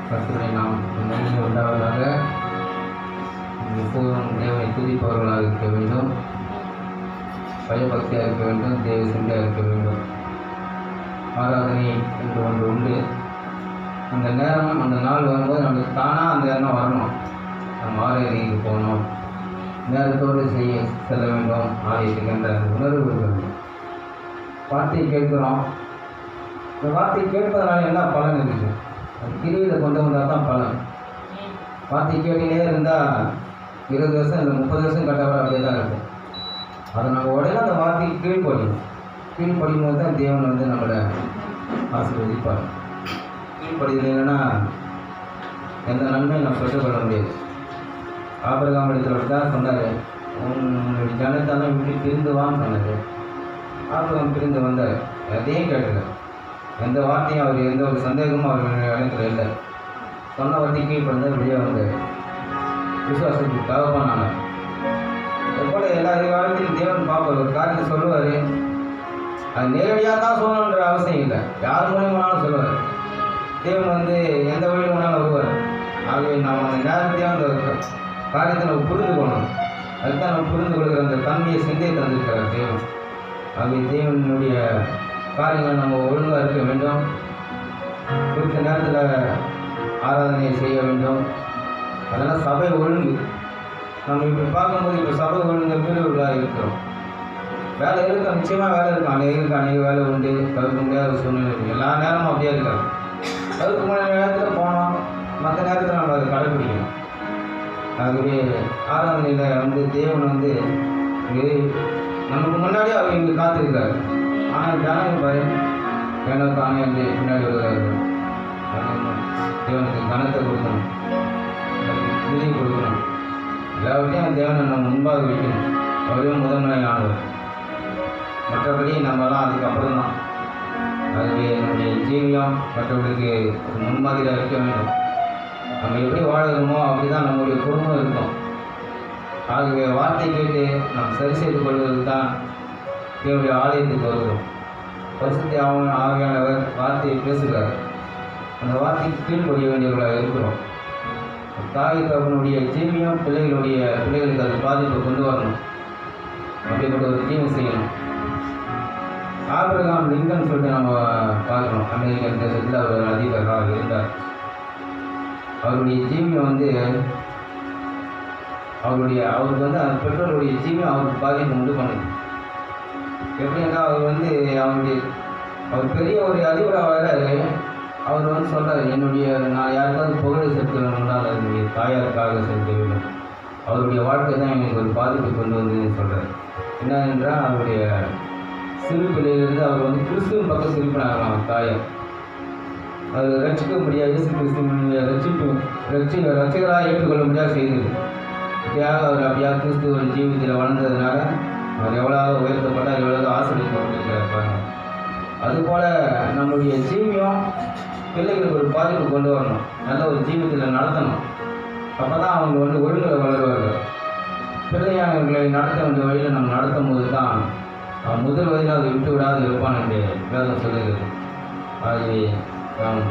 கர்த்தருடைய நாம் நன்மை உண்டாவதாக. எப்போதும் தேவனை துதிப்பவர்களாக இருக்க வேண்டும், பயபக்தியாக இருக்க வேண்டும், தேவ சிந்தையாக இருக்க வேண்டும். ஆராதனை என்று ஒன்று உண்டு. அந்த நேரம் அந்த நாள் வரும்போது நமக்கு தானாக அந்த எண்ணம் வரணும். நம்ம ஆலயத்துக்கு போகணும், நேரத்தோடு செல்ல வேண்டும், ஆலயத்துக்கு என்ற அந்த உணர்வு இருக்கிறது. வார்த்தையை கேட்கிறோம். இந்த வார்த்தையை கேட்பதனால என்ன பலன் இருக்குது? அது கிரியை கொண்டு வந்தால் தான் பலன். வார்த்தை கேட்டுகிட்டே இருந்தால் 20 வருஷம் இல்லை 30 வருஷம் கட்டவரை அப்படியே தான் இருக்கும். அதை நம்ம உடனே அந்த வார்த்தைக்கு கீழ்ப்படியும். கீழ்ப்படியும் தான் தேவன் நம்மளை ஆசீர்வதிப்பார். கீழ்ப்படிதல் இல்லைன்னா எந்த நன்மையும் நம்ம பெற்றுக்கொள்ள முடியாது. ஆபிரகாம் இடத்துல தான் சொன்னார், உன்னுடைய ஜனத்தாலும் இப்படி பிரிந்து வான்னு சொன்னார். ஆபிரகாம் பிரிந்து வந்தார். எதையும் கேட்கல, எந்த வார்த்தையும் அவர் எந்த ஒரு சந்தேகமும் அவர் இடத்துல இல்லை. சொன்ன வார்த்தை கீழ்ப்படிந்தால் வெளியே வந்தார். விசுவாசத்துக்கு தகப்பானாங்க. அதுபோல் எல்லா காலத்திலும் தேவன் பார்ப்பார், ஒரு காரியத்தை சொல்லுவார். அது நேரடியாக தான் சொல்லணுன்ற அவசியம் இல்லை, யார் மூலியமானாலும் சொல்லுவார். தேவன் எந்த வழியில் வேணாலும் வருவார். ஆகவே நாம் அந்த நேரத்தையும் அந்த காரியத்தை நம்ம புரிந்து கொள்ளணும். அதுதான் நம்ம புரிந்து கொள்கிற அந்த தன்மையை சிந்தையை தந்திருக்கிறார் தேவன். ஆகவே தேவனுடைய காரியங்களை நம்ம ஒழுங்காக இருக்க வேண்டும். குறித்த நேரத்தில் ஆராதனையை செய்ய வேண்டும். அதெல்லாம் சபை ஒழுங்கு. நம்ம இப்படி பார்க்கும்போது இப்போ சபை ஒழுங்கு மீறவர்களாக இருக்கிறோம். வேலை இருக்கும், நிச்சயமாக வேலை இருக்கும். அநேக வேலை உண்டு, தவிர்க்க முடியாத சூழ்நிலை இருக்குது. எல்லா நேரமும் அப்படியே இருக்காது. தவிர்க்க முடியாத நேரத்தில் போனோம், மற்ற நேரத்தில் நம்ம அதை கடைப்பிடிக்கணும். ஆகவே ஆராதனையில் தேவன் நமக்கு முன்னாடியே அவர் இங்கே காத்திருக்காரு. ஆனால் ஜனங்கள் பாரு வேணா தானே பின்னாடி வருகிறார்கள். தேவனுக்கு கனத்தை கொடுக்கணும், நிதியை கொடுக்கணும். எல்லாவற்றையும் தேவனை நம்ம முன்பாக வைக்கணும். அவரே முதன்மை ஆனவர். மற்றபடி நம்மலாம் அதுக்கப்புறம் தான். ஆகவே நம்முடைய ஜீவியம் மற்றவர்களுக்கு ஒரு முன்மாதிரியாக இருக்க வேண்டும். நம்ம எப்படி வாழணுமோ அப்படி தான் நம்முடைய குடும்பம் இருக்கும். ஆகவே வார்த்தை கேட்டு நாம் சரி செய்து கொள்வதற்கு தான் தேவனுடைய ஆலயத்துக்கு வருகிறோம். பரிசுத்த ஆவியானவர் வார்த்தையை பேசுகிறார். அந்த வார்த்தைக்கு கீழ்ப்படிய வேண்டியவர்களாக இருக்கிறோம். தாய் தகவனுடைய ஜீவியம் பிள்ளைகளுக்கு அது பாதிப்பை கொண்டு வரணும். அப்படிப்பட்ட ஒரு தீமை செய்யணும். ஆபிரகாம் லிங்கன் சொல்லிட்டு நம்ம பார்க்குறோம். அமெரிக்கன் தேசத்தில் அவர் அதிபராக இருந்தார். அவருடைய ஜீவியம் அவருக்கு அந்த பெற்றோருடைய ஜீவியம் அவருக்கு பாதிப்பு உண்டு பண்ணுது. எப்படின்னா அவர் பெரிய ஒரு அதிபராக வர்றாரு. அவர் சொல்கிறார், நான் யாருக்காவது புகழை செலுத்த வேணும்னால் என்னுடைய தாயாருக்காக செலுத்த வேண்டும். அவருடைய வாழ்க்கை தான் எனக்கு ஒரு பாதிப்பை கொண்டு வந்ததுன்னு சொல்கிறார். என்னவென்றால் அவருடைய சிறு பிள்ளையிலிருந்து அவர் கிறிஸ்துவின் பக்கம் திருப்பினாராம். அவர் தாயார் அது ரட்சிக்க முடியாது, ரட்சிகராக ஏற்றுக்கொள்ள முடியாது செய்தது. இப்படியாக அவர் அப்படியாக கிறிஸ்துவ ஜீவிதத்தில் வளர்ந்ததுனால அவர் எவ்வளோ உயர்த்தப்பட்டால் எவ்வளோ ஆசிரியப்பட்டிருக்கிறார். அதுபோல் நம்முடைய ஜீவியம் பிள்ளைகளுக்கு ஒரு பாதிப்பு கொண்டு வரணும். நல்ல ஒரு ஜீவிதத்தில் நடத்தணும். அப்போ தான் அவங்க ஒழுங்கில் வளருவார்கள். பிள்ளையாளர்களை நடத்த வேண்டிய வழியில் நம்ம நடத்தும் போது தான் முதல் வயதில் அதை விட்டு விடாது இருப்பான் என்று வேதம் சொல்லுகிறது. ஆகவே நாம்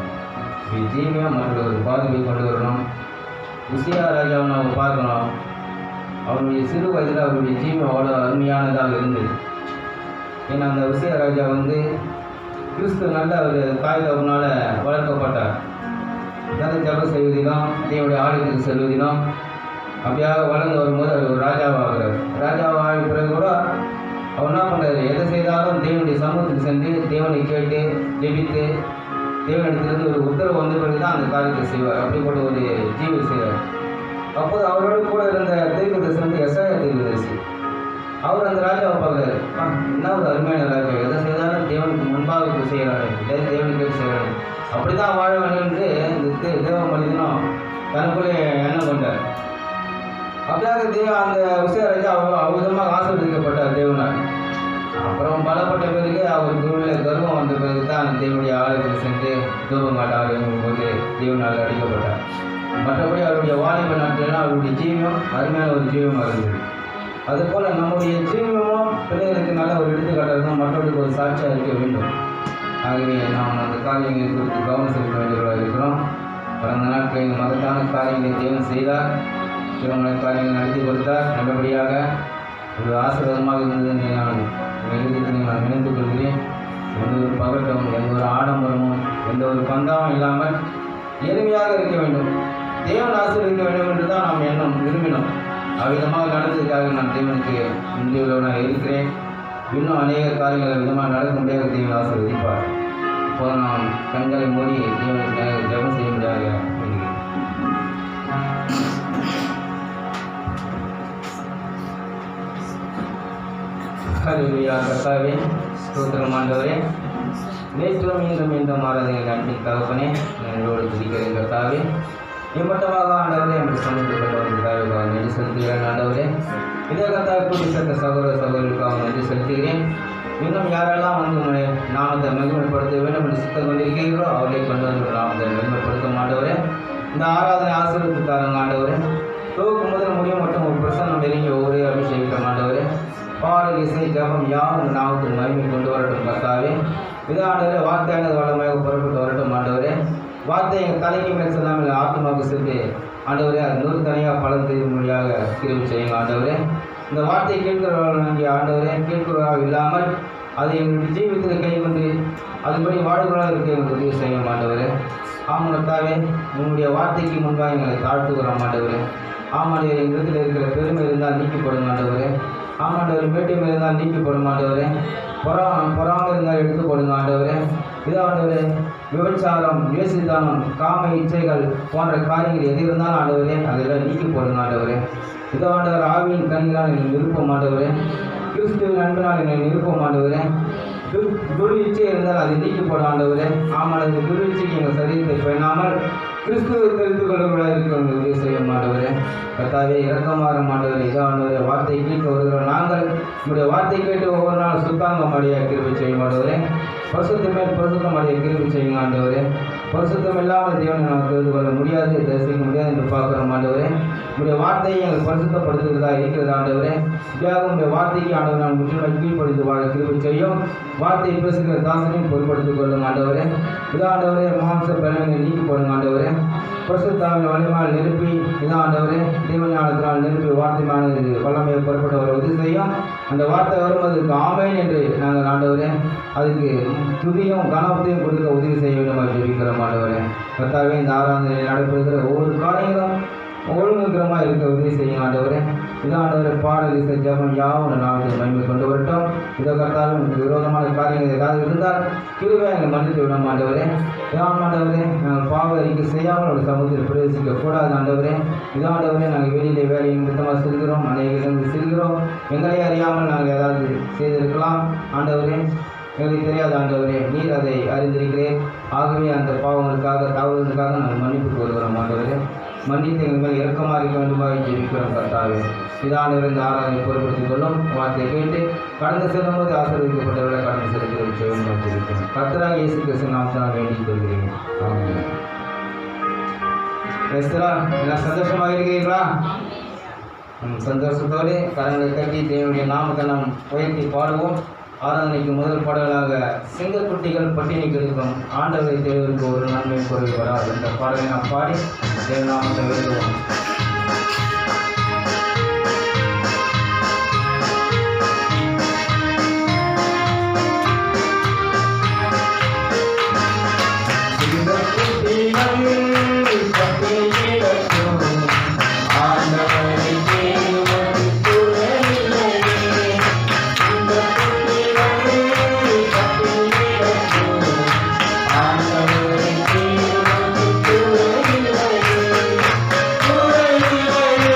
ஜீவியம் மற்ற ஒரு பாதிப்பை கொண்டு வரணும். உசியா ராஜாவை நம்ம பார்க்கணும். அவருடைய சிறு வயதில் அவருடைய ஜீவம் அவ்வளோ அருமையானதாக இருந்தது. ஏன்னா அந்த உசியா ராஜா கிறிஸ்து நல்ல ஒரு தாய் தகவனால் வளர்க்கப்பட்டார். ஜபம் செய்வதிலும் தேவனுடைய ஆலயத்துக்கு செல்வதிலும் அப்படியாக வளர்ந்து வரும்போது அவர் ஒரு ராஜாவாகிறார். ராஜாவாக பிறகு கூட அவர் என்ன பண்ணுறாரு, எதை செய்தாலும் தேவனுடைய சமூகத்துக்கு சென்று தேவனை கேட்டு ஜெபித்து தேவனிடத்திலிருந்து ஒரு உத்தரவு வந்த பிறகு தான் அந்த காரியத்தை செய்வார். அப்படிப்பட்ட ஒரு ஜீவி செய்வார். அப்போது அவரோடு கூட இருந்த தீர்க்கதரிசி எசாயா தீர்க்கதரிசி அவர் அந்த ராஜாவை பார்க்குறாரு. என்ன ஒரு அருமையான ராஜா, எதை செய்தாலும் தேவனுக்கு முன்பாக செய்கிறாரு, தேவனுக்கு செய்கிறாரு. அப்படி தான் வாழ வேண்டும் என்று இந்த தேவ மனிதனும் தனக்குள்ளே எண்ணம் கொண்டார். அப்படியாக அந்த உசியா ராஜா அவ்விதமாக ஆசீர்வதிக்கப்பட்டார் தேவனால். அப்புறம் பலப்பட்ட பிறகு அவருக்கு உள்ள கர்வம் வந்த பிறகு தான் தேவனுடைய ஆலயத்தில் சென்று தூபம் காட்ட ஆரம்பிக்கும் போது தேவனால் அடிக்கப்பட்டார். மற்றபடி அவருடைய வாலிப நாட்கள்லாம் அவருடைய ஜீவியம் அருமையான ஒரு ஜீவமாக இருந்தது. அதுபோல் நம்முடைய ஜீவியமும் பிள்ளைகளுக்கு நல்ல ஒரு எடுத்துக்காட்டாக மற்றவர்களுக்கு ஒரு சாட்சியாக இருக்க வேண்டும். ஆகவே நாம் அந்த காரியங்களை குறித்து கவனம் செலுத்த வேண்டியவர்களாக இருக்கிறோம். கடந்த நாட்களில் இந்த மகத்தான காரியங்களை தேவன் செய்தார், திருமண காரியங்கள் நடத்தி கொடுத்தார். நல்லபடியாக ஒரு ஆசீர்வாதமாக இருந்தது நான் நினைத்து கொள்கிறேன். எந்த ஒரு பகட்டமும், எந்த ஒரு ஆடம்பரமும், எந்த ஒரு பந்தாவும் இல்லாமல் எளிமையாக இருக்க வேண்டும், தேவன் ஆசீர்வதிக்க வேண்டும் என்று தான் நாம் எண்ணம் விரும்பினோம். அவ்விதமாக நடந்ததுக்காக நான் தேவனுக்கு நன்றியுள்ளவனாக இருக்கிறேன். இன்னும் அநேக காரியங்கள் விதமாக நடக்க முடியாத தேவன் ஆசீர்வதிப்பார். இப்போது நாம் கண்களை மூடி தேவனுக்கு ஜெபம் செய்ய முடியாத ஹல்லேலூயா. கர்த்தாவே ஸ்தோத்திரம் ஆண்டவரே, நேற்றும் இன்றும் மீண்டும் ஆராதனை நன்றி தகப்பனே, நன்றோடு துதிக்கிறேன் கர்த்தாவே. இம்மட்டமாக ஆண்டவரே என்று சமூகத்தில் வந்ததுக்காக நன்றி செலுத்துகிறேன் ஆண்டவரே. இதே கர்த்தாவை கூடி சேர்ந்த சகோதர சகோதரிக்காக நன்றி செலுத்துகிறேன். இன்னும் யாரெல்லாம் வந்து நாமத்தை மகிமைப்படுத்த வேண்டும் என்று சுத்தம் கொண்டிருக்கிறீர்களோ அவர்களை கொண்டு வந்து நாமத்தை மகிமைப்படுத்தும் ஆண்டவரே. இந்த ஆராதனை ஆசீர்வதித்து தாருங்க ஆண்டவரே. துவக்கு முதல் முடியும் மட்டும் ஒரு பிரசன்னம் நெருங்கி ஒவ்வொரு அபிஷேகிக்கும் ஆண்டவரே. பாடல், இசை, ஜபம் யாவும் நாமத்தின் மகிமை கொண்டு வரட்டும் கர்த்தாவே. இதே ஆண்டவரே, வார்த்தையானது வளமையாக புறப்பட்டு வரட்டும் ஆண்டவரே. வார்த்தை எங்கள் தலைக்கு மேல் சொல்லாமல் ஆத்மாவுக்கு சென்று ஆண்டவரே அது 100 தனியாக பலன் தெரியும் மொழியாக கிருபை செய்யுங்க ஆண்டவரே. இந்த வார்த்தையை கேட்கிறவர்கள் ஆண்டவரே, கேட்கிறவர்கள் இல்லாமல் அதை எங்களுடைய ஜீவிதத்தில் கை கொண்டு அதுபடி வாழ்கிறவர்களாக இருக்க எங்களுக்கு உதவி செய்யும் ஆண்டவரே. ஆமாத்தாவே, உங்களுடைய வார்த்தைக்கு முன்பாக எங்களை தாழ்த்துக்கிறோம் ஆண்டவரே. ஆமாண்டவரே, எங்களிடத்தில் இருக்கிற பெருமை இருந்தால் நீக்கப்படுங்க ஆண்டவரே. ஆமாண்டவர் மேட்டியம் இருந்தால் நீக்கப்படும் ஆண்டவரே. பொறாமல் இருந்தால் எடுத்து போடுங்க ஆண்டவரே. இதாண்டவரே, விபச்சாரம், வேசிதானம், காம இச்சைகள் போன்ற காரியங்கள் எது இருந்தாலும் ஆண்டவரே அதெல்லாம் நீக்கி போடுங்க ஆண்டவரே. இதாண்டவர் ஆவியின் கண்களால் எங்கள் விருப்பம் ஆண்டவரே. கிறிஸ்துவின் அன்பினால் எங்கள் விருப்பம் ஆண்டவரே. துரு இச்சை இருந்தால் அதை நீக்கி போடும் ஆண்டவரே. ஆமாம், துரு இச்சைக்கு எங்கள் சரீரத்தை பேணாமல் கிறிஸ்துவை தெரிந்து கொள்ளக்கூடாது இருக்க உதவி செய்ய மாட்டவரே. கர்த்தாவே இரக்கமாற மாட்டவரே. இதோ ஆண்டவரே, வார்த்தை கேட்க வருகிறோம் நாங்கள் உங்களுடைய வார்த்தை கேட்டு ஒவ்வொரு நாள் சுத்தாங்கம் அடைய கிருபை செய்ய மாட்டவரே. பரிசுத்தம் மேல் பரிசுத்தம் அடைய கிருபை செய்யுங்க ஆண்டவரே. பரிசுத்தம் இல்லாமல் தேவனை நாம் தெரிந்து கொள்ள முடியாது, தரிசிக்க முடியாது என்று பார்க்குறோம் ஆண்டவரே. உங்களுடைய வார்த்தையை எங்கள் பரிசுத்தப்படுத்துகிறதா இருக்கிறது ஆண்டவரே. இப்படியாக உங்களுடைய வார்த்தைக்கு ஆண்டவர் நான் முற்றிலும் கீழ்ப்படுத்தி வாழ கிருபை செய்யும். வார்த்தையை பேசுகிற தாசனையும் பொருட்படுத்திக் கொள்ளும் ஆண்டவரே. இதோ ஆண்டவரே, மாம்ச பலனை நீக்கி போடுங்க ஆண்டவரே. பரிசுத்தாவின் வலிமையால் நெருப்பி இதோ ஆண்டவரே, தேவஞானத்தினால் நெருப்பி வார்த்தையானது வல்லமையை புறப்பட்டு வர உதவி செய்யும். அந்த வார்த்தை வருவதற்கு ஆமேன் என்று நாங்கள் ஆண்டவரே அதுக்கு துதியும் கனத்தையும் கொடுக்க உதவி செய்ய வேண்டும் என்று ஜெபிக்கிறோம் ஆண்டவரே. கர்த்தாவே, இந்த ஆராதனையில் நடைபெறுகிற ஒவ்வொரு காரியங்களும் ஒழுங்குகிரமாக இருக்க உதவி செய்யும் ஆண்டவரே. இதோ ஆண்டவரே, பாடல், இசை, ஜபம் யாவும் நாமத்தை மகிமை கொண்டு வரட்டும். இதோ கர்த்தாவே, உங்களுக்கு விரோதமான காரியங்கள் ஏதாவது இருந்தால் கிருபை எங்கள் மன்னித்து விடும் ஆண்டவரே. இதான் ஆண்டவரே, நாங்கள் பாவ அறிக்கை செய்யாமல் ஒரு சமூகத்தில் பிரவேசிக்க கூடாது ஆண்டவரே. இதோ ஆண்டவரே, நாங்கள் வெளியிலே வேலையை நிமித்தமாக செல்கிறோம், அநேகிலிருந்து செல்கிறோம். எங்களை அறியாமல் நாங்கள் ஏதாவது செய்திருக்கலாம் ஆண்டவரே, எங்களுக்கு தெரியாத ஆண்டவரே, நீர் அதை அறிந்திருக்கிறேன். ஆகவே அந்த பாவங்களுக்காக தவறுகளுக்காக நாங்கள் மன்னிப்பு கோருகிறோம் ஆண்டவரே. மன்னித்து எங்கள் மேல் இறக்கமாக இருக்க வேண்டுமாக ஜெபிக்கிறோம் கர்த்தாவே. இதாண்டவர் இந்த ஆராதனை பொருட்படுத்திக் கொள்ளும். வார்த்தையை கேட்டு கடந்து செல்லும் போது ஆசீர்வதிக்கப்பட்டவர்களை கடந்து செலுத்தி செய்ய ஜெபிக்கிறோம். கர்த்தராக இயேசு கிறிஸ்து நாமத்தினால் வேண்டிக் கொள்கிறேன். ஆமென். எல்லாம் சந்தோஷமாக இருக்கிறீர்களா? சந்தோஷத்தோடு கரங்களை கட்டி தேவனுடைய நாமத்தை நாம் உயர்த்தி பாடுவோம். ஆராதனைக்கு முதல் பாடலாக சிங்கக்குட்டிகள் பட்டினி கிடைக்கும் ஆண்டவரை தேவருக்கு ஒரு நன்மை குறைவராது என்ற பாடலை நாம் பாடி தேவநாமத்தை எழுதுவோம். Hallelujah.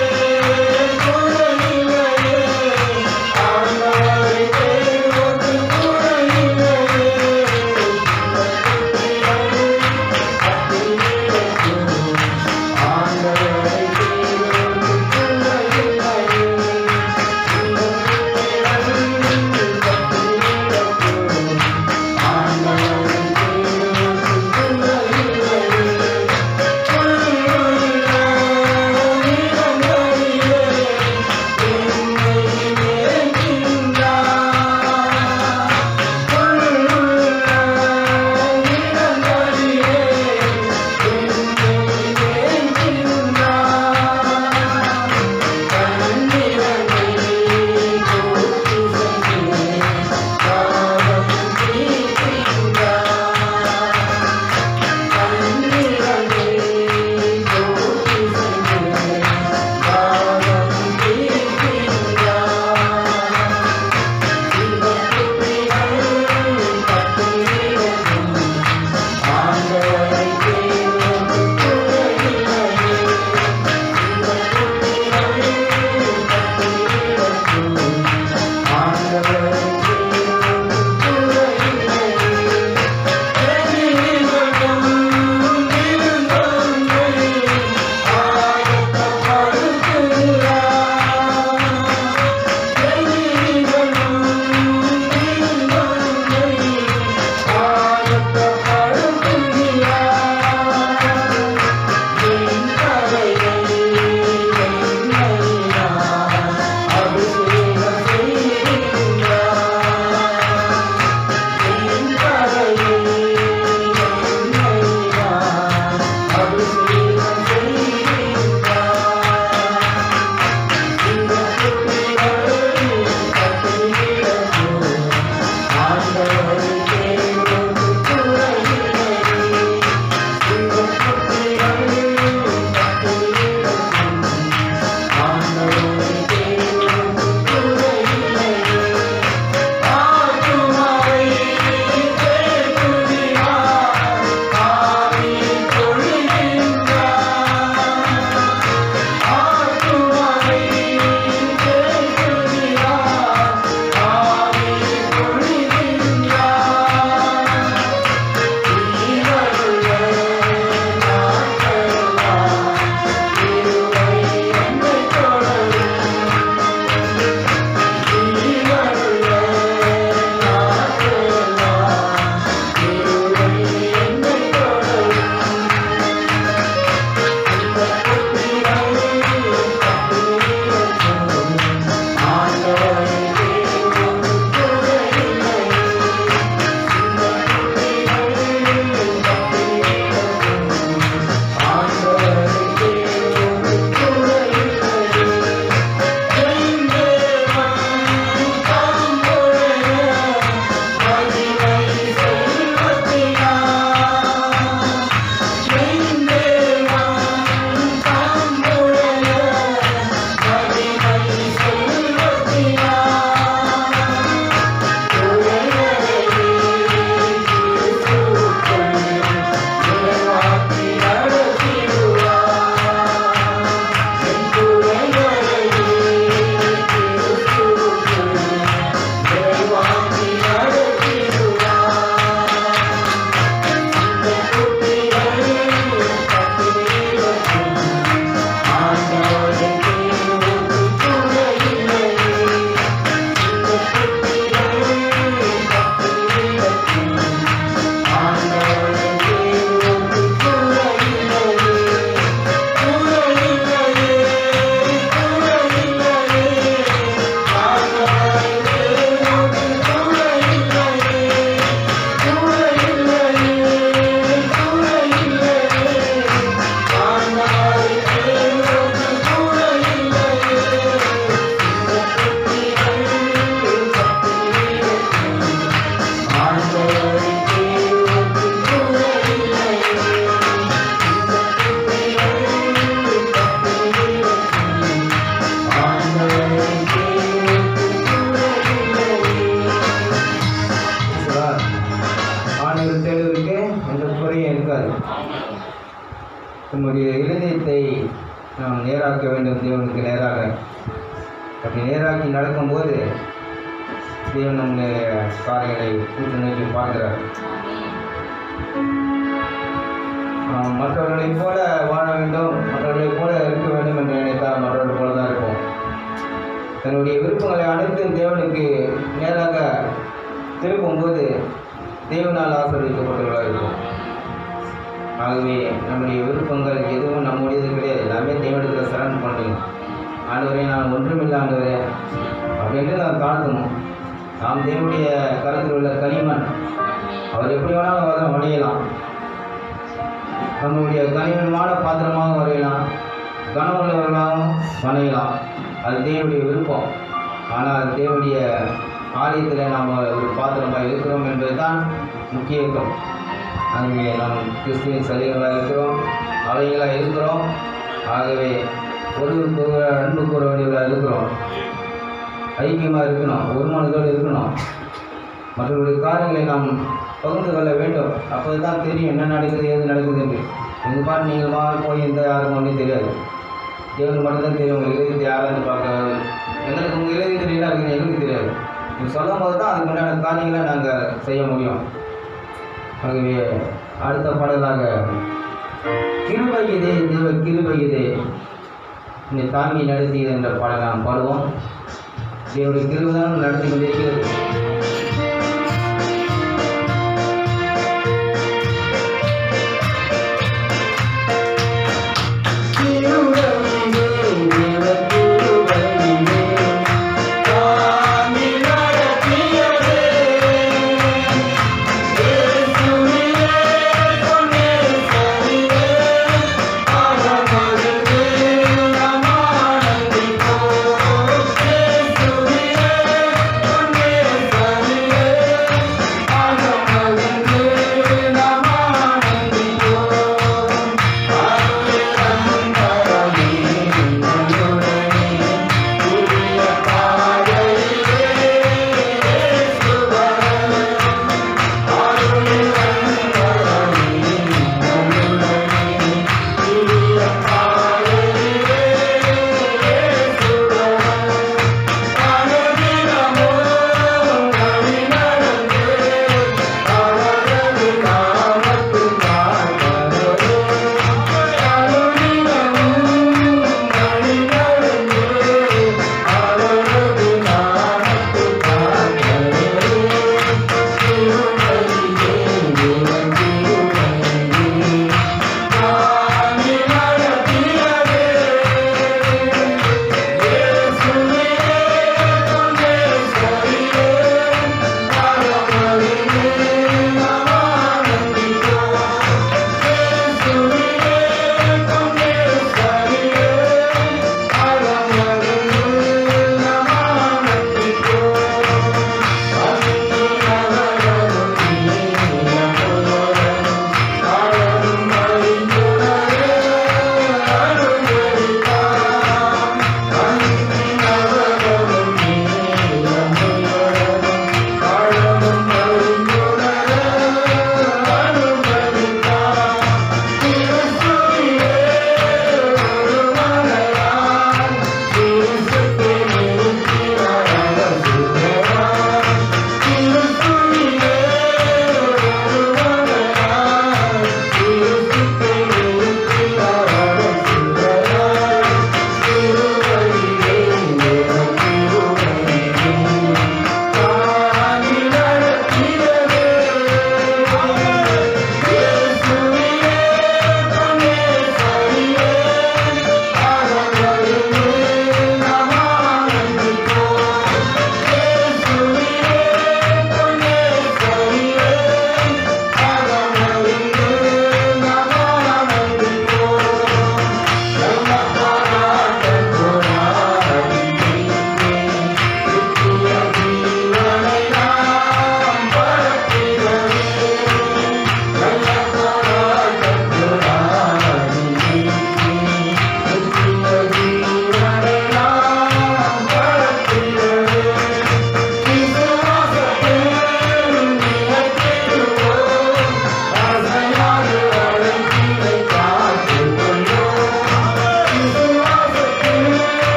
இருதயத்தை நாம் நேராக்க வேண்டும் தேவனுக்கு நேராக. அப்படி நேராக்கி நடக்கும்போது தேவன் நம்முடைய காரியங்களை கூட்டு நோக்கி பார்க்கிறார். மற்றவர்களைப் போல வாழ வேண்டும், மற்றவர்களைப் போல இருக்க வேண்டும் என்று நினைத்தால் மற்றவர்கள் போல தான் இருப்போம். தன்னுடைய விருப்பங்களை அனைத்தும் தேவனுக்கு நேராக திருப்பும்போது தேவனால் ஆசீர்வதிக்கப்பட்டவர்களாக இருக்கும். ஆகவே நம்முடைய விருப்பங்கள் எதுவும் நம்முடையது கிடையாது, எல்லாமே தேவனிடத்தில் சரண் பண்ணணும். ஆண்டவரே நான் ஒன்றுமில்லை ஆண்டவரே அப்படின்ட்டு நான் தாழ்த்தணும். நாம் தேவனுடைய கருத்தில் உள்ள களிமண், அவர் எப்படி வேணாலும் அதை வரையலாம். நம்முடைய கனிமமான பாத்திரமாக வரையலாம், கனவுள்ளவர்களாகவும் வரையலாம். அது தேவனுடைய விருப்பம். ஆனால் தேவனுடைய ஆலயத்தில் நாம் ஒரு பாத்திரமாக இருக்கிறோம் என்பதுதான் முக்கியத்துவம். அங்கே நாம் கிறிஸ்துவின் சரீரங்களாக இருக்கிறோம், அவைகளாக இருக்கிறோம். ஆகவே ஒரு அன்பு கூறவர்களாக இருக்கிறோம், ஐக்கியமாக இருக்கணும், ஒரு மனதோடு இருக்கணும். மற்றவருடைய காரியங்களை நாம் பகிர்ந்து கொள்ள வேண்டும். அப்போது தான் தெரியும் என்ன நடக்குது, ஏது நடக்குது என்று. எங்கள் பாட்டு நீங்கள் போய் எந்த யாருக்கும் ஒன்றும் தெரியாது, தேவனுக்கு மட்டும்தான் தெரியும். உங்கள் இறுதியத்தை யாராவது பார்க்க, எங்களுக்கு உங்கள் இறுதியத்தில் என்ன இருக்குன்னு எங்களுக்கு தெரியாது. நீங்கள் சொல்லும் போது தான் அதுக்கு உண்டான காரியங்களை நாங்கள் செய்ய முடியும். ஆகவே அடுத்த பாடலாக கிருபை இதே தேவ கிருபை இதே இந்த தாங்கி நடத்தியது என்ற பாடலை நாம் பாடுவோம். தேவனுடைய கிருபை தான் நடத்தி கொண்டிருக்கிறது.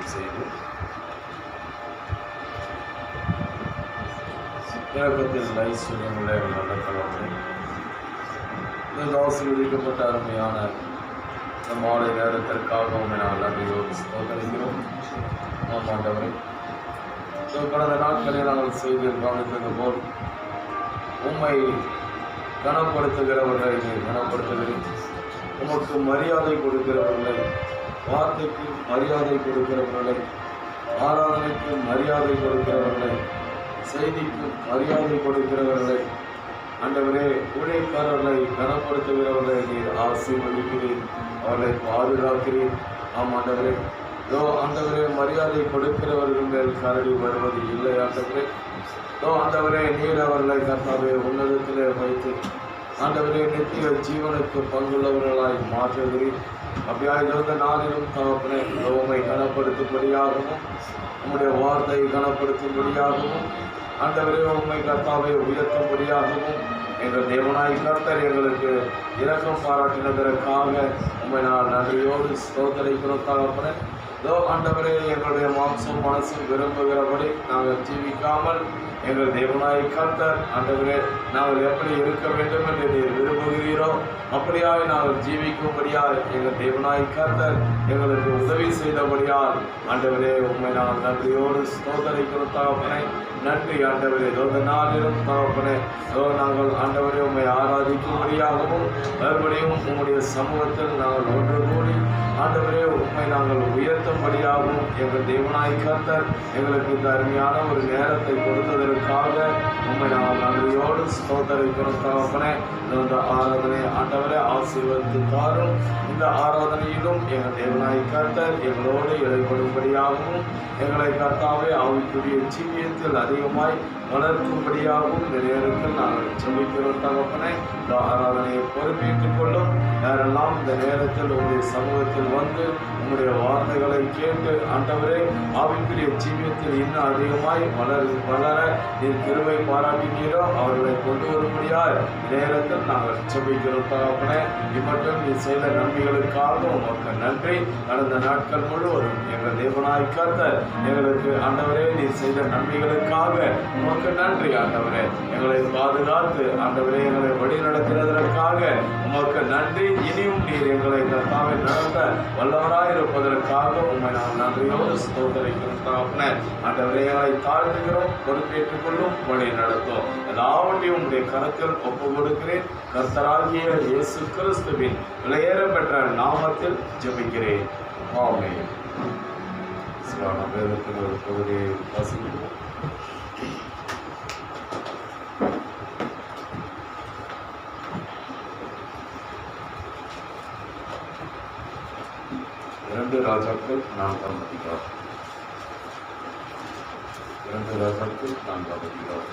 ஜெபம் செய்து இறக்கத்தில் ஐஸ்வர்யமுள்ள நல்ல தலைமுறை இந்த ஆசீர்வதிக்கப்பட்ட அருமையான இந்த மாலை நேரத்திற்காக உண்மை நாங்கள் நன்றியோடு ஸ்தோத்திரிக்கிறோம். ஆண்டவரே, கடந்த நாட்களில் நாங்கள் செய்து கவனித்தது போல் உம்மை கனப்படுத்துகிறவர்களை நீர் கனப்படுத்துகிறேன். உமக்கு மரியாதை கொடுக்கிறவர்களை, வார்த்தைக்கு மரியாதை கொடுக்கிறவர்களை, ஆராதனைக்கு மரியாதை கொடுக்கிறவர்களை, செய்திக்கு மரியாதை கொடுக்கிறவர்களை, ஆண்டவரே ஊழியக்காரர்களை கனப்படுத்துகிறவர்களை நீர் ஆசீர்வதிக்கிறேன், அவர்களை பாதுகாக்கிறேன். ஆம் ஆண்டவரே, ஆண்டவரே மரியாதை கொடுக்கிறவர்கள் மேல் கரடி வருவது இல்லை. ஆண்டவரே, ஆண்டவரே நீர் அவர்களை கர்த்தாவே உன்னதத்திலே வைத்து ஆண்டவரே நித்திய ஜீவனுக்கு பங்குள்ளவர்களாய் மாற்றுகிறேன். அப்படியாய் இருந்த நாளிலும் தகப்பனே உம்மை கனப்படுத்தும்படியாகவும் உம்முடைய வார்த்தையை கனப்படுத்தும்படியாகவும் ஆண்டவரே உம்மை கர்த்தாவை உயர்த்தும்படியாகவும் எங்கள் தேவனாய் கர்த்தர் எங்களுக்கு இரக்கம் பாராட்டினதற்காக உம்மை நான் நன்றியோடு ஸ்தோத்திரிக்கிறோம். தகப்பனே, ஆண்டவரே எங்களுடைய மாம்சம் மனசு விரும்புகிறபடி நாங்கள் ஜீவிக்காமல் எங்கள் தேவனாய் கர்த்தர் ஆண்டவரே நாங்கள் எப்படி இருக்க வேண்டும் என்று நீர் விரும்புகிறீரோ அப்படியாய் நாங்கள் ஜீவிக்கும்படியால் எங்கள் தேவனாய் கர்த்தர் எங்களுக்கு உதவி செய்தபடியால் ஆண்டவரே உண்மை நாங்கள் நன்றியோடு ஸ்தோத்திரிக்கிறோம். தகப்பனே, நன்றி ஆண்டவரே. இந்த நாளிலும் தகப்பனே நாங்கள் ஆண்டவரே உண்மை ஆராதிக்கும்படியாகவும் மறுபடியும் உம்முடைய சமூகத்தில் நாங்கள் ஒன்று கூடி ஆண்டவரே உண்மை நாங்கள் உயர்த்தும்படியாகவும் எங்கள் தேவனாய் கர்த்தர் எங்களுக்கு இந்த அருமையான ஒரு நேரத்தை கொடுத்ததற்காக உண்மை நாங்கள் நன்றியோடு ஸ்தோத்திரிக்கிறோம். தகப்பனே, இந்த ஆராதனை ஆண்டவரே ஆசீர்வதித்து தாரும். இந்த ஆராதனையிலும் எங்கள் தேவனாய் கர்த்தர் எங்களோடு இடைப்படும்படியாகவும் எங்களை கர்த்தாவே ஆவிக்குரிய ஜீவியத்தில் அதிகமாய் வளர்க்கும்படியாகவும் இந்த நேரத்தில் நாங்கள் சொல்லிக்கிறோம். தகப்பனே, இந்த ஆராதனையை பொறுப்பேற்றுக் கொள்ளும். யாரெல்லாம் இந்த நேரத்தில் உங்களுடைய சமூகத்தில் வந்து உங்களுடைய வார்த்தைகளை கேட்டு ஆண்டவரே ஆவிக்குரிய ஜீவியத்தில் இன்னும் அதிகமாய் வளர நீர் கிருபை பாராட்டினீரோ அவர்களை கொண்டு வரும்படியாய் நேரத்தில் நாங்கள் ஜெபிக்கிறோம். தகப்பனே, இம்மட்டும் நீ செய்த நன்மைகளுக்காக உமக்கு நன்றி. கடந்த நாட்கள் முழுவதும் எங்கள் தேவனாய் கர்த்தர் எங்களுக்கு ஆண்டவரே நீர் செய்த நன்மைகளுக்காக உமக்கு நன்றி. ஆண்டவரே, எங்களை பாதுகாத்து ஆண்டவரே எங்களை வழி நடத்தினதற்காக உமக்கு நன்றி. இனியும் நீர் எங்களை கர்த்தாவை நடத்த வல்லவராயிருப்பதற்காக உண்மை நாம் நன்றியோடு ஸ்தோத்திரிக்கிறோம். தகப்பனே, ஆண்டவரே எங்களை தாழ்த்துகிறோம், பொறுப்பேற்றுக் கொள்ளும், வழி நடத்தும். எல்லாவற்றையும் உங்களுடைய கரத்தில் ஒப்பு கொடுக்கிறேன். கர்த்தராகிய இயேசு கிறிஸ்துவின் விலையேற பெற்ற நாமத்தில் ஜெபிக்கிறேன். ஆமென். வேதத்தின் ஒரு பகுதியை வாசிக்கிறோம். இரண்டு ராஜாக்கள் 4ஆம் அதிகாரம். 2 ராஜாக்கள் 4ஆம் அதிகாரம்.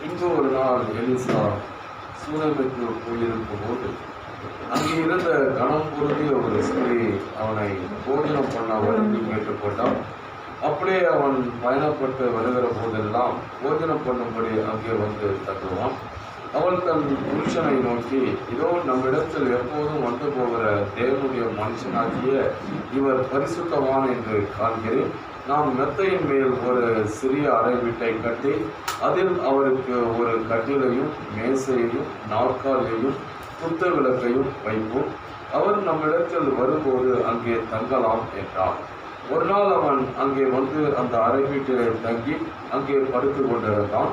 இன்று ஒரு நாள் எலிசா சூனேமுக்கு போயிருக்கும் போது அங்கே இருந்த கணம் பொருந்திய ஒரு ஸ்திரீ அவனை போஜனம் பண்ண வருந்தி கேட்டுக்கொண்டான். அப்படியே அவன் பயணப்பட்டு வருகிற போதெல்லாம் போஜனம் பண்ணும்படி அங்கே வந்து தட்டுவான். அவள் தன் புருஷனை நோக்கி, இதோ நம்மிடத்தில் எப்போதும் வந்து போகிற தேவனுடைய மனுஷனாகிய இவர் பரிசுத்தவான் என்று காண்கிறேன். நாம் மெத்தையின் மேல் ஒரு சிறிய அறை வீட்டை கட்டி அதில் அவருக்கு ஒரு கட்டிலையும் மேசையையும் நாற்காலியையும் குத்து விளக்கையும் வைப்போம். அவர் நம்மிடத்தில் வரும்போது அங்கே தங்கலாம் என்றார். ஒரு நாள் அவன் அங்கே வந்து அந்த அறை வீட்டிலே தங்கி அங்கே படுத்து கொண்டிருந்தான்.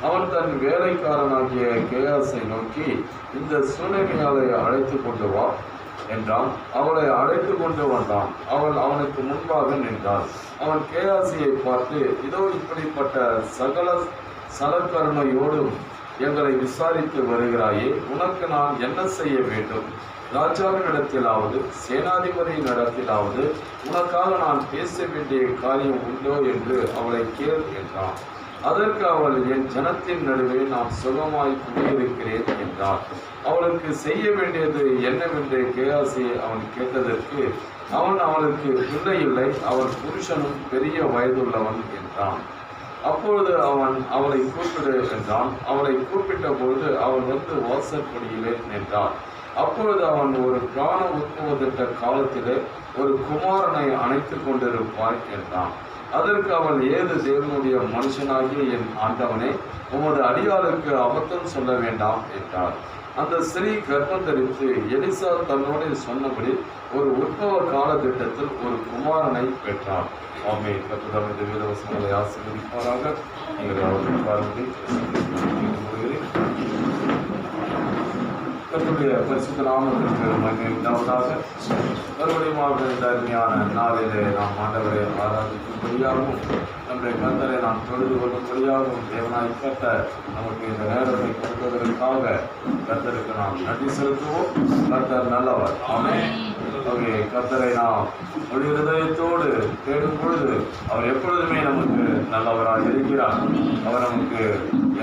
அவன் தன் வேலைக்காரனாகிய கேயாசை நோக்கி, இந்த சூனேமியாளை அழைத்து கொண்டு வா என்றான். அவளை அழைத்து கொண்டு வந்தான். அவள் அவனுக்கு முன்பாக நின்றாள். அவன் கேயாசியை பார்த்து, இதோ இப்படிப்பட்ட சகல சலக்கருணையோடும் எங்களை விசாரித்து வருகிறாயே, உனக்கு நான் என்ன செய்ய வேண்டும்? ராஜாவினிடத்திலாவது சேனாதிபதியினிடத்திலாவது உனக்காக நான் பேச வேண்டிய காரியம் உண்டோ என்று அவளை கேள் என்றான். அதற்கு அவள், என் ஜனத்தின் நடுவே நான் சுகமாய் குடியிருக்கிறேன் என்றாள். அவளுக்கு செய்ய வேண்டியது என்னவென்று கேயாசியை அவன் கேட்டதற்கு, அவன் அவளுக்கு பிள்ளை இல்லை, அவள் புருஷனும் பெரிய வயதுள்ளவன் என்றான். அப்பொழுது அவன் அவளை கூப்பிடு என்றான். அவளை கூப்பிட்ட பொழுது அவள் வந்து வாசற்படியிலே நின்றாள். அப்பொழுது அவன் ஒரு பிராண உட்புவதிட்ட காலத்திலே ஒரு குமாரனை அணைத்துக் கொண்டிருப்பாய் என்றான். அதற்கு அவள், ஏது தேவனுடைய மனுஷனாகிய என் ஆண்டவனே, உமது அடியாளுக்கு அபத்தம் சொல்ல வேண்டாம் என்றார். அந்த ஸ்திரீ கர்ப்பம் தரித்து எலிசா தன்னோடு சொன்னபடி ஒரு உற்பவ காலத்திட்டத்தில் ஒரு குமாரனை பெற்றார். ஆமே. கர்த்தர் இந்த வேதவசனங்களை ஆசீர்வதிப்பாராக. நீங்கள் அவர்கள் பார்த்து கர்த்தருடைய பரிசுத்த நாமத்திற்கு மகிமை உண்டாவதாக. மறுபடியும் இந்த அருமையான நாளிலே நாம் ஆண்டவரை ஆராதிக்கும்படியாகவும் நம்முடைய கர்த்தரை நாம் தொழுது கொள்ளும்படியாகவும் தேவனாய் கர்த்தர் நமக்கு இந்த நேரத்தை கொடுப்பதற்காக கர்த்தருக்கு நாம் நன்றி செலுத்துவோம். கர்த்தர் நல்லவர். ஆமென். கர்த்தரை நாம் முழு இருதயத்தோடு தேடும் பொழுது அவர் எப்பொழுதுமே நமக்கு நல்லவராய் இருக்கிறார். அவர் நமக்கு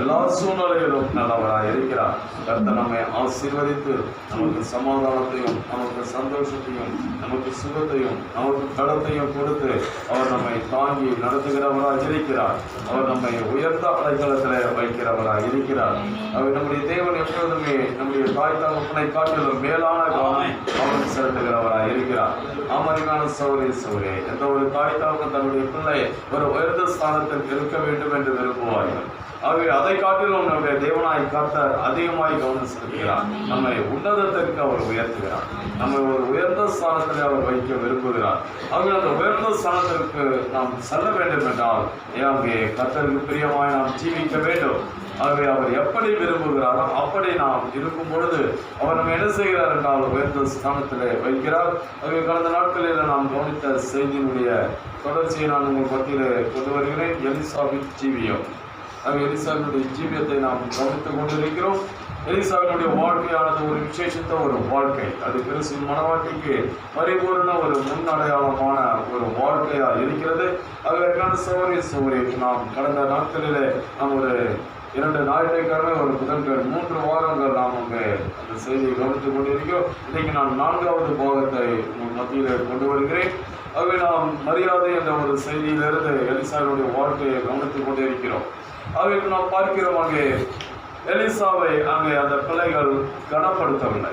எல்லா சூழ்நிலையிலும் நல்லவராய் இருக்கிறார். கர்த்தர் நம்மை ஆசீர்வதித்து நமக்கு சமாதானத்தையும் நமக்கு சந்தோஷத்தையும் நமக்கு சுகத்தையும் நமக்கு கடத்தையும் கொடுத்து அவர் நம்மை தாங்கி நடத்துகிறவராய் இருக்கிறார். அவர் நம்மை உயர்ந்த அடைக்கலத்தில் வைக்கிறவராய் இருக்கிறார். அவர் நம்முடைய தேவன் எப்பொழுதுமே நம்முடைய தாய் தகப்பனை காட்டிலும் மேலான கவனம் அவன் செலுத்துகிறவராய் இருக்கிறார். அமரிமான சௌரே எந்த ஒரு தாய் தகப்பன் தன்னுடைய பிள்ளை ஒரு உயர்ந்த ஸ்தானத்தில் இருக்க வேண்டும் என்று விரும்புவார்கள். ஆகவே அதை காட்டிலும் நம்முடைய தேவனாய் கர்த்தர் அதிகமாய் கவனம் செலுத்துகிறார். நம்மை உன்னதத்திற்கு அவர் உயர்த்துகிறார். நம்மை ஒரு உயர்ந்த ஸ்தானத்தில் அவர் வைக்க விரும்புகிறார். ஆகவே அந்த உயர்ந்த ஸ்தானத்திற்கு நாம் செல்ல வேண்டும் என்றால் அங்கே கர்த்தருக்கு பிரியமாய் நாம் ஜீவிக்க வேண்டும். ஆகவே அவர் எப்படி விரும்புகிறாரோ அப்படி நாம் இருக்கும் பொழுது அவர் நம்ம என்ன செய்கிறார் என்றால் உயர்ந்த ஸ்தானத்திலே வைக்கிறார். ஆகவே கடந்த நாட்களில் நாம் கவனித்த செய்தியினுடைய தொடர்ச்சியை நான் உங்கள் மத்தியிலே கொண்டு வருகிறேன். எலிசாவின் ஜீவியம். எலிசாவினுடைய ஜீவியத்தை நாம் கவனித்துக் கொண்டிருக்கிறோம். எலிசாவினுடைய வாழ்க்கையானது ஒரு விசேஷத்த ஒரு வாழ்க்கை. அது கிறிஸ்து மனவாழ்க்கைக்கு பரிபூர்ண ஒரு முன் அடையாளமான ஒரு வாழ்க்கையா இருக்கிறது. அதற்கான சௌகரிய நாம் கடந்த நாட்களிலே நாம் ஒரு 2 ஞாயிற்றுக்கிழமை ஒரு புதன்கிழமை 3 வாரங்கள் நாம் அங்கே அந்த செய்தியை கவனித்துக் கொண்டிருக்கிறோம். இன்றைக்கு நான் 4வது பாகத்தை உங்கள் மத்தியில் கொண்டு வருகிறேன். ஆகவே நாம் மரியாதை என்ற ஒரு செய்தியிலிருந்து எலிசாவினுடைய வாழ்க்கையை கவனித்துக் கொண்டிருக்கிறோம். ஆகவே நாம் பார்க்கிறோம் அங்கே எலிசாவை அங்கே அந்த பிள்ளைகள் கனப்படுத்தவில்லை.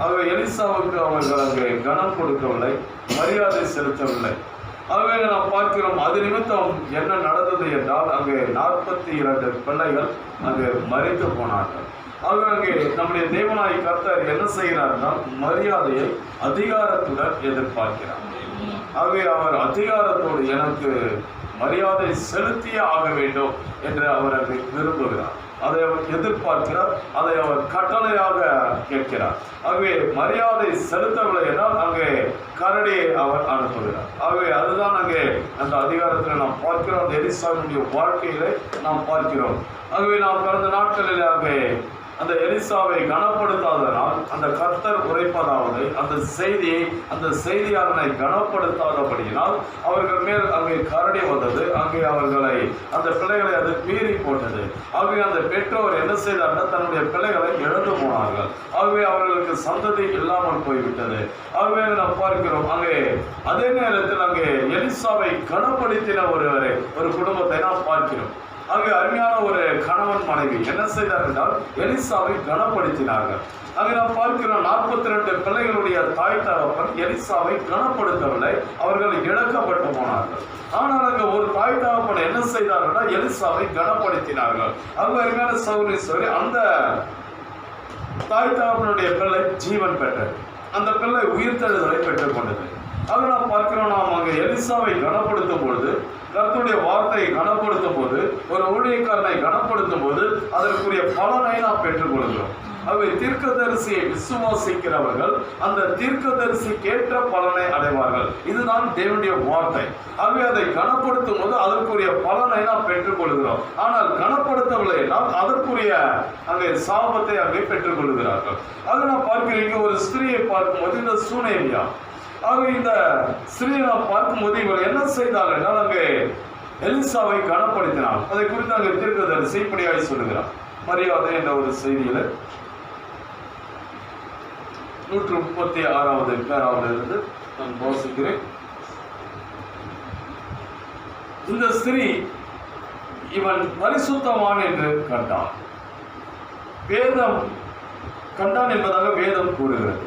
ஆகவே எலிசாவுக்கு அவர்கள் அங்கே கனம் கொடுக்கவில்லை, மரியாதை செலுத்தவில்லை. ஆகவே நாம் பார்க்கிறோம் அது நிமித்தம் என்ன நடந்தது என்றால் அங்கே 42 பிள்ளைகள் அங்கே மரித்து போனார்கள். ஆகவே அங்கே நம்முடைய தேவனாய் கர்த்தர் என்ன செய்கிறார்னா மரியாதையை அதிகாரத்துடன் எதிர்பார்க்கிறார். ஆகவே அவர் அதிகாரத்தோடு எனக்கு மரியாதை செலுத்தியே ஆக வேண்டும் என்று அவர் அங்கே விரும்புகிறார். அதை அவர் எதிர்பார்க்கிறார். அதை அவர் கட்டளையாக கேட்கிறார். ஆகவே மரியாதை செலுத்தவில்லை என்றால் அங்கே கரடியை அவர் அனுப்புகிறார். ஆகவே அதுதான் அங்கே அந்த அதிகாரத்தில் நாம் பார்க்கிறோம். அந்த எலிசாவினுடைய வாழ்க்கையிலே நாம் பார்க்கிறோம். ஆகவே நாம் கடந்த நாட்களில் அங்கே அந்த எலிசாவை கனப்படுத்தாதனால் அந்த கர்த்தர் உரைப்பதாவது அந்த செய்தியை அந்த செய்தியாளனை கனப்படுத்தாதபடியினால் அவர்கள் மேல் அங்கே கரடி வந்தது. அங்கே அவர்களை அந்த பிள்ளைகளை அது மீறி போட்டது. ஆகவே அந்த பெற்றோர் என்ன செய்தார்கள், தன்னுடைய பிள்ளைகளை இழந்து போனார்கள். ஆகவே அவர்களுக்கு சந்ததி இல்லாமல் போய்விட்டது. ஆகவே நாம் பார்க்கிறோம் அங்கே அதே நேரத்தில் அங்கே எலிசாவை கனப்படுத்தின ஒரு குடும்பத்தை நாம் பார்க்கிறோம். அங்கே அருமையான ஒரு கணவன் மனைவி என்ன செய்தார்கள் என்றால் எலிசாவை கனப்படுத்தினார்கள். அங்கே நாம் பார்க்கிறோம் 42 பிள்ளைகளுடைய தாய் தகப்பன் எலிசாவை கனப்படுத்தவில்லை, அவர்கள் இழக்கப்பட்டு போனார்கள். ஆனால் அங்கே ஒரு தாய் தகப்பன் என்ன செய்தார்கள், எலிசாவை கனப்படுத்தினார்கள். அங்கு அருமையான சகோதரி அந்த தாய் தகப்பனுடைய பிள்ளை ஜீவன் பெற்றது. அந்த பிள்ளை உயிர்த்தெழுதலை பெற்றுக் கொண்டது. அதை நாம் பார்க்கிறோம். நாம் அங்கே எலிசாவை கனப்படுத்தும் பொழுது, கர்த்தருடைய வார்த்தையை கனப்படுத்தும் போது, ஒரு ஊழியக்காரனை கனப்படுத்தும் போது அதற்குரிய பலனை நாம் பெற்றுக் கொள்கிறோம். ஆகவே தீர்க்கதரிசியை விசுவாசிக்கிறவர்கள் அந்த தீர்க்கதரிசிக்கு ஏற்ற பலனை அடைவார்கள். இதுதான் தேவனுடைய வார்த்தை. ஆகவே அதை கனப்படுத்தும் போது அதற்குரிய பலனை நாம் பெற்றுக் கொள்கிறோம். ஆனால் கனப்படுத்தவில்லை என்றால் அதற்குரிய அங்கே சாபத்தை அங்கே பெற்றுக் கொள்கிறார்கள். அதை நாம் பார்க்கிறீங்க. ஒரு ஸ்திரீயை பார்க்கும்போது இந்த சூனேமியா, ஆகவே இந்த ஸ்திரீயை நாம் பார்க்கும்போது இவர் என்ன செய்தார் என்றால் அங்கே எலிசாவை கனப்படுத்தினார். அதை குறித்து அங்கே தீர்க்கதரிசி இப்படியாக சொல்லுகிறார். மரியாதை என்ற ஒரு செய்தியில 136வது பேராவிலிருந்து நான் வாசிக்கிறேன். இந்த ஸ்திரீ இவன் பரிசுத்தவான் என்று கண்டான். வேதம் கண்டான் என்பதாக வேதம் கூறுகிறது.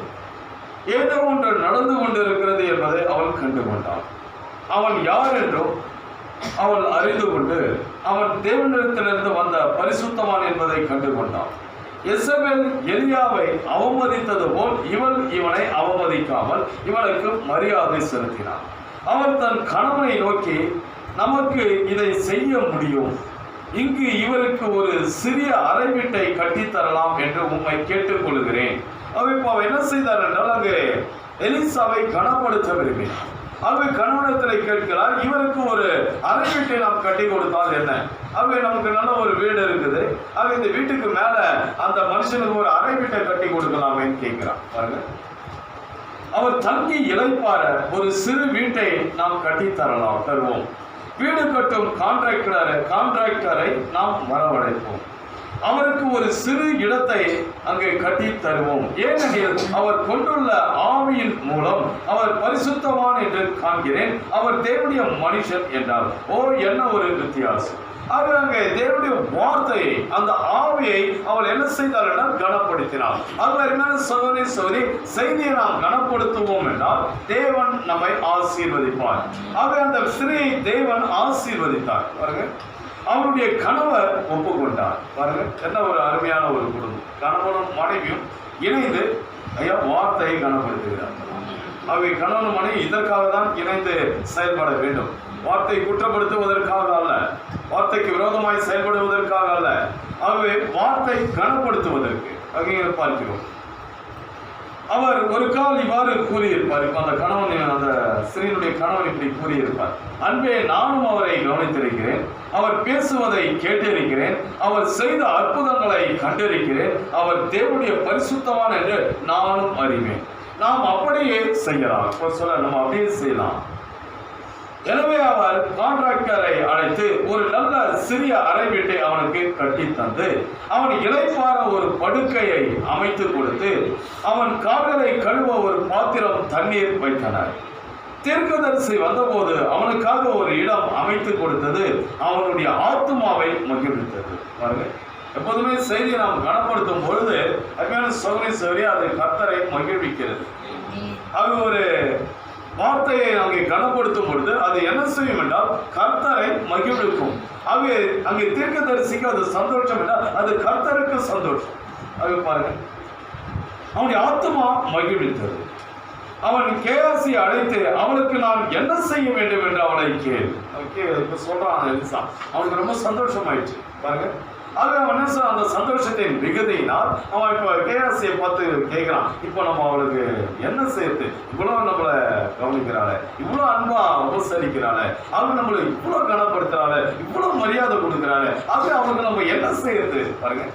ஏதோ ஒன்று நடந்து கொண்டிருக்கிறது என்பதை அவள் கண்டு கொண்டான். அவன் யார் என்றும் அவள் அறிந்து கொண்டு அவன் தேவனிடத்திலிருந்து வந்த பரிசுத்தவான் என்பதை கண்டு கொண்டான். எசபேல் எலியாவை அவமதித்தது போல் இவள் இவனை அவமதிக்காமல் இவனுக்கு மரியாதை செலுத்தினான். அவள் தன் கணவனை நோக்கி, நமக்கு இதை செய்ய முடியும், இங்கு இவருக்கு ஒரு சிறிய அறை வீட்டை கட்டித்தரலாம் என்று உம்மை கேட்டுக்கொள்கிறேன். அவள் என்ன செய்தார் என்றால், அங்கு எலிசாவை கனப்படுத்த விரும்பினார். அவள் கணவனத்தில் கேட்கிறார், இவருக்கு ஒரு அறை வீட்டை நாம் கட்டி கொடுத்தால் என்ன? அவள் நமக்கு நல்ல ஒரு வீடு இருக்குது, அவள் இந்த வீட்டுக்கு மேல அந்த மனுஷனுக்கு ஒரு அறை வீட்டை கட்டி கொடுக்கலாமேன்னு கேட்கிறான். பாருங்க, அவர் தங்கி இளைப்பாற ஒரு சிறு வீட்டை நாம் கட்டித்தரலாம், தருவோம். வீடு கட்டும் கான்ட்ராக்டரை நாம் வரவழைப்போம். அவருக்கு ஒரு சிறு இடத்தை அங்கே கட்டி தருவோம். ஏனெனில் அவர் கொண்டுள்ள ஆவியின் மூலம் அவர் பரிசுத்தவான் என்று காண்கிறேன், அவர் தேவனுடைய மனுஷன் என்றார். ஓ, என்ன ஒரு வித்தியாசம்! ஆக அங்கே தேவனுடைய வார்த்தையை, அந்த ஆவியை அவள் என்ன செய்தாள் என்றால் கனப்படுத்தினாள். அதுவரை சகோதரி செய்தியை நாம் கனப்படுத்துவோம் என்றால் தேவன் நம்மை ஆசீர்வதிப்பார். ஆக அந்த ஸ்திரீயை தேவன் ஆசீர்வதித்தார். பாருங்க, அவருடைய கணவர் ஒப்புக்கொண்டார். பாருங்க, என்ன ஒரு அருமையான ஒரு குடும்பம். கணவனும் மனைவியும் இணைந்து வார்த்தையை கனப்படுத்துகிறார். அவை கணவன் மனைவி இதற்காக தான் இணைந்து செயல்பட வேண்டும். வார்த்தை குற்றப்படுத்துவதற்காக அல்ல, வார்த்தைக்கு விரோதமாய் செயல்படுவதற்காக அல்ல, ஆகவே வார்த்தை கனப்படுத்துவதற்கு அங்கே பார்க்கிறோம். அவர் ஒரு கால் இவ்வாறு கூறியிருப்பார். இப்ப அந்த கணவன், அந்த ஸ்திரீனுடைய கணவன் இப்படி கூறியிருப்பார், அன்பே, நானும் அவரை கவனித்திருக்கிறேன், அவர் பேசுவதை கேட்டிருக்கிறேன், அவர் செய்த அற்புதங்களை கண்டிருக்கிறேன், அவர் தேவனுடைய பரிசுத்தவான் என்று நானும் அறிவேன். நாம் அப்படியே செய்யலாம், நம்ம அப்படியே செய்யலாம். எனவே அவர் கான்ட்ராக்டரை அழைத்து ஒரு நல்ல சிறிய அறை வீட்டை அவனுக்கு கட்டி தந்து அவன் இளைப்பாற ஒரு படுக்கையை அமைத்து கொடுத்து அவன் கால்களை கழுவ ஒரு பாத்திரம் தண்ணீர் வைத்தனர். தீர்க்கதரிசி வந்தபோது அவனுக்காக ஒரு இடம் அமைத்து கொடுத்தது அவனுடைய ஆத்துமாவை மகிழ்வித்தது. பாருங்க, எப்போதுமே செய்தியை நாம் கனப்படுத்தும் பொழுது அருமையான சகோதரி அது கர்த்தரை மகிழ்விக்கிறது. அது ஒரு வார்த்தையை அங்கே கனப்படுத்தும் பொழுது அது என்ன செய்யும் என்றால் கர்த்தரை மகிழ்விக்கும். அங்கே தீர்க்கதரிசிக்கு அது சந்தோஷம் என்றால் அது கர்த்தருக்கு சந்தோஷம். அது பாருங்க, அவனுடைய ஆத்மா மகிழ்வித்தது. அவன் கேயாசி அழைத்து அவனுக்கு நான் என்ன செய்ய வேண்டும் என்று அவளை சொல்றான் எலிசா. அவனுக்கு ரொம்ப சந்தோஷமாயிடுச்சு. பாருங்க, ஆக அவன் அந்த சந்தோஷத்தின் மிகுதியினால் அவன் இப்போ கேயாசியை பார்த்து கேட்கிறான், இப்போ நம்ம அவளுக்கு என்ன செய்யுது? இவ்வளவு நம்மளை கவனிக்கிறாளே, இவ்வளவு அன்பா உபசரிக்கிறாளே, அவன் நம்மளை இவ்வளவு கனப்படுத்துறாளே, இவ்வளவு மரியாதை கொடுக்கிறாளே, ஆக அவனுக்கு நம்ம என்ன செய்யுது? பாருங்க,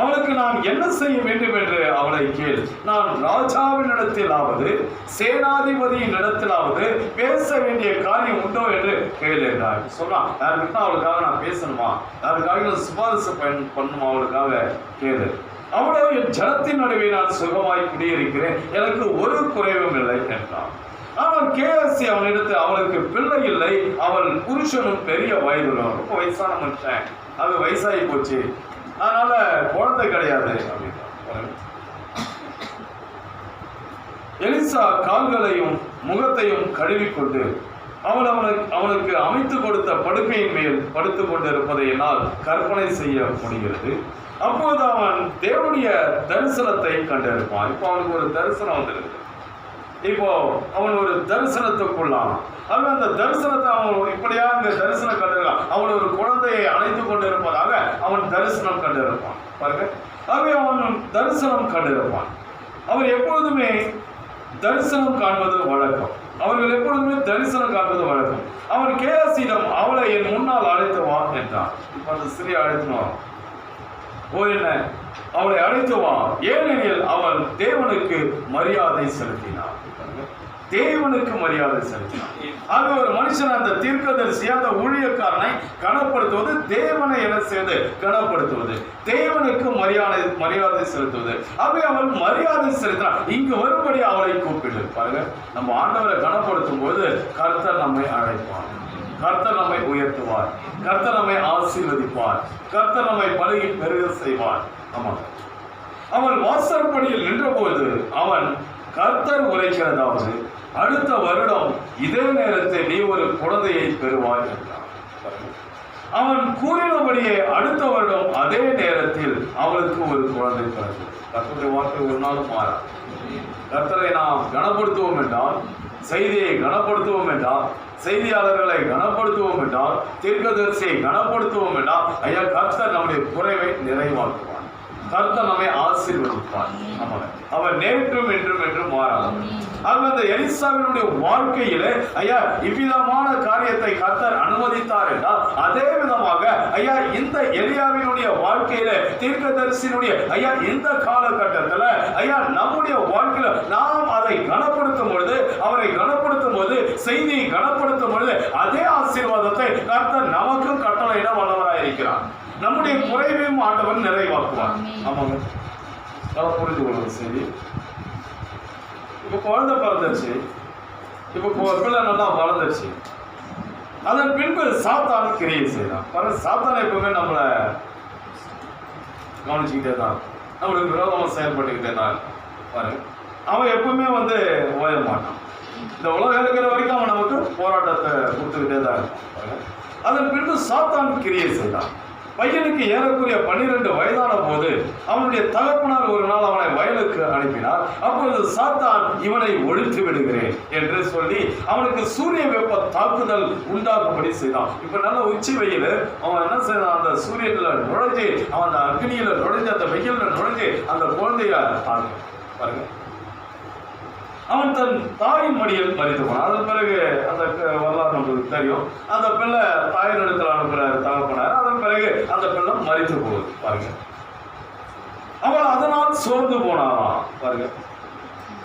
அவளுக்கு நான் என்ன செய்ய வேண்டும் என்று அவளை கேள். நான் ராஜாவின் இடத்திலாவது சேனாதிபதியின் இடத்திலாவது பேச வேண்டிய காரியம் உண்டோ என்று கேள் என்றார். சொல்றான், யாருக்கிட்ட அவளுக்காக நான் பேசணுமா, யாருக்காக நான் சிபாரிசு பண்ணணுமா, அவளுக்காக கேளு. அவளோ என் ஜனத்தின் நடுவே நான் சுகமாய் குடியிருக்கிறேன், எனக்கு ஒரு குறைவும் இல்லை என்றான். ஆனால் கேஎஸ்சி அவனிடத்தில் அவளுக்கு பிள்ளை இல்லை, அவள் புருஷனும் பெரிய வயதுள்ளவன், ரொம்ப வயசான மனுஷன், அது வயசாகி போச்சு, அதனால குழந்தை கிடையாது அப்படின்னா. எலிசா கால்களையும் முகத்தையும் கழுவிக்கொண்டு அவனுக்கு அமைத்து கொடுத்த படுக்கையின் மேல் படுத்துக் கொண்டிருப்பதை என்னால் கற்பனை செய்ய முடிகிறது. அப்போது அவன் தேவனுடைய தரிசனத்தை கண்டிருப்பான். இப்போ அவனுக்கு ஒரு தரிசனம் வந்திருக்கு. இப்போ அவன் ஒரு தரிசனத்துக்குள்ளான். அவன் அந்த தரிசனத்தை அவன் இப்படியா இந்த தரிசனம் கண்டிருக்கான். அவன் ஒரு குழந்தையை அணைத்து கொண்டிருப்பதாக அவன் தரிசனம் கண்டிருப்பான். பாருங்க, ஆகவே அவன் தரிசனம் கண்டிருப்பான். அவன் எப்பொழுதுமே தரிசனம் காண்பது வழக்கம். அவர்கள் எப்பொழுதுமே தரிசனம் காண்பது வழக்கம். அவன் கேயாசியிடம் அவளை என் முன்னால் அழைத்து வா என்றான். இப்ப அந்த ஸ்திரீ அழைத்துன்னு வா. ஓ, என்ன, அவளை அழைத்து வா, ஏனெனில் அவள் தேவனுக்கு மரியாதை செலுத்தினாள். தேவனுக்கு மரியாதை செலுத்தினான். ஆக ஒரு மனுஷன் அந்த தீர்க்கதரிசி அந்த ஊழியக்காரனை கனப்படுத்துவது தேவனை என்ன செய்வது? கனப்படுத்துவது, தேவனுக்கு மரியாதை செலுத்துவது. அவை அவள் மரியாதை செலுத்தினான். இங்கு வரும்படி அவளை கூப்பிடு. பாருங்க, நம்ம ஆண்டவரை கனப்படுத்தும் போது கர்த்தர் நம்மை அழைப்பார், கர்த்தர் நம்மை உயர்த்துவார், கர்த்தர் நம்மை ஆசீர்வதிப்பார், கர்த்தர் நம்மை பழகி பெருக செய்வார். ஆமா, அவன் வாசற்படியில் நின்றபோது அவன் கர்த்தர் உரைக்கிறதாவது, அடுத்த வருடம் இதே நேரத்தில் நீ ஒரு குழந்தையை பெறுவாய் என்றான். அவன் கூறினபடியே அடுத்த வருடம் அதே நேரத்தில் அவளுக்கு ஒரு குழந்தை பிறந்தது. கர்த்தருடைய வார்த்தை ஒரு நாளும் மாறா. கர்த்தரை நாம் கனப்படுத்துவோம் என்றால், செய்தியை கனப்படுத்துவோம் என்றால், செய்தியாளர்களை கனப்படுத்துவோம் என்றால், தீர்க்கதரிசியை கனப்படுத்துவோம் என்றால், ஐயா கர்த்தர் நம்முடைய குறைவை நிறைவாக்குவார், கர்த்தர் நம்மை ஆசீர்வதிப்பார். அவர் நேற்றும் என்றும் என்றும் மாறார். அந்த எலிசாவினுடைய வாழ்க்கையிலே ஐயா இவ்விதமான காரியத்தை கர்த்தர் அனுமதித்தார் என்றால், அதே விதமாக ஐயா இந்த எலியாவினுடைய வாழ்க்கையில தீர்க்கதரிசியினுடைய ஐயா இந்த காலகட்டத்தில் ஐயா நம்முடைய வாழ்க்கையில நாம் அதை கனப்படுத்தும் பொழுது, அவரை கனப்படுத்தும் போது, செய்தியை கனப்படுத்தும் பொழுது அதே ஆசீர்வாதத்தை கர்த்தர் நமக்கும் கட்டளையிட வல்லவராய் இருக்கிறார். நம்முடைய குறைவையும் ஆண்டவர் நிறைவாக்குவார். ஆமாங்க, புரிந்து கொள்வது சரி. இப்ப குழந்தை பிறந்துச்சு, இப்ப பிள்ளை நல்லா வளர்ந்துச்சு, அதன் பின்பு சாத்தான் கிரியை செய்யலாம். சாத்தான் எப்பவுமே நம்மளை கவனிச்சுக்கிட்டே தான், நம்மளுக்கு விரோதமா செயல்பட்டுக்கிட்டே தான் பாருங்க. அவன் எப்பவுமே ஓய மாட்டான். இந்த உலகம் இருக்கிற வரைக்கும் அவன் நமக்கு போராட்டத்தை கொடுத்துக்கிட்டே தான் இருப்பான். அதன் பின்பு சாத்தான் கிரியை செய்தான். பையனுக்கு ஏறக்குறைய 12 வயதான போது அவனுடைய தகப்பனார் ஒரு நாள் அவனை வயலுக்கு அனுப்பினார். அப்பொழுது சாத்தான் இவனை ஒழித்து விடுகிறேன் என்று சொல்லி அவனுக்கு சூரிய வெப்ப தாக்குதல் உண்டாகும்படி செய்தான். இப்ப நல்ல உச்சி வெயில், அவன் என்ன செய்தான்? அந்த சூரியன்ல நுழைஞ்சு, அவன் அந்த அக்னியில நுழைஞ்சு, அந்த வெயில்ல நுழைஞ்சு அந்த குழந்தைய பாருங்க, அவன் தன் தாயின் மடியில் மறித்து போனான். அதன் பிறகு அந்த வரலாறு நம்மளுக்கு தெரியும். அந்த பிள்ளை தாயின் இடத்துல அனுப்புறாரு தகப்பனார். அதன் பிறகு அந்த பிள்ளை மறித்து போகுது. பாருங்க, அவள் அதனால் சோர்ந்து போனாராம். பாருங்க,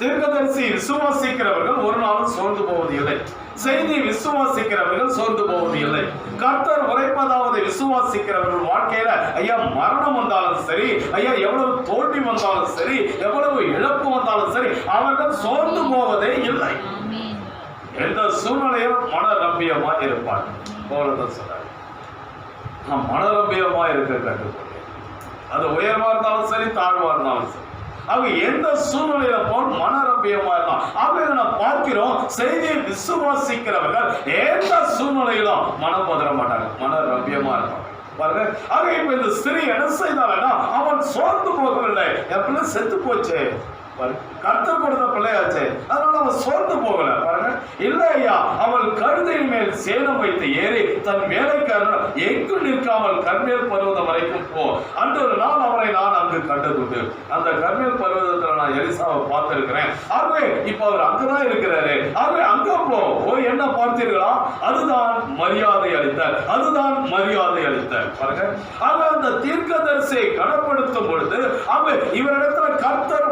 தீர்க்கதரிசி விசுவாசிக்கிறவர்கள் ஒரு நாளும் சோர்ந்து போவது இல்லை. செய்தி விசுவாசிக்கிறவர்கள் சோர்ந்து போவது இல்லை. கர்த்தர் உரைப்பதாவது விசுவாசிக்கிறவர்கள் வாழ்க்கையில ஐயா மரணம் வந்தாலும் சரி, ஐயா எவ்வளவு தோல்வி வந்தாலும் சரி, எவ்வளவு இழப்பு வந்தாலும் சரி, அவர்கள் சோர்ந்து போவதே இல்லை. எந்த சூழ்நிலையும் மனரம்பியமா இருப்பார் போலதான் சொல்றாரு. நாம் மனரம்பியமா இருக்க கற்றுக்கொண்டேன். அது உயர்வா இருந்தாலும் சரி, தாழ்வா இருந்தாலும் சரி, அவங்க எந்த சூழ்நிலையில போல் மனரம்பியமா இருந்தான். அவங்க நான் பார்க்கிறோம், செய்தியை விசுவாசிக்கிறவர்கள் எந்த சூழ்நிலையிலும் மனம் பதற மாட்டாங்க, மனரம்பியமா இருப்பாங்க. பாருங்க, ஆக இப்ப இந்த ஸ்திரீ என்ன செய்தாங்கன்னா, அவன் சோர்ந்து போகவில்லை. என் பிள்ளை செத்து போச்சு, கர்த்தர் கொடுத்த பிள்ளையாச்சு, அதனால அவன் சோர்ந்து போகல. பாருங்க, இல்ல ஐயா, அவள் கழுதையின் மேல் சேலம் வைத்து ஏறி தன் வேலைக்காரன் எங்கு நிற்காமல் கர்மேல் பர்வதம் வரைக்கும் போ. அன்று ஒரு நாள் அவரை நான் அங்கு கண்டதுண்டு. அந்த கர்மேல் பர்வதத்துல நான் எலிசாவை பார்த்திருக்கிறேன். ஆகவே இப்ப அவர் அங்கதான் இருக்கிறாரு. ஆகவே அங்க போய் என்ன பார்த்தீர்களா? அதுதான் மரியாதை அளித்தார், அதுதான் மரியாதை அளித்தார். பாருங்க, ஆக அந்த தீர்க்கதரிசியை கனப்படுத்தும் பொழுது அவன் இவரிடத்துல கர்த்தர்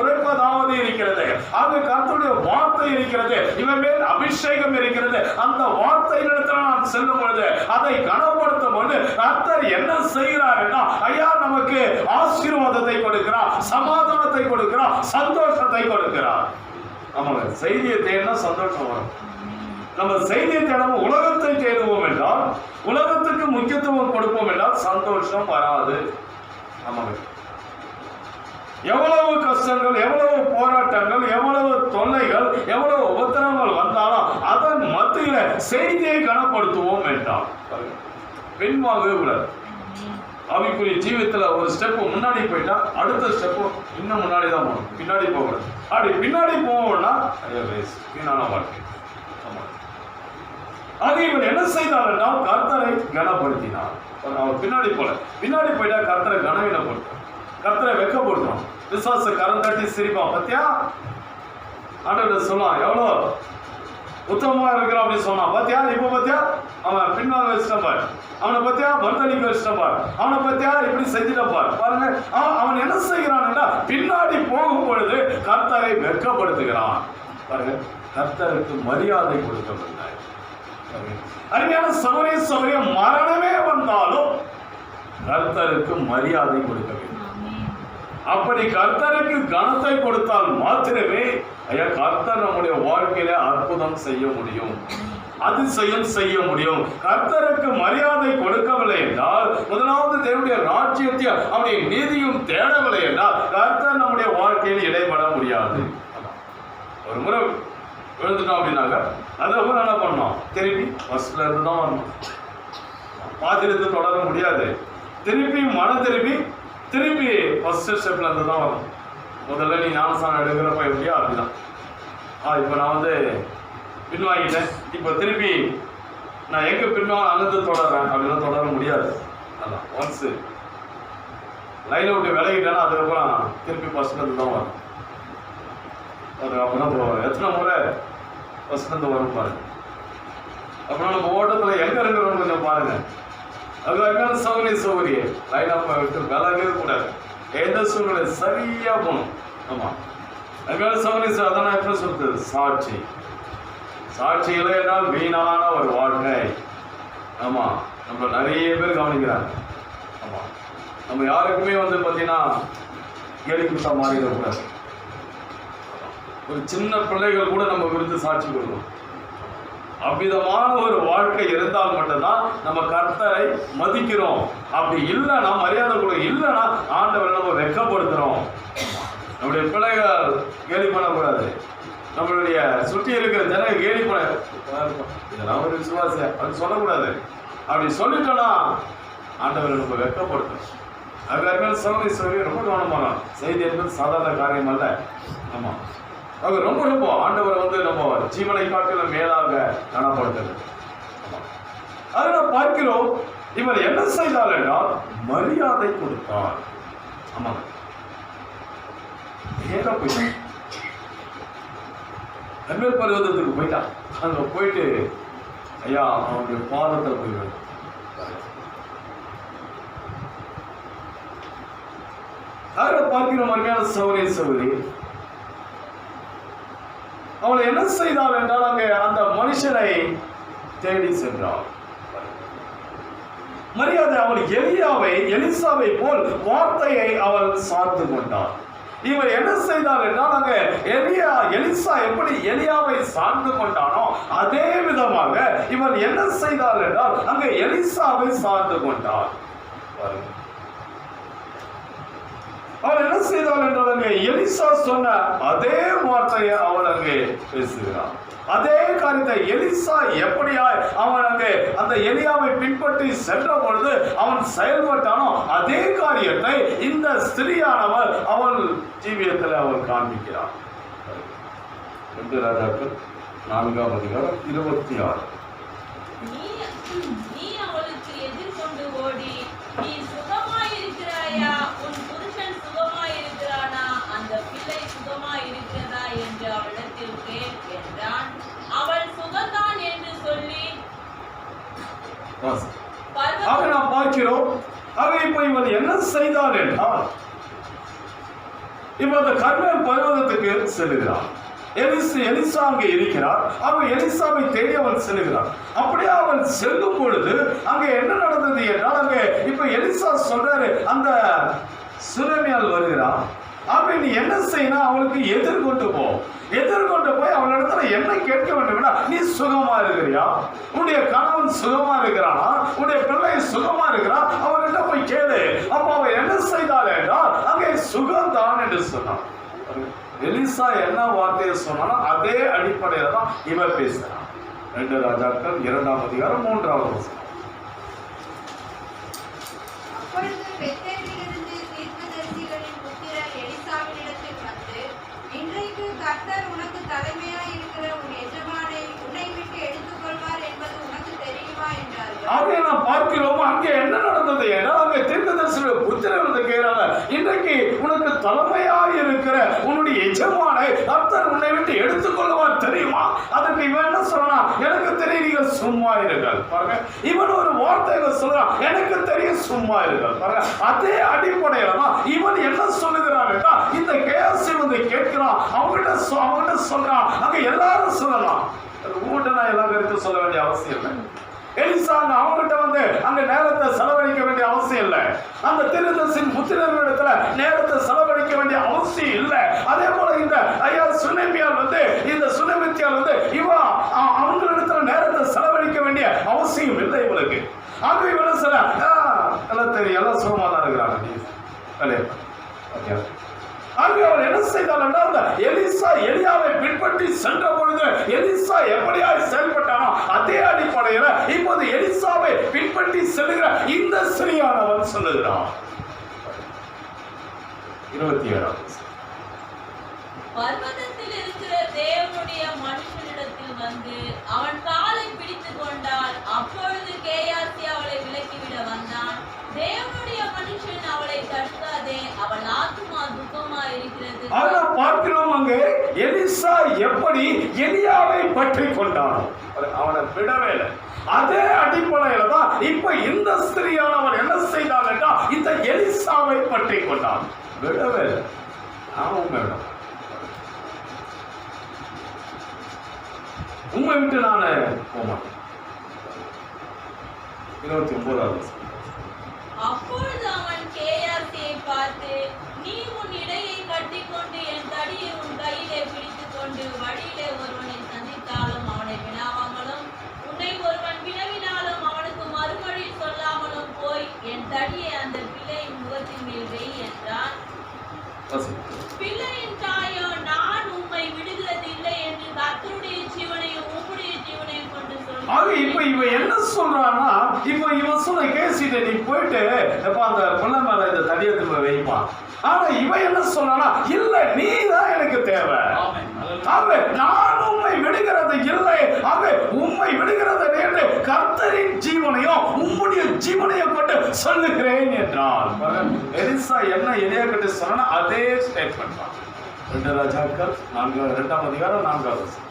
உரைப்பதாவது இருக்கிறது. ஆக கர்த்தருடைய வார்த்தை இருக்கிறது, இவன் மேல் அபிஷேகம் இருக்கிறது. அந்த வார்த்தையிடத்துல நான் செல்லும் பொழுது, அதை கனப்படுத்தும் பொழுது கர்த்தர் என்ன செய்கிறார் என்றால், ஐயா நமக்கு ஆசீர்வாதத்தை கொடுக்கிறார், சமாதானத்தை கொடுக்கிறார், சந்தோஷத்தை கொடுக்கிறார். ஆமாங்க, செய்தியை தேடினா சந்தோஷம் வரும். நம்ம செய்தியை தேடாம உலகத்தை தேடுவோம் என்றால், உலகத்துக்கு முக்கியத்துவம் கொடுப்போம் என்றால் சந்தோஷம் வராது. ஆமாங்க, எவ்வளவு கஷ்டங்கள், எவ்வளவு போராட்டங்கள், எவ்வளவு தொல்லைகள், எவ்வளவு உபத்திரங்கள் வந்தாலும் அதன் மத்தியில செய்தியை கனப்படுத்துவோம் என்றால் பின்வாங்கவே கூடாது. ஆவிக்குரிய ஜீவியத்துல ஒரு ஸ்டெப் முன்னாடி போயிட்டா அடுத்த ஸ்டெப் இன்னும் முன்னாடி தான் போகணும், பின்னாடி போகக்கூடாது. அப்படி பின்னாடி போவோம்னா வீணான வாழ்க்கை. ஆக இவன் என்ன செய்தார் என்றால் கர்த்தரை கனப்படுத்தினார். அவர் பின்னாடி போயிட்டா கர்த்தரை கனவீனப்படுத்தும், கர்த்தரை வெட்கப்படுத்தும். விசுவாச கரம் தட்டி சிரிப்பான். பத்தியா ஆண்டவர் சொல்லலாம், எவ்வளோ உத்தமமா இருக்கிறான் அப்படின்னு சொன்னான். பத்தியா இப்ப பத்தியா அவன் பின்வாங்க வச்சுட்டான் பாரு, அவனை பத்தியா மறுதளிக்க வச்சுட்டான் பாரு, அவனை பத்தியா இப்படி செஞ்சுட்டான் பாரு. பாருங்க, அவன் என்ன செய்கிறான், பின்னாடி போகும் பொழுது கர்த்தரை வெட்கப்படுத்துகிறான். பாருங்க, கர்த்தருக்கு மரியாதை கொடுக்கவில்லை. அருமையான சகோதர சகோதரிய, மரணமே வந்தாலும் கர்த்தருக்கு மரியாதை கொடுக்க வேண்டும். அப்படி கர்த்தருக்கு கனத்தை கொடுத்தால் மாத்திரமே ஐயா கர்த்தர் நம்முடைய வாழ்க்கையில அற்புதம் செய்ய முடியும், அதிசயம் செய்ய முடியும். கர்த்தருக்கு மரியாதை கொடுக்கவில்லை என்றால், முதலாவது தேவனுடைய ராஜ்யத்தை அவருடைய நீதியும் தேடவில்லை என்றால் கர்த்தர் நம்முடைய வாழ்க்கையில் இடைபட முடியாது. ஒரு முறை விழுந்துட்டோம் அப்படின்னாக்க அதுக்கப்புறம் என்ன பண்ணோம், திருப்பி ஃபர்ஸ்ட்ல இருந்து தான் வரணும். பாதிலிருந்து தொடர முடியாது. திருப்பி திருப்பி ஃபர்ஸ்ட் ஸ்டெப்ல இருந்து தான் வரணும். முதல்ல நீ ஞானஸ்தானம் எடுக்கிறப்ப எப்படியா அப்படிதான். இப்போ நான் வந்து பின்வாங்கிட்டேன், இப்போ திருப்பி நான் எங்கே அங்கிருந்து தொடர்றேன் அப்படின்னா தொடர முடியாது. அதான் ஒன்ஸ் லைனை விட்டு விலகிட்டேன்னா அதுக்கப்புறம் திருப்பி ஃபர்ஸ்ட்லேருந்து தான் வரும். அதுக்கப்புறம் எத்தனை முறை ஃபர்ஸ்ட்லேருந்து வரும் பாருங்க. அப்புறம் நம்ம ஓட்டத்தில் எங்கே இருக்கிறோம் கொஞ்சம் பாருங்க. அது வரைக்கும் சௌகரிய லைனாக விட்டு விலகவே கூடாது. எந்த சூழ்நிலை சரியாக போகணும். ஆமாம், அதுக்கான சௌகரிய அதான் நான் எப்படி சொல்றது, சாட்சி இல்லைனால் வீணான ஒரு வாழ்க்கை. ஆமாம், நம்ம நிறைய பேர் கவனிக்கிறாங்க. ஆமாம், நம்ம யாருக்குமே வந்து பார்த்தீங்கன்னா கேலி குத்தா மாறிடக்கூடாது. ஒரு சின்ன பிள்ளைகள் கூட நம்ம விருது சாட்சி கொடுக்கணும். அவ்விதமான ஒரு வாழ்க்கை இருந்தால் மட்டும்தான் நம்ம கர்த்தரை மதிக்கிறோம். அப்படி இல்லைன்னா மரியாதை கூட இல்லைன்னா ஆண்டவரை நம்ம வெட்கப்படுத்துறோம். நம்முடைய பிள்ளைகள் கேலி பண்ணக்கூடாது. நம்மளுடைய சுற்றி இருக்கிற ஜனங்க கேலி பண்ண இதெல்லாம் ஒரு விசுவாசியா அப்படி சொல்லக்கூடாது. அப்படி சொல்லிட்டோம்னா ஆண்டவரை நம்ம வெட்கப்படுத்தணும். அதுக்காக சௌகரிய ரொம்ப கவனமான செய்தி என்பது சாதாரண காரியம் அல்ல. ஆமாம், அது ரொம்ப ஆண்டவரை வந்து நம்ம ஜீவனை காட்டிலும் மேலாக காணப்படுகிறது. அதை நாம் பார்க்கிறோம். இவர் என்ன செய்தார் என்றால் மரியாதை கொடுத்தார். ஆமாம், நேராக போயிட்டான், கர்மேல் பர்வதத்துக்கு போயிட்டான். அங்கே போயிட்டு ஐயா அவனுடைய பாதத்தில் போய் அதை பார்க்கிறோம். அருமையான சகோதரி அவளை என்ன செய்தாள் என்றால் அங்கே அந்த மனுஷனை தேடி சென்றாள். மரியாதை அவள் எலிசாவை போல் வார்த்தையை அவள் சார்ந்து கொண்டாள். இவர் என்ன செய்தார் என்றால் அங்கே எலிசா எப்படி எலியாவை சார்ந்து கொண்டானோ அதே விதமாக இவர் என்ன செய்தார் என்றால் அங்கே எலிசாவை சார்ந்து கொண்டார். அவள் என்ன செய்தாள் என்றால் அங்கே எலிசா சொன்ன அதே வார்த்தையை அவள் அங்கே பேசுகிறார். அதே காரியத்தை எலிசா எப்படியாய் அவன் அங்கே அந்த எலியாவை பின்பற்றி சென்ற பொழுது அவன் செயல்பட்டானோ அதே காரியத்தை இந்த ஸ்திரியானவர் அவள் ஜீவியத்தில் அவள் காண்பிக்கிறார். 2 ராஜாக்கள் 4ஆம் அதிகாரம் 26. நீ அவளுக்கு எதிர்கொண்டு ஓடி, நீ சுகமாயிருக்கிறாயா, உன் புருஷன் சுகமாயிருக்கிறானா, அந்த பிள்ளை சுகமாயிருக்கிறதா என்று அவளிடத்தில் கேள் என்றான். அவள் சுகந்தான் என்று சொல்லி நாம் பார்க்கிறோம். இப்போ இவன் என்ன செய்தாள் என்றால் இப்ப அந்த கர்மேல் பர்வதத்துக்கு செல்லுகிறான். எலிசா அங்கே இருக்கிறார். அவன் எலிசாவை தேடி அவன் செல்லுகிறார். அப்படியே அவன் செல்லும் பொழுது அங்கே என்ன நடந்தது என்றால் அங்கே இப்ப எலிசா சொல்றாரு, அந்த சுனமியால் வருகிறான். அப்படி நீ என்ன செய்யணும், அவளுக்கு எதிர்கொண்டு போய் அவளிடத்துல என்ன கேட்க வேண்டும், நீ சுகமா இருக்கிறியா, உன்னுடைய கணவன் சுகமா இருக்கிறானா, உன்னுடைய பிள்ளை சுகமா இருக்கிறான், அவர்கிட்ட போய் கேளு. அப்ப அவன் என்ன செய்தாள் என்றால் அங்கே சுகம்தான் என்று சொன்னான். எலிசா என்ன வார்த்தையை சொன்னானோ அதே அடிப்படையில தான் இவன் பேசுறான். 2 ராஜாக்கள் 2ஆம் அதிகாரம் 3ஆவது வசனம். அப்பொழுது பெத்தேலிலிருந்து தீர்க்கதரிசிகளின் புத்திரர் எலிசாவினிடத்தில் வந்து, இன்றைக்கு கர்த்தர் உனக்கு தலைமையாய் இருக்கிற உன் எஜமானை உன்னை விட்டு எடுத்துக்கொள்வார் என்பது உனக்கு தெரியுமா என்றார்கள். அதை நாம் பார்க்கிறோம். அங்கே என்ன நடந்தது என்றால் அங்கே தீர்க்கதரிசிகள் புத்திரர் வந்து கேட்கிறாங்க, இன்றைக்கு உனக்கு தலைமையாய் இருக்கிற உன்னுடைய எஜமானை கர்த்தர் உன்னை விட்டு எடுத்துக்கொள்வார் தெரியுமா? அதுக்கு இவன் என்ன சொன்னா, எனக்கு தெரியும், நீங்க சும்மா இருங்கள். பாருங்க, இவன் ஒரு வார்த்தையை சொல்றான், எனக்கு தெரியும் சும்மா இருங்கள். பாருங்க, அதே அடிப்படையில தான் இவன் என்ன சொல்லுகிறான் என்றால், இந்த கேசி வந்து கேட்கிறான், அவங்ககிட்ட சொல்றான். அங்க எல்லாரும் சொல்லலாம், உங்கள்கிட்ட நான் எல்லா கருத்தும் சொல்ல வேண்டிய அவசியம் இல்லை. எலிசா அவங்ககிட்ட வந்து அங்க நேரத்தை செலவழிக்க வேண்டிய அவசியம் இல்லை. அந்த தீர்க்கதரிசியின் புத்திரர்களிடத்துல நேரத்தை செலவழிக்க வேண்டிய அவசியம் இல்லை. அதே போல இந்த ஐயா சுனேமியால் வந்து இந்த சுனேமித்தியால் வந்து அவங்களிடத்துல நேரத்தை செலவழிக்க வேண்டிய அவசியம் இல்லை இவளுக்கு. ஆகவே இவன சில எல்லாம் தெரியும், எல்லாம் சுகமா தான் இருக்கிறாங்க. ஆகவே அவள் என்ன செய்தால் என்றால், அந்த எலிசா எலியாவை பின்பற்றி சென்ற பொழுது எலிசா எப்படியாய் செயல்பட்டானோ அதே அடிப்படையில் இப்போது எலிசாவை பின்பற்றி செல்கிற இந்த ஸ்திரீயானவன் சொல்லுகிறான். 27 பர்வதத்தில் இருக்கிற தேவனுடைய மனுஷனிடத்தில் வந்து அவன் காலை பிடித்துக் கொண்டாள். அப்பொழுது கேயாசி அவளை விலக்கிவிட வந்தான். தேவனுடைய மனுஷன் அவளை தடுக்காதே, அவள் ஆத்துமா துக்கமா இருக்கிறது. ஆனா பார்க்கிறோம் அங்கே எலிசா எப்படி எலியாவை பற்றி கொண்டானோ அவனை விடவே இல்லை. அதே அடிப்படையில தான் இப்ப இந்த ஸ்திரீயானவன் என்ன செய்தாள் என்றால், இந்த எலிசாவை பற்றி கொண்டான், விடவே இல்லை. அவன் உண்மை விட்டு நான் போக மாட்டேன். 29 அப்பொழுது அவன் கேயாசியை பார்த்து, நீ உன் இடையை கட்டிக்கொண்டு என் தடியை உன் கையிலே பிடித்துக் கொண்டு வழியிலே ஒருவனை சந்தித்தாலும் அவனை வினாவாமலும், உன்னை ஒருவன் வினவினாலும் அவனுக்கு மறுமொழி சொல்லாமலும் போய் என் தடியை அந்த பிள்ளையின் முகத்தின் மேல் வெய் என்றான். பிள்ளையின் தாயோ, நான் உம்மை விடுகிறது இல்லை என்று கர்த்தருடைய ஜீவனையும் உம்முடைய ஜீவனையும் கொண்டு சொல்றேன். இப்ப இவன் என்ன சொல்றான்னா, இப்ப இவன் சொன்ன கேசிட்ட நீ போயிட்டு அந்த பிள்ளை மேல இந்த தடியத்துல வைப்பான். ஆனா இவன் என்ன சொல்றானா, இல்ல நீ தான் எனக்கு தேவை, நான் உம்மை விடுகிறது இல்லை, உம்மை விடுகிறது என்று கர்த்தரின் ஜீவனையும் உம்முடைய ஜீவனையும் கொண்டு சொல்லுகிறேன் என்றான். எலிசா என்ன எலியா கிட்ட சொன்னா அதே ஸ்டேட்மெண்ட் தான். 2 ராஜாக்கள் 2ஆம் அதிகாரம் 4வது வசனம்.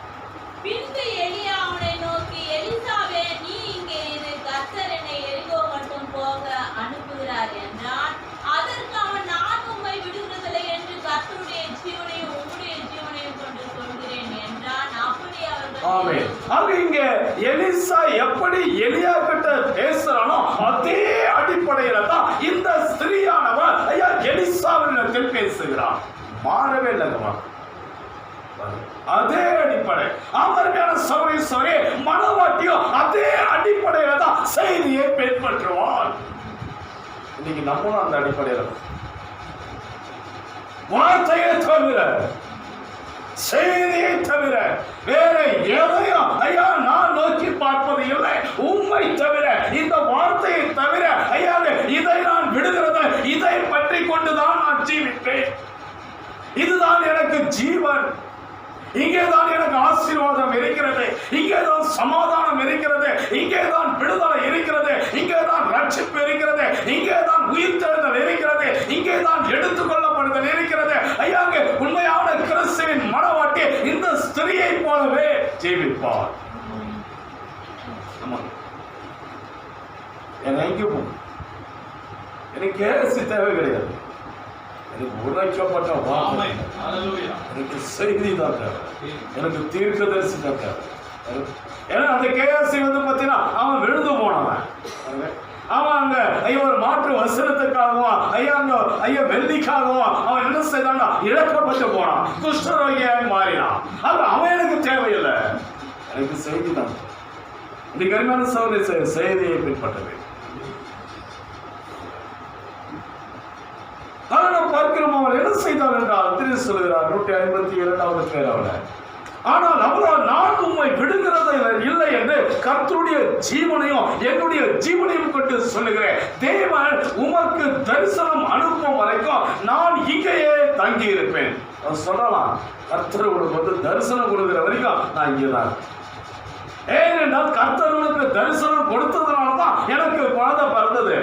பின்பு எலியா அவனை நோக்கி, எலிசாவே, நீ இங்கே இரு, கர்த்தர் என்னை எரிகோ மட்டும் போக அனுப்புகிறார் என்றான். அதற்கு அவன், நான் உம்மை விடுகிறதில்லை என்று கர்த்தருடைய ஜீவனையும் உம்முடைய ஜீவனையும் கொண்டு சொல்கிறேன் என்றான். அப்படி அவர்கள் இங்க எலிசா எப்படி எலியா கிட்ட பேசுறானோ அதே அடிப்படையில தான் இந்த ஸ்திரீயானவன் ஐயா எலிசாவினிடத்தில் பேசுகிறான். மாறவே இல்லைங்கம்மா, அதே அடிப்படை. அமர்மையான சகோதரி மனவாட்டியும் அதே அடிப்படையில தான் செய்தியை பின்பற்றுவான். இன்னைக்கு நம்மளும் அந்த அடிப்படையில வார்த்தையை தவிர செய்தியை தவிர வேற எதையும் ஐயா நான் நோக்கி பார்ப்பது இல்லை. உண்மை தவிர இந்த வார்த்தையை தவிர ஐயா இதை நான் விடுகிறது, இதை பற்றி கொண்டுதான் நான் ஜீவிப்பேன். இதுதான் எனக்கு ஜீவன், இங்கேதான் எனக்கு ஆசீர்வாதம் இருக்கிறது, இங்கேதான் சமாதானம் இருக்கிறது, இங்கேதான் விடுதலை இருக்கிறது, இங்கேதான் ரட்சிப்பு இருக்கிறது, இங்கேதான் உயிர்த்தெழுதல் இருக்கிறது, இங்கேதான் எடுத்துக்கொள்ளப்படுதல் இருக்கிறது. ஐயாங்க உண்மையான கிறிஸ்துவின் மனவாட்டி இந்த ஸ்திரியை போலவே ஜீவிப்பார். எனக்கு கேசி தேவை கிடையாது, எனக்கு உரைக்கப்பட்ட வார்த்தை, எனக்கு செய்தி தான் தேவை, எனக்கு தீர்க்கதரிசி தான் தேவை. ஏன்னா அந்த கேசி வந்து பார்த்தீங்கன்னா அவன் விழுந்து போனவன். அவன் அங்க ஐயா ஒரு மாற்று வசனத்துக்காகவும் ஐயா அங்க ஐயா வெள்ளிக்காகவும் அவன் என்ன செய்தான்னா இழக்கப்பட்டு போனான், குஷ்டரோகியாய் மாறினான். அது அவன் எனக்கு தேவையில்லை, எனக்கு செய்தி தான். இன்னைக்கு அருமையான சகோதரி செய்தியை பின்பற்றவே பார்க்கிறோம். அவள் என்ன செய்தாள் என்றால் திரு சொல்கிறார் 152வது பேராவல, ஆனால் அவளோ நான் உம்மை விடுகிறது இல்லை என்று கர்த்தருடைய ஜீவனையும் என்னுடைய ஜீவனையும் கொண்டு சொல்லுகிறேன். தேவன் உமக்கு தரிசனம் அனுப்பும் வரைக்கும் நான் இங்கேயே தங்கி இருப்பேன். சொல்லலாம், கர்த்தர் உங்களுக்கு வந்து தரிசனம் கொடுக்கிற வரைக்கும் நான் இங்கேதான். ஏனென்றால் கர்த்தர்களுக்கு தரிசனம் கொடுத்ததுனாலதான் எனக்கு குழந்தை பிறந்தது.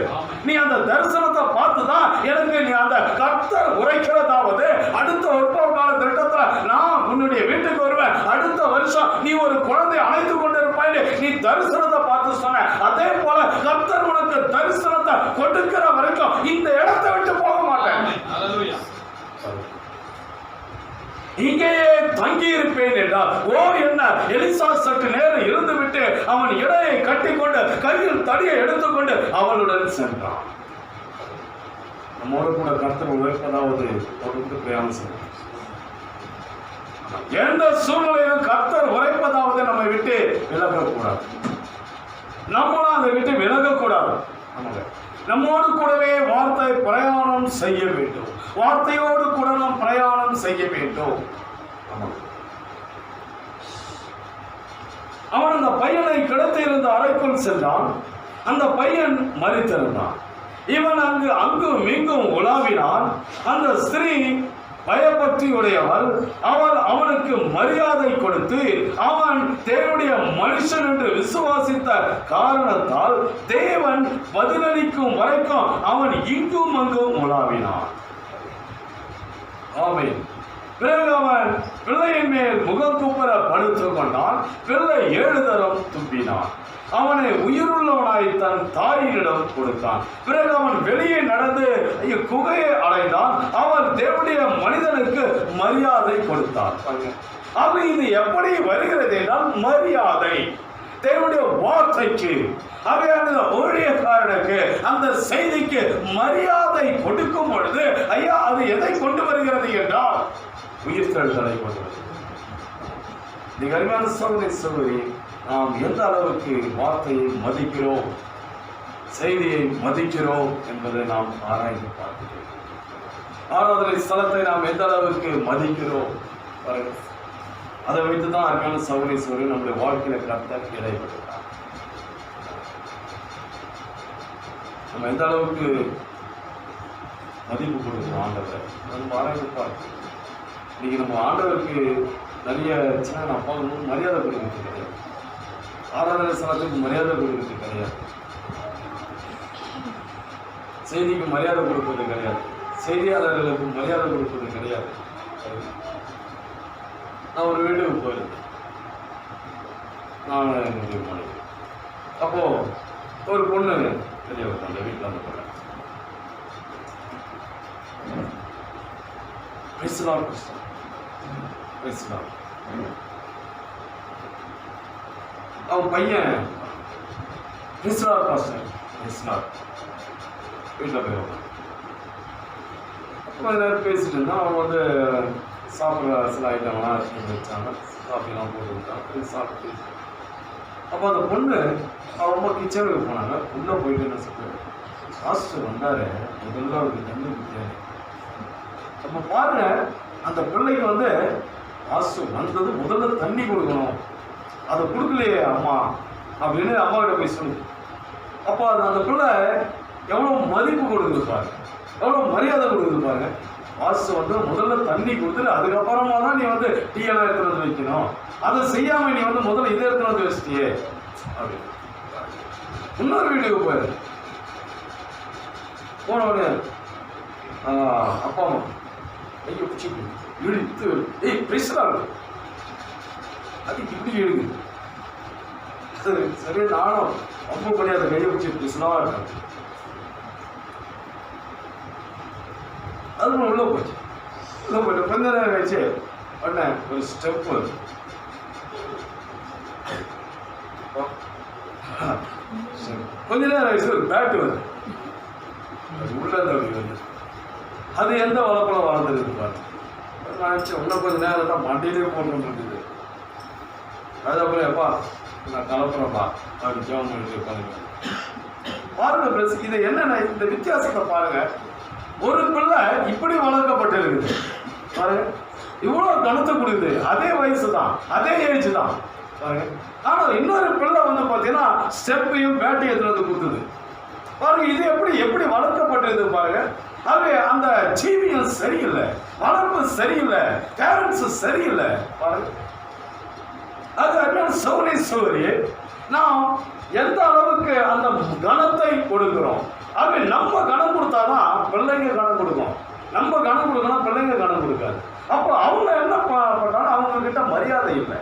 நீ அந்த தரிசனத்தை பார்த்துதான் எனக்கு நீ அந்த கர்த்தர் உரைக்கிறதாவது அடுத்த உற்பவ கால திட்டத்துல நான் உன்னுடைய வீட்டுக்கு வருவேன், அடுத்த வருஷம் நீ ஒரு குழந்தை அழைத்து கொண்டிருப்பாய் நீ தரிசனத்தை பார்த்து சொன்ன, அதே போல கர்த்தர் உனக்கு தரிசனத்தை கொடுக்கிற வரைக்கும் இந்த இடத்தை விட்டு போக மாட்டேன், இங்கேயே தங்கி இருப்பேன் என்றார். ஓ என்ன, எலிசா சற்று நேரம் இருந்து விட்டு அவன் இடையை கட்டிக்கொண்டு கையில் தடியை எடுத்துக்கொண்டு அவளுடன் சென்றான். நம்மோடு கூட கர்த்தர் உழைப்பதாவது தொடர்ந்து பிரயாணம். எந்த சூழ்நிலையிலும் கர்த்தர் உழைப்பதாவது நம்மை விட்டு விலகக்கூடாது, நம்மளும் அதை விட்டு விலகக்கூடாது. நம்மோடு கூடவே வார்த்தை பிரயாணம் செய்ய வேண்டும், வார்த்தையோடு கூட நாம் பிரயாணம் செய்ய வேண்டும். அவன் அந்த பையனை கிடத்தியிருந்த அறைக்குள் சென்றான். அந்த பையன் மரித்திருந்தான். இவன் அங்கும் இங்கும் உலாவினான். அந்த ஸ்திரீ பயபக்தியுடையவள். அவள் அவனுக்கு மரியாதை கொடுத்து அவன் தேவனுடைய மனுஷன் என்று விசுவாசித்த காரணத்தால் தேவன் பதிலளிக்கும் வரைக்கும் அவன் இங்கும் அங்கும் உலாவினான். ஆமென். பிறகு அவன் பிள்ளையின் மேல் முகக்குப்புற படுத்துக் கொண்டான். பிள்ளை 7 தரம் துப்பினான். அவனை உயிருள்ளவனாய் தன் தாயினிடம் கொடுத்தான். பிறகு அவன் வெளியே நடந்து குகையை அடைந்தான். அவன் தேவனுடைய மனிதனுக்கு மரியாதை கொடுத்தான். ஆக இது எப்படி வருகிறது என்றால் மரியாதை தேவனுடைய வார்த்தைக்கு, அவையான ஊழியக்காரனுக்கு அந்த செய்திக்கு மரியாதை கொடுக்கும் பொழுது ஐயா அது எதை கொண்டு வருகிறது என்றால் உயிர்த்தெழுதலை கொண்டு வருகிறது. நீங்க அருமையான சகோதரி, நாம் எந்த அளவுக்கு வார்த்தையை மதிக்கிறோம், செய்தியை மதிக்கிறோம் என்பதை நாம் ஆராய்ந்து பார்க்கிறோம். ஆராதனை ஸ்தலத்தை நாம் எந்த அளவுக்கு மதிக்கிறோம், அதை வைத்துதான் அருமையான சகோதரி நம்முடைய வாழ்க்கையில கர்த்தர் இடைப்பட்டார். நம்ம எந்த அளவுக்கு மதிப்பு கொடுக்கிறோம் ஆண்டவர், நம்ம ஆராய்ந்து பார்க்கிறோம். இன்னைக்கு நம்ம ஆண்டவருக்கு நிறைய சின்ன அப்பாவும் மரியாதை கொடுக்கிறது கிடையாது, ஆராதனை ஸ்தலத்துக்கு மரியாதை கொடுக்கிறது கிடையாது, செய்திக்கு மரியாதை கொடுப்பது கிடையாது, செய்தியாளர்களுக்கு மரியாதை கொடுப்பது கிடையாது. நான் ஒரு வீட்டுக்கு போயிருந்தேன், நான் என்னுடைய மனைவி. அப்போ ஒரு பொண்ணு தெரிய அந்த வீட்டில் அந்த பொண்ணு அவன் பையன் வீட்டில் போய் கொஞ்ச நேரம் பேசிட்டு இருந்தான். அவன் வந்து சாப்பிட்ற சில ஐட்டம்லாம் எடுத்து வச்சாங்க, காஃபிலாம் போட்டு விட்டான், சாப்பிட்டு. அப்போ அந்த பொண்ணு அவன் ரொம்ப கிச்சனுக்கு போனாங்க. உள்ளே போயிட்டு என்ன சொல்லுவாங்க, பாஸ்டர் வந்தார், முதல்ல அவருக்கு தண்ணி குடித்தாரு. அப்போ பாருங்க, அந்த பிள்ளைக்கு வந்து பாஸ்டர் வந்தது முதல்ல தண்ணி கொடுக்கணும், அதை கொடுக்கலையே அம்மா அப்படின்னு அம்மாவிட்ட போய் சொல்லு. அப்போ அது அந்த பிள்ளை எவ்வளோ மதிப்பு கொடுக்குது பாருங்க, எவ்வளோ மரியாதை கொடுக்குது பாருங்க. பாஸ்டர் வந்து முதல்ல தண்ணி கொடுத்துட்டு அதுக்கப்புறமா தான் நீ வந்து டீ எல்லாம் எடுத்துட்டு வந்து வைக்கணும், அதை செய்யாம நீ வந்து முதல்ல இதை எடுத்துட்டு வந்து வச்சிட்டியே அப்படின்னு. இன்னொரு வீட்டுக்கு போயிரு, போன உடனே அப்பா அம்மா ஐயோ பிடிச்சி இழுத்து ஏய் பிரிசலா அது இப்படி இழுக்குது. சரி நானும் ரொம்ப முடியாத கையை பிடிச்சி பிரிசலா இருக்கேன். அது உள்ள போச்சு. உள்ள போயிட்டு கொஞ்ச நேரம் கழிச்சு உடனே ஒரு ஸ்டெப்பு கொஞ்ச நேரம் கழிச்சு ஒரு பேட்டு வருது, உள்ள வருது. அது எந்த வளப்படம் வளர்ந்துருக்கு பாரு. நான் இன்னும் கொஞ்ச நேரம் தான் மண்டியிலே போட்டு இருக்குது. அதுக்கப்புறம் எப்பா நான் கலப்புறப்பா அப்படி ஜெபம் பண்ணிட்டு உட்காந்து பாருங்க பிரஸ். இது என்னன்னா இந்த வித்தியாசத்தை பாருங்க. ஒரு பிள்ளை இப்படி வளர்க்கப்பட்டிருக்குது பாருங்க, இவ்வளோ கணத்தை கொடுக்குது, அதே வயசு தான், அதே ஏஜ் தான் பாருங்க. ஆனால் இன்னொரு பிள்ளை வந்து பார்த்தீங்கன்னா ஸ்டெப்பையும் பேட்டையும் எடுத்துட்டு வந்து கொடுத்துது பாருங்க. இது எப்படி எப்படி வளர்க்கப்பட்டிருக்கு பாருங்க. ஆகவே அந்த ஜீவியம் சரியில்லை, வளர்ப்பு சரியில்லை, பேரண்ட்ஸ் சரியில்லை பாருங்க. அது சௌரி நாம் எந்த அளவுக்கு அந்த கணத்தை கொடுக்கிறோம். ஆகவே நம்ம கணம் கொடுத்தாதான் பிள்ளைங்க கணம் கொடுக்கும், நம்ம கணம் கொடுக்கணும் பிள்ளைங்க கணம் கொடுக்காது. அப்போ அவங்க என்ன பண்ணாலும் அவங்க கிட்ட மரியாதை இல்லை,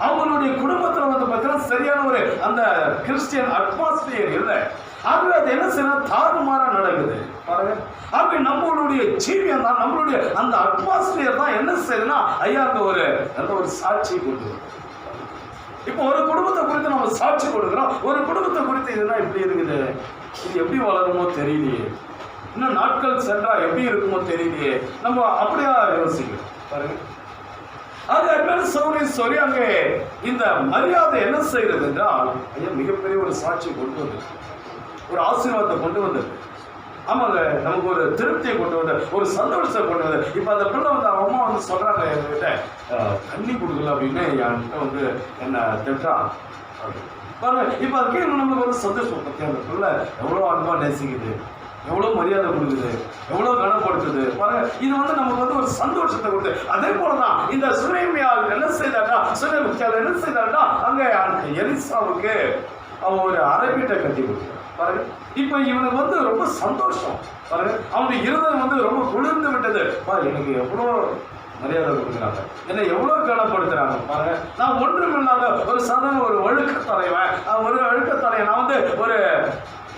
அவங்களுடைய குடும்பத்துல வந்து பார்த்தீங்கன்னா சரியான ஒரு அந்த கிறிஸ்டியன் அட்மாஸ்பியர் இல்லை. ஆகவே அது என்ன செய்யணும், தாறுமாறா நடக்குது பாருங்க. ஆகவே நம்மளுடைய ஜீவியம் தான், நம்மளுடைய அந்த அட்மாஸ்பியர் தான் என்ன செய்யணும்னா ஐயா அங்க ஒரு நல்ல ஒரு சாட்சி கொண்டு வரும். இப்போ ஒரு குடும்பத்தை குறித்து நம்ம சாட்சி கொடுக்குறோம், ஒரு குடும்பத்தை குறித்து இதுதான் இப்படி இருக்குது, இது எப்படி வளருமோ தெரியலையே, இன்னும் நாட்கள் சென்றா எப்படி இருக்குமோ தெரியலையே, நம்ம அப்படியா யோசிக்கிறோம் பாருங்க. அது அருமையான சௌரி அங்கே இந்த மரியாதை என்ன செய்யறது என்றால் ஐயா மிகப்பெரிய ஒரு சாட்சி கொண்டு வந்தது, ஒரு ஆசீர்வாதத்தை கொண்டு வந்தது. ஆமாங்க, நமக்கு ஒரு திருப்தியை கொண்டு வந்த, ஒரு சந்தோஷத்தை கொண்டு வந்தது. இப்போ அந்த பிள்ளை வந்து அம்மா வந்து சொல்றாங்க என்கிட்ட தண்ணி கொடுக்கல அப்படின்னு என்கிட்ட வந்து என்ன திட்டுறான் பாருங்க. இப்போ அதுக்கே நம்மளுக்கு ஒரு சந்தோஷம் பற்றி அந்த பிள்ளை எவ்வளோ அன்பா நேசிக்குது, எவ்வளோ மரியாதை கொடுக்குது, எவ்வளோ கனப்படுத்துது பாருங்க. இது வந்து நமக்கு வந்து ஒரு சந்தோஷத்தை கொடுக்குது. அதே போலதான் இந்த சுனேமியால் என்ன செய்தார்னா, சுனேமியால் என்ன செய்தார்னா அங்கே எலிசாவுக்கு அவன் ஒரு அரை வீட்டை கட்டி கொடுக்குறான் பாருங்க. இப்போ இவனுக்கு வந்து ரொம்ப சந்தோஷம் பாருங்க, அவனுடைய இருதயம் வந்து ரொம்ப குளிர்ந்து விட்டது. எனக்கு எவ்வளோ மரியாதை கொடுக்குறாங்க, என்னை எவ்வளோ கனப்படுத்துறாங்க பாருங்க. நான் ஒன்றுமில்லாத ஒரு சாதாரண ஒரு ஒழுக்க தலைவன், ஒரு ஒழுக்க தலைவன், நான் வந்து ஒரு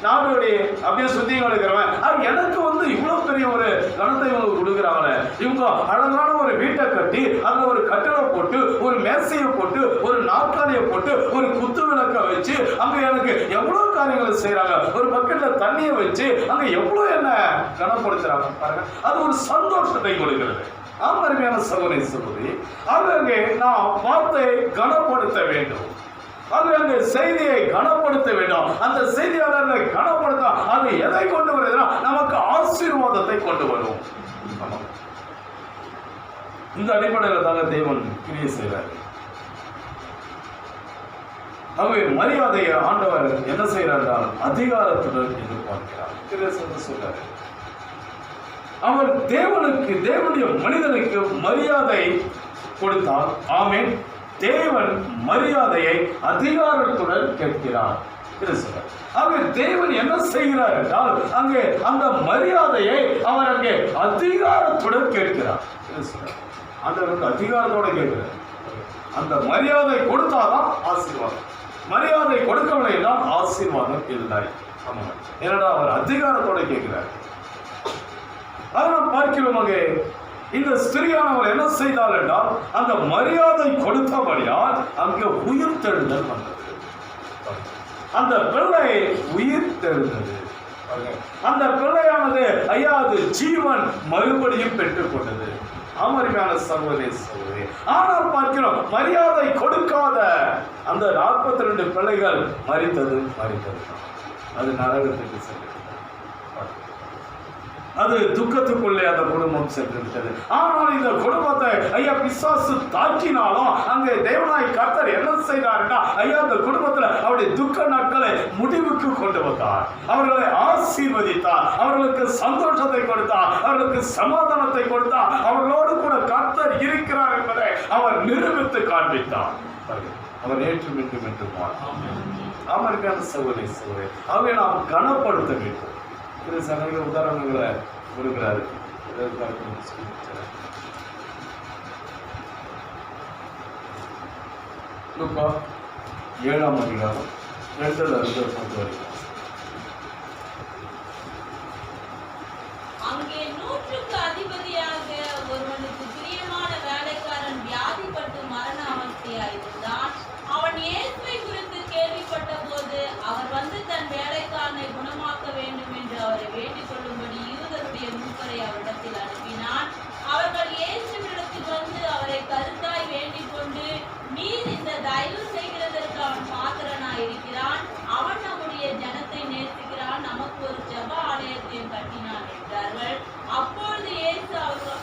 நாடோடைய அப்படியே சுத்தி கொடுக்கிறவன், அது எனக்கு வந்து இவ்வளவு பெரிய ஒரு கணத்தை இவங்க கொடுக்குறாங்களே. இவங்க அழகான ஒரு வீட்டை கட்டி அதுல ஒரு கட்டளை போட்டு, ஒரு மேசையை போட்டு, ஒரு நாற்காலியை போட்டு, ஒரு குத்து விளக்க வச்சு அங்க எனக்கு எவ்வளவு காரியங்களை செய்யறாங்க, ஒரு பக்கெட்ல தண்ணியை வச்சு அங்க எவ்வளவு என்ன கனப்படுத்துறாங்க பாருங்க. அது ஒரு சந்தோஷத்தை கொடுக்கிறது. அருமையான சகோதரி சகோதரி, அங்கே நாம் வார்த்தை கனப்படுத்த வேண்டும், அது அந்த செய்தியை கனப்படுத்த வேண்டும். அந்த செய்தியாளர்களை கனப்படுத்த அது எதை கொண்டு வருதுன்னா நமக்கு ஆசீர்வாதத்தை கொண்டு வரும். இந்த அடிப்படையில் தாங்க தேவன் கிரியை செய்கிறார். ஆகவே மரியாதையை ஆண்டவர் என்ன செய்கிறார், அதிகாரத்துடன் எதிர்பார்க்கிறார் சொல்றாரு. அவர் தேவனுக்கு, தேவனுடைய மனிதனுக்கு மரியாதை கொடுத்தார். ஆமென். தேவன் மரியாதையை அதிகாரத்துடன் கேட்கிறார். அவர் தேவன் என்ன செய்கிறார் என்றால் அங்கே அந்த மரியாதையை அவர் அங்கே அதிகாரத்துடன் கேட்கிறார். அந்த அதிகாரத்தோட கேட்கிறார். அந்த மரியாதை கொடுத்தாதான் ஆசீர்வாதம், மரியாதை கொடுக்கவில்லை என்றால் ஆசீர்வாதம் இல்லை. ஏன்னா அவர் அதிகாரத்தோட கேட்கிறார். அதை நாம் பார்க்கிறோம். அங்கே இந்த ஸ்திரியானவர் என்ன செய்தார் என்றால் அந்த மரியாதை கொடுத்தபடியால் அங்கே உயிர் தெழுதல் வந்தது. அந்த பிள்ளை உயிர் தெழுந்தது. அந்த பிள்ளையானது ஐயா அது ஜீவன் மறுபடியும் பெற்றுக் கொண்டது. அமரியான சகோதரி சகோதரி, ஆனால் பார்க்கிறோம் மரியாதை கொடுக்காத அந்த 42 பிள்ளைகள் மரித்தது. அது நரகத்துக்கு சென்றது. அது துக்கத்துக்குள்ளே அந்த குடும்பம் சென்று விட்டது. ஆனால் இந்த குடும்பத்தை ஐயா பிசாசு தாக்கினாலும் அங்கே தேவனாய் கர்த்தர் என்ன செய்தார்னா ஐயா அந்த குடும்பத்தில் அவருடைய துக்க நாட்களை முடிவுக்கு கொண்டு வந்தார். அவர்களை ஆசீர்வதித்தார், அவர்களுக்கு சந்தோஷத்தை கொடுத்தார், அவர்களுக்கு சமாதானத்தை கொடுத்தார். அவர்களோடு கூட கர்த்தர் இருக்கிறார் என்பதை அவர் நிரூபித்து காண்பித்தார். அவர் நேற்று மீண்டும் என்று அமெரிக்கான சகோதரி சகோதரி அவை நாம் கனப்படுத்த வேண்டும். இது சில உதாரணங்களை கொடுக்கிறாரு. லூக்கா 7ஆம் அதிகாரம் 2-10 வரைக்கும். அங்கே 100க்கு அதிபதியாக ஒருவனுக்கு பிரியமான வேலைக்காரன் வியாதிப்பட்டு மரண அவஸ்தையாயிருந்தான். அவன் இயேசுவை குறித்து கேள்விப்பட்ட போது அவர் வந்து தன் வேலைக்காரனை குணமாக்க வேண்டும் என்று அவரை வேண்டிக் கொள்ளும்படி யூதருடைய மூப்பரை அவரிடத்தில் அனுப்பினான். அவர்கள் இயேசுவிடத்தில் வந்து அவரை கருத்தாய் வேண்டிக் கொண்டு, நீர் இந்த தயவு செய்கிறதற்கு அவன் பாத்திரனாய் இருக்கிறான், அவன் நம்முடைய ஜனத்தை நேசிக்கிறான், நமக்கு ஒரு ஜெப ஆலயத்தையும் கட்டினான் என்றார்கள். அப்பொழுது இயேசு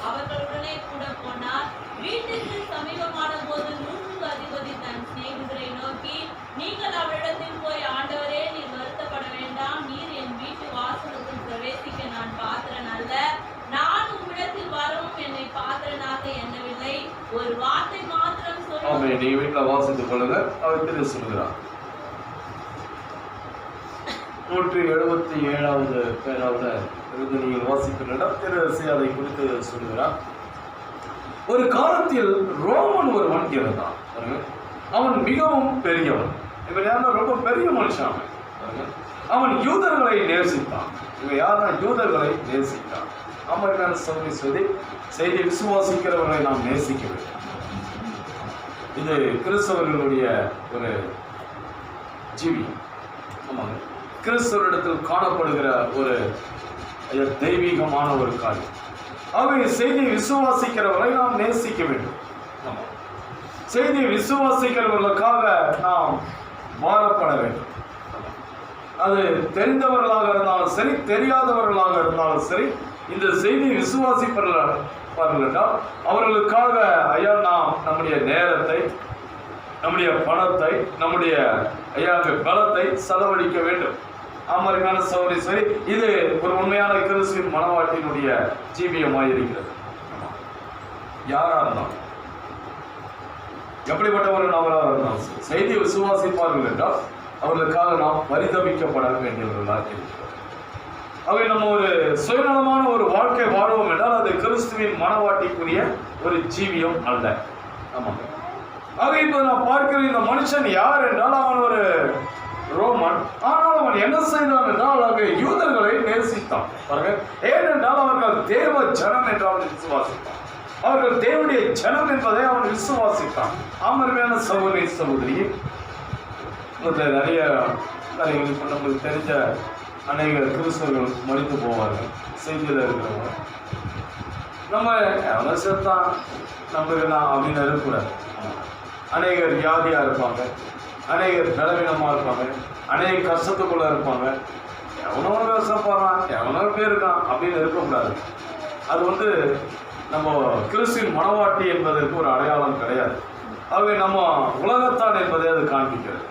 அவர்களுடனே கூட போனார். வீட்டுக்கு சமீபமான போது 100க்கு அதிபதி தன் சிநேகிதரை நோக்கி, நீங்கள் அவரிடத்தில் போய், ஆண்டவரே நீர் வருத்தப்பட வேண்டாம், நீர் என் வீட்டு வாசலுக்குள் பிரவேசிக்க நான் பாத்திரன் அல்ல, நான் உம்மிடத்தில் வரவும் என்னை பாத்திரனாக எண்ணவில்லை, ஒரு வார்த்தை மாத்திரம் சொல்லுங்கள். நீ வீட்டில் வாசித்துக் கொள்ளுங்க. அவர் திரு சொல்கிறார் 177வது பேராவது நீங்கள் வாசிக்கிறீர்கள். திரு அதை குறித்து சொல்கிறார். ஒரு காலத்தில் ரோமன் ஒருவன் இருந்தான். அவன் மிகவும் பெரியவன். இவன் யாருன்னா ரொம்ப பெரிய மனுஷன். அவன் யூதர்களை நேசித்தான். இவன் யாருன்னா யூதர்களை நேசித்தான். ஆமாம் செய்தி விசுவாசிக்கிறவர்களை நாம் நேசிக்க வேண்டும். இது கிறிஸ்தவர்களுடைய ஒரு ஜீவி. ஆமாங்க, கிறிஸ்தவரிடத்தில் காணப்படுகிற ஒரு தெய்வீகமான ஒரு காரியம். ஆகவே செய்தியை விசுவாசிக்கிறவர்களை நாம் நேசிக்க வேண்டும். செய்தியை விசுவாசிக்கிறவர்களுக்காக நாம் வாழப்பட வேண்டும். அது தெரிந்தவர்களாக இருந்தாலும் சரி, தெரியாதவர்களாக இருந்தாலும் சரி, இந்த செய்தியை விசுவாசிப்பார்கள் என்றால் அவர்களுக்காக ஐயா நாம் நம்முடைய நேரத்தை, நம்முடைய பணத்தை, நம்முடைய ஐயா பலத்தை செலவழிக்க வேண்டும். ஆமாரியான சௌரி சரி, இது ஒரு உண்மையான கிறிஸ்துவின் மனவாட்டினுடைய ஜீவியமாக இருக்கிறது. யாரா இருந்தாலும், எப்படிப்பட்டவர்கள் அவராக இருந்தாலும் சரி, செய்தியை விசுவாசிப்பார்கள் என்றால் அவர்களுக்காக நாம் பரிதபிக்கப்பட வேண்டியவர்களாக இருக்கிறோம். அவை நம்ம ஒரு சுயநலமான ஒரு வாழ்க்கை வாழ்வோம் என்றால் அது கிறிஸ்துவின் மனவாட்டிக்குரிய ஒரு ஜீவியம் அல்ல. ஆமாங்க. ஆக இப்ப நான் பார்க்கிற இந்த மனுஷன் யார் என்றால் அவன் ஒரு ரோமன். ஆனால் அவன் என்ன செய்தான் என்றால் அங்கே யூதர்களை நேசித்தான். பாருங்க, ஏனென்றால் அவர்கள் தேவ ஜனம் என்று அவன் விசுவாசித்தான். அவர்கள் தேவனுடைய ஜனம் என்பதை அவன் விசுவாசித்தான். ஆமர்மையான சகோதரி சகோதரி, நிறைய காரியங்கள் நம்மளுக்கு தெரிஞ்ச அநேக கிறிஸ்தவர்கள் மறித்து போவார்கள். செய்தியில் இருக்கிறவங்க நம்ம எவ்வளோ சேர்த்தான் நம்புகிறலாம் அப்படின்னு இருக்கக்கூடாது. அநேகர் வியாதியாக இருப்பாங்க, அநேகர் பலவீனமாக இருப்பாங்க, அநேக கஷ்டத்துக்குள்ளே இருப்பாங்க. எவனோ கஷ்டப்படுறான், எவனோ பேர் இருக்கான் அப்படின்னு இருக்கக்கூடாது. அது நம்ம கிறிஸ்துவின் மனவாட்டி என்பதற்கு ஒரு அடையாளம் கிடையாது. ஆகவே நம்ம உலகத்தான் என்பதை அது காண்பிக்கிறது.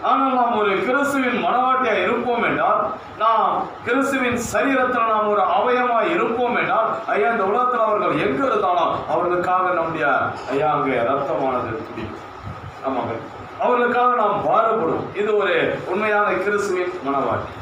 ஆனால் நாம் ஒரு கிறிஸ்துவின் மனவாட்டியாக இருப்போம் என்றால், நாம் கிறிஸ்துவின் சரீரத்தில் நாம் ஒரு அவயமாக இருப்போம் என்றால், ஐயா இந்த உலகத்தில் அவர்கள் எங்க இருந்தாலும் அவர்களுக்காக நம்முடைய ஐயா அங்கே ரத்தமானது குடிக்கும். ஆமாங்க, அவர்களுக்காக நாம் பாரப்படும். இது ஒரு உண்மையான கிறிஸ்துவின் மனவாட்டி.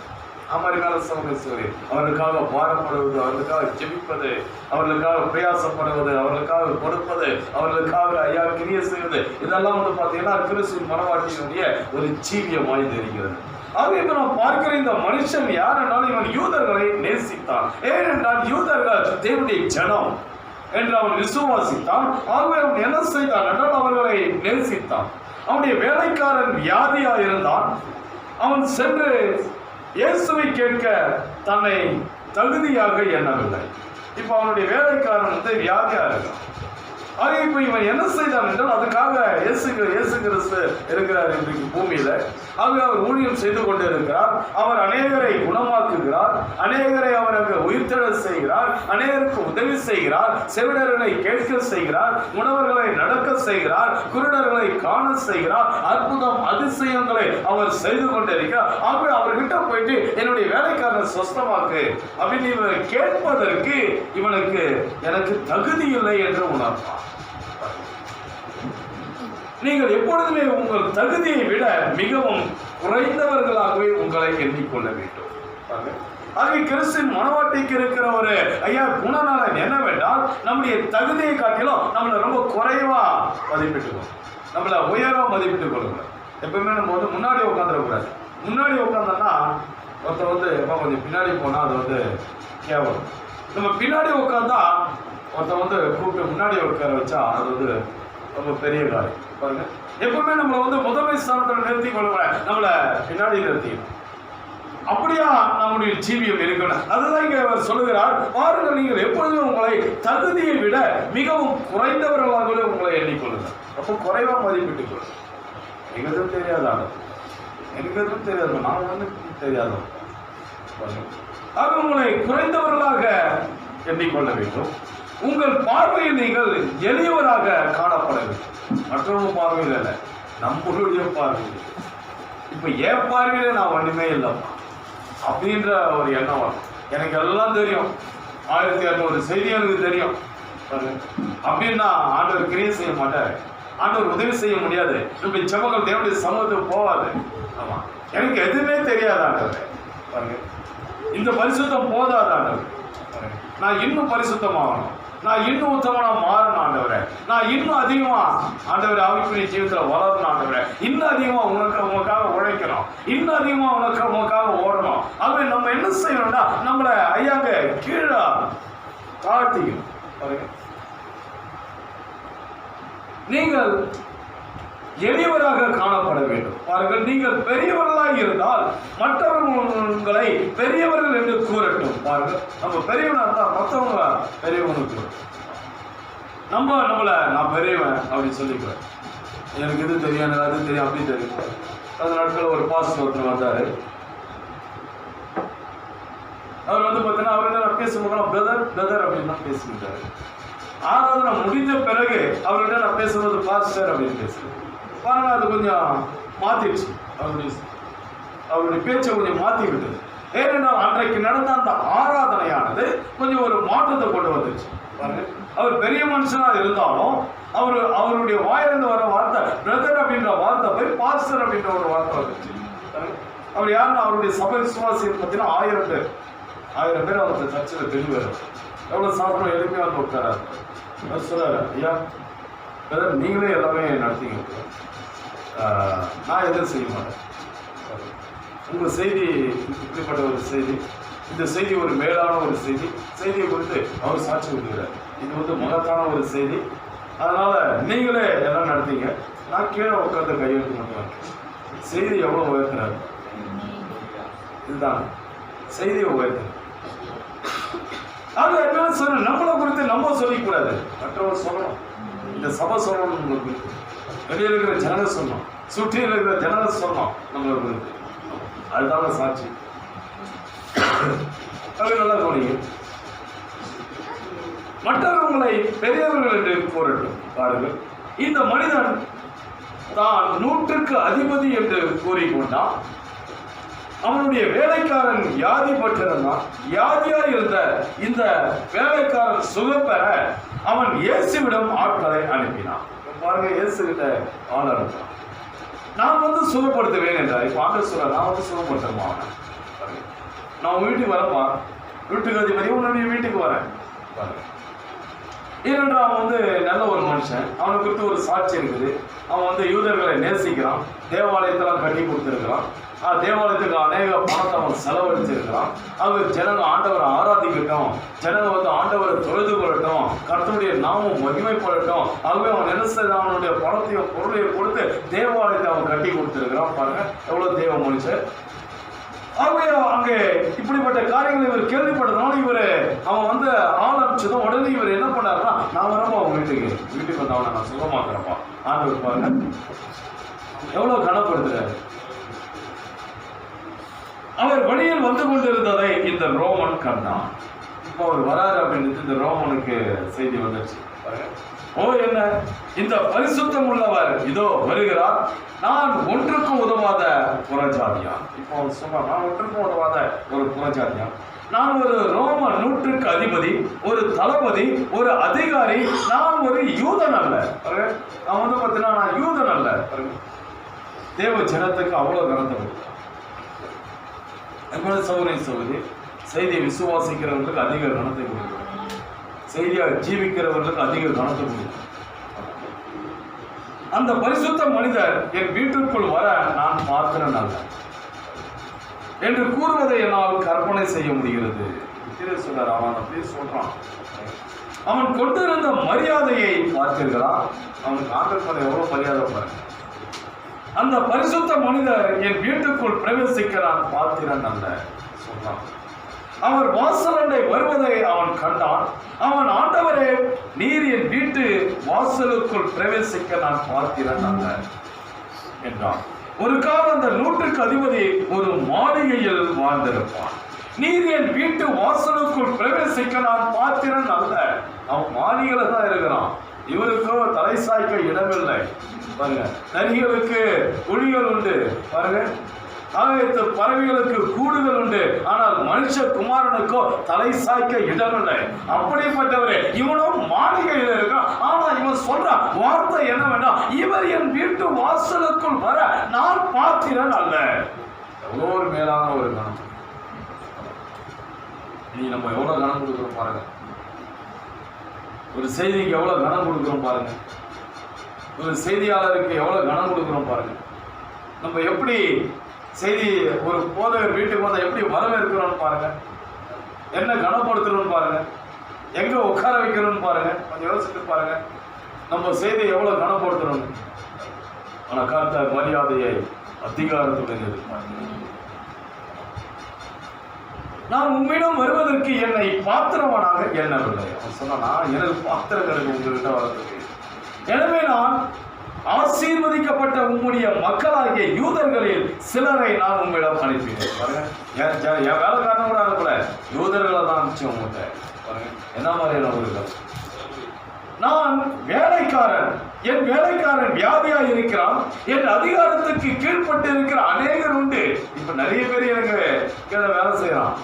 அமரிமையான சகோதரி, அவர்களுக்காக பாரப்படுவது, அவர்களுக்காக ஜெபிப்பது, அவர்களுக்காக பிரயாசப்படுவது, அவர்களுக்காக கொடுப்பது, அவர்களுக்காக ஐயா கிரியை செய்வது, இதெல்லாம் பார்த்தீங்கன்னா கிறிஸ்துவின் மனவாட்டியினுடைய ஒரு ஜீவியமாய் தெரிகிறது. ஆகவே இப்ப நாம் பார்க்கிற இந்த மனுஷன் யார் என்றால் இவன் யூதர்களை நேசித்தான். ஏனென்றால் யூதர்கள் தேவனுடைய ஜனம் என்று அவன் விசுவாசித்தான். ஆகவே அவன் என்ன செய்தான் என்றால் அவர்களை நேசித்தான். அவனுடைய வேலைக்காரன் வியாதியா இருந்தான். அவன் சென்று இயேசுவை கேட்க தன்னை தகுதியாக எண்ணவில்லை. இப்ப அவனுடைய வேலைக்காரன் வியாதியா இருக்கான். ஆக இப்ப இவன் என்ன செய்தான் என்றால் அதுக்காக இயேசு கிறிஸ்து இருக்கிறார் இன்றைக்கு பூமியில. ஆக அவர் ஊழியம் செய்து கொண்டு இருக்கிறார். அவர் அநேகரை குணமாக்குகிறார், அநேகரை அவருக்கு உயிர்த்தெழ செய்கிறார், அநேகருக்கு உதவி செய்கிறார், செவிடர்களை கேட்க செய்கிறார், உணவர்களை நடக்க செய்கிறார், குருடர்களை காண செய்கிறார், அற்புதம் அதிசயங்களை அவர் செய்து கொண்டிருக்கிறார். ஆகவே அவர்கிட்ட போயிட்டு என்னுடைய வேலைக்காரனை சொஸ்தமாக்கு அப்படின்னு இவன் கேட்பதற்கு இவனுக்கு எனக்கு தகுதி இல்லை என்று உணர்ந்தான். நீங்கள் எப்பொழுதுமே உங்கள் தகுதியை விட மிகவும் குறைந்தவர்களாகவே உங்களை எண்ணிக்கொள்ள வேண்டும். ஆகிய கிறிஸ்துவின் மனவாட்டிக்கு இருக்கிற ஒரு ஐயா குணநலன் என்னவென்றால் நம்முடைய தகுதியை காட்டிலும் நம்மளை ரொம்ப குறைவா மதிப்பிட்டுக்கணும், நம்மளை உயரா மதிப்பிட்டுக் கொள்ளக்கூடாது. எப்பவுமே நம்ம முன்னாடி உட்காந்துடக்கூடாது. முன்னாடி உட்காந்தோம்னா ஒருத்தர் கொஞ்சம் பின்னாடி போனா அது கேவலம். நம்ம பின்னாடி உட்காந்தா ஒருத்தர் கூப்பிட்டு முன்னாடி உட்கார வச்சா அது ரொம்ப பெரிய காரியம். பாருங்க, எப்பவுமே நம்மளை முதன்மை ஸ்தானத்தில் நிறுத்தி கொள்ளக்கூடாது, நம்மளை பின்னாடி நிறுத்திக்கணும். அப்படியா நம்முடைய ஜீவியம் இருக்கணும். அதுதான் இங்க அவர் சொல்லுகிறார், பாருங்கள் நீங்கள் எப்பொழுதுமே உங்களை தகுதியை விட மிகவும் குறைந்தவர்களாகவே உங்களை எண்ணிக்கொள்ளுங்கள். அப்போ குறைவா மதிப்பிட்டுக் கொள்ளுங்கள். எனக்கு எதுவும் தெரியாதான, எனக்கு எதுவும் தெரியாது, நான் தெரியாதவன். ஆக உங்களை குறைந்தவர்களாக எண்ணிக்கொள்ள வேண்டும். உங்கள் பார்வையில் நீங்கள் எளியவராக காணப்பட வேண்டும். மற்றவங்க பார்வையில் இல்லை, நம்மளுடைய பார்வையில். இப்ப என் பார்வையில நான் ஒண்ணுமே இல்லைப்பா அப்படின்ற ஒரு எண்ணம் வரும். எனக்கு எல்லாம் தெரியும், 1200 செய்தி எனக்கு தெரியும் அப்படின்னா ஆண்டவர் கிரியை செய்ய மாட்டார், ஆண்டவர் உதவி செய்ய முடியாது. இப்படி செமக்கள் தேவனுடைய சமூகத்துக்கு போவாது. ஆமா, எனக்கு எதுவுமே தெரியாது ஆண்டவர். பாருங்க, இந்த பரிசுத்தம் போதாது ஆண்டவர். நான் இன்னும் பரிசுத்தமாகணும், நான் இன்னும் உத்தமனா மாறணும் ஆண்டவரே, நான் இன்னும் அதிகமா ஆண்டவரே ஆவிக்குரிய ஜீவிதத்தில் வளரணும் ஆண்டவரே, இன்னும் அதிகமா உனக்காக உழைக்கணும், இன்னும் அதிகமா உனக்காக ஓடணும். ஆகவே நம்ம என்ன செய்யணும்னா நம்மளை ஐயாங்க கீழே தாழ்த்திக்கணும். நீங்கள் எளியவராக காணப்பட வேண்டும். பாருங்கள், நீங்கள் பெரியவர்களாக இருந்தால் மற்றவர்களை பெரியவர்கள் என்று கூறட்டும். பாருங்கள், நம்ம பெரியவனா இருந்தால் மற்றவங்க பெரியவனுக்கு நம்மளை நான் பெரியவன் அப்படின்னு சொல்லிக்குவேன். எனக்கு இது தெரியும், எனக்கு அது தெரியும், அப்படி தெரியும். அந்த நாட்கள் ஒரு பாஸ்டர் ஒருத்தர் வந்தார். அவர் வந்து பார்த்தீங்கன்னா அவர்கிட்ட நான் பேசும்போது பிரதர் அப்படின்னு தான் பேசிக்கிட்டாரு. ஆராதனை முடிஞ்ச பிறகு அவர்கிட்ட நான் பேசும்போது பாஸ்டர் அப்படின்னு பேசுகிறேன். பாருங்க, அது கொஞ்சம் மாற்றிடுச்சு. அவருடைய பேச்சை கொஞ்சம் மாற்றி விட்டது. ஏனென்றால் அன்றைக்கு நடந்த அந்த ஆராதனையானது கொஞ்சம் ஒரு மாற்றத்தை கொண்டு வந்துச்சு. பாருங்க, அவர் பெரிய மனுஷனாக இருந்தாலும் அவருடைய வாயிலிருந்து வர வார்த்தை பிரதர் அப்படின்ற வார்த்தை போய் பாஸ்டர் அப்படின்ற ஒரு வார்த்தை வந்துச்சு. அவர் யாருன்னா அவருடைய சபை விசுவாசிகள் பார்த்தீங்கன்னா 1000 பேர் அவர் சர்ச்சில் தெரிவார். எவ்வளோ சாப்பிடும் எளிமையாக வந்து உட்காராரு. அவர் சொல்றாரு, ஐயா பிரதர் நீங்களே எல்லாமே நடத்திங்க, நான் எதுவும் செய்ய மாட்டேன். உங்கள் செய்தி இப்படிப்பட்ட ஒரு செய்தி, இந்த செய்தி ஒரு மேலான ஒரு செய்தியை குறித்து அவர் சாட்சி கொடுக்கிறார். இது வந்து மகத்தான ஒரு செய்தி, அதனால் நீங்களே எல்லாம் நடத்தீங்க, நான் கீழே உட்காந்து கையெழுத்து மட்டும். செய்தி எவ்வளோ உயர்த்துறாரு, இதுதான் செய்தியை உயர்த்துறாரு. அது என்ன சொல்ல, நம்மளை குறித்து நம்ம சொல்லிக்கூடாது, மற்றவங்க சொல்லணும். இந்த சபை சொல்லணும், நம்மளை குறித்து வெளியே இருக்கிற ஜனங்க சொல்லணும், சுற்றி இருக்கிற ஜனங்க சொல்லணும் நம்மளை குறித்து. அதுதான் சாட்சி. அது நல்லா போனீங்க. மற்றவர்களை பெரியவர்கள் என்று கூறட்டும். பாருங்கள், இந்த மனிதன் தான் 100க்கு அதிபதி என்று கூறிக்கொண்டான். அவனுடைய வேலைக்காரன் வியாதி பட்டிருந்தான். வியாதியா இருந்த இந்த வேலைக்காரன் சுகம் பெற அவன் இயேசுவிடம் ஆட்களை அனுப்பினான். பாருங்க, இயேசு கிட்ட ஆள் அனுப்பினான். நான் வந்து சுகப்படுத்துவேன் என்றார். இப்போ ஆண்டவர் சொல்ற, நான் வந்து சுகப்படுத்துறேன், நான் உன் வீட்டுக்கு வரப்பா, வீட்டுக்கு அதிபதி உன்னுடைய வீட்டுக்கு வரேன். ஏனென்றால் அவன் வந்து நல்ல ஒரு மனுஷன், அவனை குறித்து ஒரு சாட்சி இருக்குது. அவன் வந்து யூதர்களை நேசிக்கிறான், தேவாலயத்தெல்லாம் கட்டி கொடுத்துருக்கிறான், தேவாலயத்துக்கு அநேக பணத்தை அவன் செலவழிச்சிருக்கிறான். அவர் ஜனங்க ஆண்டவரை ஆராதிக்கட்டும், ஜனங்க வந்து ஆண்டவரை தொழுது கொள்ளட்டும், கர்த்தருடைய நாமம் மகிமைப்படட்டும். ஆகவே அவன் என்ன செய்த, அவனுடைய பணத்தையும் பொருளையும் கொடுத்து தேவாலயத்தை அவன் கட்டி கொடுத்துருக்கிறான். பாருங்க எவ்வளோ தேவ மனுஷன். ஆகவே அங்கே இப்படிப்பட்ட காரியங்களை இவர் கேள்விப்பட்டதுனால அவன் வந்து ஆள் அனுப்பிச்சதும் உடனே இவர் என்ன பண்ணாருன்னா, நான் வரப்பா அவன் வீட்டுக்கு வந்து அவனை நான் சுகமாக்குறப்பா. ஆண்டவர் பாருங்க எவ்வளோ கனப்படுத்துறாரு. அவர் வழியில் வந்து கொண்டிருந்ததை இந்த ரோமன் கண்டான். இப்போ அவர் வராரு அப்படின்னு இந்த ரோமனுக்கு செய்தி வந்துருச்சு. ஓ என்ன, இந்த பரிசுத்தம் உள்ளவர் இதோ வருகிறார், நான் ஒன்றுக்கும் உதவாத புறஜாதியான். இப்போ அவர் சொல்றார், நான் ஒன்றுக்கும் உதவாத ஒரு புறஜாதியான், நான் ஒரு ரோம 100க்கு அதிபதி, ஒரு தளபதி, ஒரு அதிகாரி, நான் ஒரு யூதன் அல்ல. நான் வந்து பார்த்தீங்கன்னா நான் யூதன் அல்ல. தேவ ஜனத்துக்கு அவ்வளோ கனத்தை கொடுத்தார். சகோதரி செய்தியை விசுவாசிக்கிறவர்களுக்கு அதிக கனத்தை கொடுக்கிறார், செய்தியாக ஜீவிக்கிறவர்களுக்கு அதிக கனத்தை கொடுக்கிறார். அந்த பரிசுத்த மனிதர் என் வீட்டுக்குள் வர நான் பார்க்கிறேன் அல்ல என்று கூறுவதை என்னால் கற்பனை செய்ய முடிகிறது. சொல்றார், அவன் அப்படி சொல்றான். அவன் கொண்டிருந்த மரியாதையை பார்த்தீர்களா? அவனுக்கு ஆண்டவர் எவ்வளவு மரியாதை பாருங்க. அந்த பரிசுத்த மனிதர் என் வீட்டுக்குள் பிரவேசிக்க நான் பார்க்கிறேன் அல்ல சொல்றான். அவர் வாசலண்டை வருவதை அவன் கண்டான். அவன், ஆண்டவரே, நீர் என் வீட்டு வாசலுக்குள் பிரவேசிக்க நான் பார்க்கிறேன் அல்ல என்றான். ஒரு காலம் அந்த 100க்கு அதிபதி ஒரு மாளிகையில் வாழ்ந்திருப்பான். நீர் என் வீட்டு வாசலுக்குள் பிரவேசிக்க நான் பார்க்கிறேன் அல்ல. அவன் மாளிகையில தான் இருக்கிறான். இவருக்கோ தலை சாய்க்க இடமில்லை. பாருங்க, நரிகளுக்கு குழிகள் உண்டு, பாருங்க, ஆகாயத்து பறவைகளுக்கு கூடுகள் உண்டு, ஆனால் மனுஷ குமாரனுக்கோ தலை சாய்க்க இடமில்லை. அப்படிப்பட்டவரே இவனும் மாளிகையில் இருக்கான். ஆனா இவன் சொல்ற வார்த்தை என்னவென்றா, இவர் என் வீட்டு வாசலுக்குள் வர நான் பார்க்கிறேன் அல்ல. எவ்வளோ ஒரு மேலான ஒரு கணம். நீ நம்ம எவ்வளோ கனம் கொடுக்குறோம் பாருங்க. ஒரு செய்திக்கு எவ்வளோ கனம் கொடுக்குறோம் பாருங்க. ஒரு செய்தியாளருக்கு எவ்வளோ கனம் கொடுக்குறோம் பாருங்க. நம்ம எப்படி செய்தி ஒரு போதகர் வீட்டுக்கு வந்தால் எப்படி வரவேற்கிறோம்னு பாருங்க. என்ன கனப்படுத்துறோம்னு பாருங்க. எங்கே உட்கார வைக்கிறோம்னு பாருங்க. கொஞ்சம் யோசிச்சு பாருங்க. நம்ம செய்தியை எவ்வளோ கனப்படுத்துறோம். ஆனால் கர்த்தர் மரியாதையை அதிகாரத்துடன் எதிர்பார்க்கிறேன். நான் உம்மிடம் வருவதற்கு என்னை பாத்திரவானாக எண்ணவில்லை. அவன் சொன்னா எனக்கு பாத்திரங்களுக்கு உங்ககிட்ட வர்றதுக்கு. எனவே நான் ஆசீர்வதிக்கப்பட்ட உம்முடைய மக்களாகிய யூதர்களில் சிலரை நான் உம்மிடம் அனுப்பினேன். பாருங்க, என் வேலைக்காரன் கூட அனுப்பல, யூதர்களை தான் அனுப்பிச்சேன் உங்கள்கிட்ட. பாருங்க என்ன மாதிரியான ஒரு நான் வேலைக்காரன், என் வேலைக்காரன் வியாதியா இருக்கிறான், என் அதிகாரத்துக்கு கீழ்பட்டு இருக்கிற அநேகர் உண்டு. இப்ப நிறைய பேர் எனக்கு கீழே வேலை செய்யறான்.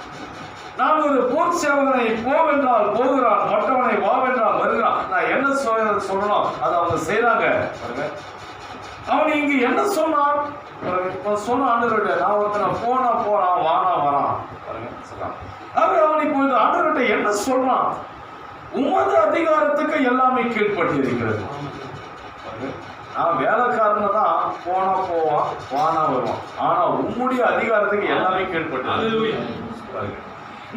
நான் ஒரு போர் சேவகனை போவென்றால் போகிறான், மற்றவனை வாவென்றால் வருகிறான். நான் என்ன சொல்லணும் அதை அவங்க செய்யறாங்க. அவன் இங்கு என்ன சொன்னான் சொன்ன ஆண்டவர்கிட்ட, நான் ஒருத்தனை போனா போறான், வானா வரான். அவன் இப்பொழுது ஆண்டவர்கிட்ட என்ன சொல்றான்? உமது அதிகாரத்துக்கு எல்லாமே கீழ்பட்டு இருக்கிறது. நான் வேலைக்காரனை தான் போனா போவான், வானா வருவான். ஆனா உம்முடைய அதிகாரத்துக்கு எல்லாமே கீழ்பட்டு.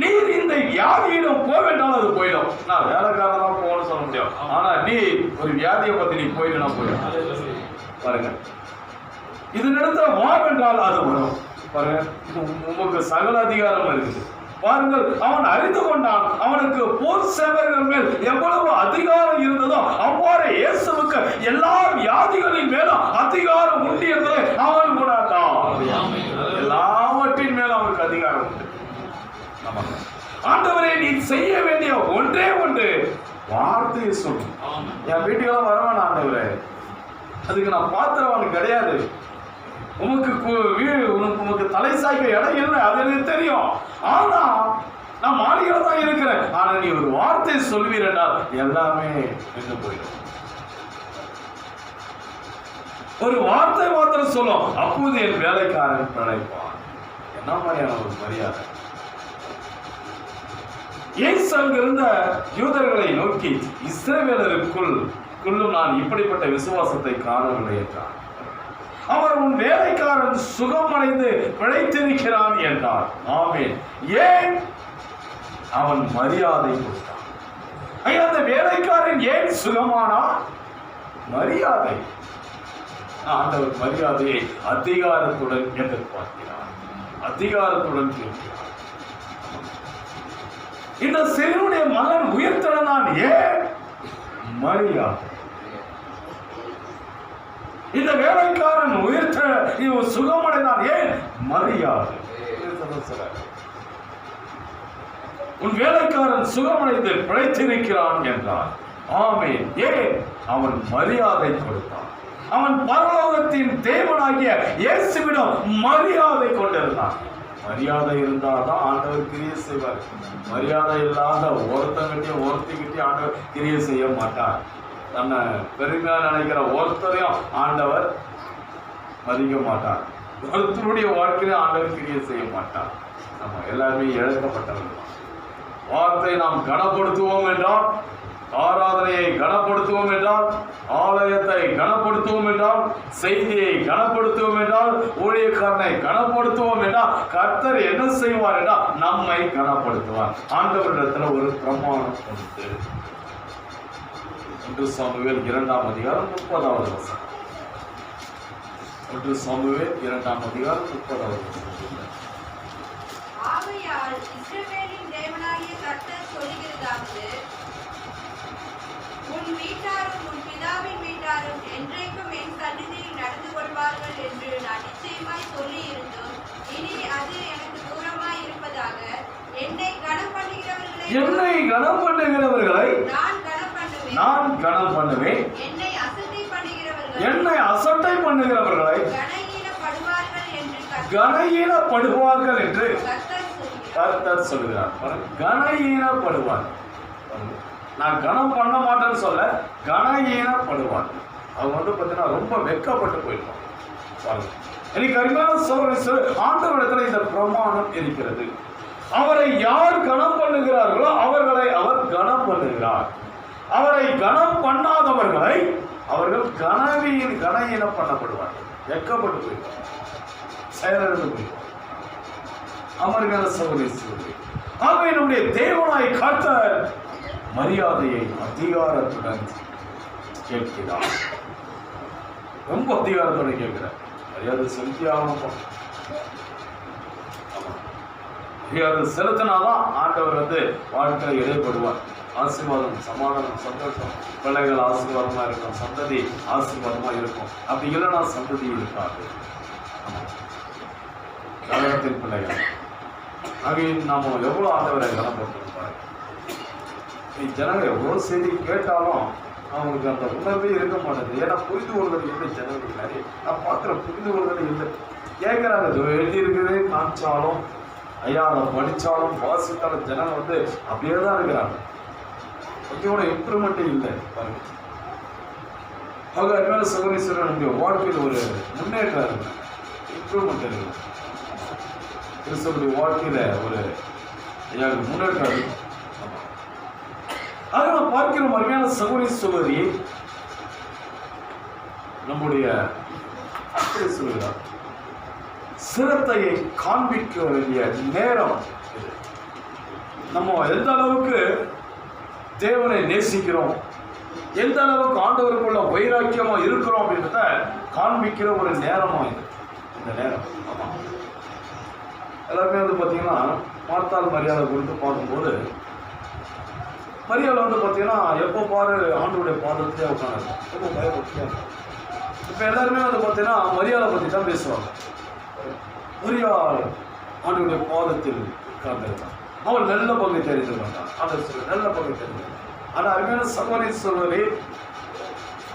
நீர் இந்த வியாதியிடம் போவேண்டாலும் அது போயிடும். நான் வேலைக்காரன் தான் போகணும்னு சொல்ல முடியும். ஆனா நீ ஒரு வியாதியை பத்தி நீ போயிட்டு நான் போயிடும். பாருங்க, இது நிறுத்த வாவென்றால் அது வரும். பாருங்க, உமக்கு சகல அதிகாரம் இருக்குது. பாருங்கள், அவன் அறிந்து கொண்டான் அவனுக்கு போர் சேவகர்கள் மேல் எவ்வளவு அதிகாரம் இருந்ததோ அவ்வாறு இயேசுவுக்கு எல்லா வியாதிகளின் மேலும் அதிகாரம் உண்டு என்பதை அவன் உணர்ந்தான். எல்லாவற்றின் மேலும் அவனுக்கு அதிகாரம் உண்டு. ஆண்டவரே, நீ செய்ய வேண்டிய ஒன்றே ஒன்று, வார்த்தையை சொல்லு. என் வீட்டுக்கெல்லாம் வரவேன் ஆண்டவரே, அதுக்கு நான் பாத்திரவான் கிடையாது. உனக்கு தலை சாய்க்க இடம் இல்லை, அது எனக்கு தெரியும். ஆனா நான் மாளிகையில தான் இருக்கிறேன். ஆனா நீ ஒரு வார்த்தை சொல்வீர் என்றால் எல்லாமே நின்று போயிடும். ஒரு வார்த்தை மாத்திரம் சொல்லும், அப்போது என் வேலைக்காரன் பிழைப்பான். என்ன மாதிரியான ஒரு மரியாதை! இயேசு அங்கிருந்த யூதர்களை நோக்கி, இஸ்ரவேலருக்குள் நான் இப்படிப்பட்ட விசுவாசத்தை காணவில்லை என்றார். அவர் உன் வேலைக்காரன் சுகமடைந்து பிழைத்திருக்கிறான் என்றார். ஆமென். ஏன்? அவன் மரியாதை கொடுத்தான். அந்த வேலைக்காரன் ஏன் சுகமானா? மரியாதை. ஆண்டவர் மரியாதையை அதிகாரத்துடன் எதிர்பார்க்கிறார், அதிகாரத்துடன் கேட்கிறார். இந்த சிறுவனுடைய மகன் உயிர்த்தெழுந்தான். ஏன்? மரியாதை. இந்த வேலைக்காரன் சுகமடைந்தான். ஏன்? மரியாதை. உன் வேலைக்காரன் சுகமடைந்து பிழைத்திருக்கிறான் என்றார். ஆமென். ஏன்? அவன் மரியாதை கொடுத்தான். அவன் பரலோகத்தின் தேவனாகிய இயேசுவிடம் மரியாதை கொண்டிருந்தான். மரியாதை இருந்தால்தான் ஆண்டவர் கிரியை செய்வார். மரியாதை இல்லாத ஒருத்தங்கிட்டே ஆண்டவர் கிரியை செய்ய மாட்டார். தன்னை பெருமையா நினைக்கிற ஒருத்தரையும் ஆண்டவர் மதிக்க மாட்டார். ஒருத்தருடைய வாழ்க்கையில ஆண்டவர் கிரியை செய்ய மாட்டார். நம்ம எல்லாருமே இழக்கப்பட்டவர்கள். வார்த்தை நாம் கனப்படுத்துவோம் என்றால், ஆராதனையை கனப்படுத்துவோம் என்றால், ஆலயத்தை கனப்படுத்துவோம் என்றால், செய்தியை கனப்படுத்துவோம் என்றால், ஊழியக்காரனை கனப்படுத்துவோம் என்றால், கர்த்தர் என்ன செய்வார் என்றால் நம்மை கனப்படுத்துவார். ஆண்டவரிடத்துல ஒரு பிரமாணம் உண்டு. 1 சாமுவேல் 2ஆம் அதிகாரம் 30வது வசனம். 1 சாமுவேல் 2ஆம் அதிகாரம் 30வது வசனம். ஆகையால் இஸ்ரவேலின் தேவனாகிய கர்த்தர் சொல்லுகிறதாவது, உன் வீட்டாரும் உன் பிதாவின் வீட்டாரும் என்றைக்கும் என் சந்நிதியில் நடந்து கொள்வார்கள் என்று நான் நிச்சயமாய் சொல்லி இருந்தும், இனி அது எனக்கு தூரமாய் இருப்பதாக என்னை கனம் பண்ணுகிறவர்களை நான் கனம் பண்ணுவேன். என்னை அசட்டை பண்ணுகிறவர்களை கனஈனப்படுவார்கள் என்று கர்த்தர் சொல்கிறார். கனஈனப்படுவார். நான் கனம் பண்ண மாட்டேன்னு சொல்ல, கனஈனப்படுவார். அவங்க பார்த்தீங்கன்னா ரொம்ப வெட்கப்பட்டு போயிருப்பாங்க. எனக்கு அருமையான ஆண்டவரிடத்துல இந்த பிரமாணம் இருக்கிறது. அவரை யார் கனம் பண்ணுகிறார்களோ அவர்களை அவர் கனம் பண்ணுகிறார். அவரை கனம் பண்ணாதவர்களை அவர்கள் கனவீனம் பண்ணப்படுவார்கள். வெட்கப்பட்டு போய்வார், செயலிழந்து போய்வார். அமர்கான சகோதரி, ஆகவே நம்முடைய தேவனாய் கர்த்தர் மரியாதையை அதிகாரத்துடன் கேட்கிறார். ரொம்ப அதிகாரத்துடன் கேட்கிறார். மரியாதை செலுத்தியாகணும். மரியாதை செலுத்தினாதான் ஆண்டவர் வாழ்க்கையில் இடைப்படுவார். ஆசீர்வாதம், சமாதானம், சந்தோஷம், பிள்ளைகள் ஆசீர்வாதமா இருக்கும், சந்ததி ஆசீர்வாதமா இருக்கும். அப்படி இல்லைன்னா சந்ததி இருக்காது. கலகத்தின் பிள்ளைகள் ஆகிய நாம எவ்வளவு ஆண்டவரை கனப்படுத்திருப்பாரு. ஜனங்கள் எவ்வளவு செய்தி கேட்டாலும் அவங்களுக்கு அந்த உணர்வே இருக்க மாட்டேங்குது. ஏன்னா புரிந்து கொள்வது இல்லை. ஜனங்களுக்கு நிறைய நான் பார்க்குற புரிந்து கொள்வது இல்லை. கேட்குறாங்க, எழுதி இருக்குது காமிச்சாலும், ஐயா அதை படித்தாலும் வாசித்தாலும் ஜனங்கள் அப்படியே தான் இருக்கிறாங்க. கொஞ்சம் கூட இம்ப்ரூவ்மெண்ட்டே இல்லை பாருங்க. அவங்க அருமையான சகோதரீஸ்வரர் நம்முடைய வாழ்க்கையில் ஒரு முன்னேற்றம் இருக்கிறாங்க, இம்ப்ரூவ்மெண்ட் இருக்குது. கிறிஸ்தவருடைய வாழ்க்கையில ஒரு முன்னேற்றம் இருக்கு. ஆக நாம் பார்க்கிறோம் அருமையான சகோதரி நம்முடைய அப்படி சொல்கிறார், சிரத்தையை காண்பிக்க வேண்டிய நேரம் இது. நம்ம எந்த அளவுக்கு தேவனை நேசிக்கிறோம், எந்த அளவுக்கு ஆண்டவருக்குள்ள வைராக்கியமா இருக்கிறோம் அப்படின்றத காண்பிக்கிற ஒரு நேரமா இது. இந்த நேரம் ஆமா எல்லாருமே பார்த்தீங்கன்னா மார்த்தாள் மரியாதை குறித்து பார்க்கும்போது, மரியாதை பார்த்தீங்கன்னா எப்போ பாரு ஆண்டவருடைய பாதத்திலே உட்காந்து ரொம்ப பயப்பட்டு. இப்போ எல்லாருமே பார்த்தீங்கன்னா மரியாதை பற்றி தான் பேசுவாங்க. மரியாள் ஆண்டவருடைய பாதத்தில் உட்கார்ந்திருக்கான், அவள் நல்ல பங்கு தெரிந்து கொண்டான், அந்த நல்ல பங்கு தெரிந்து. ஆனால் அருமையான சகோதரி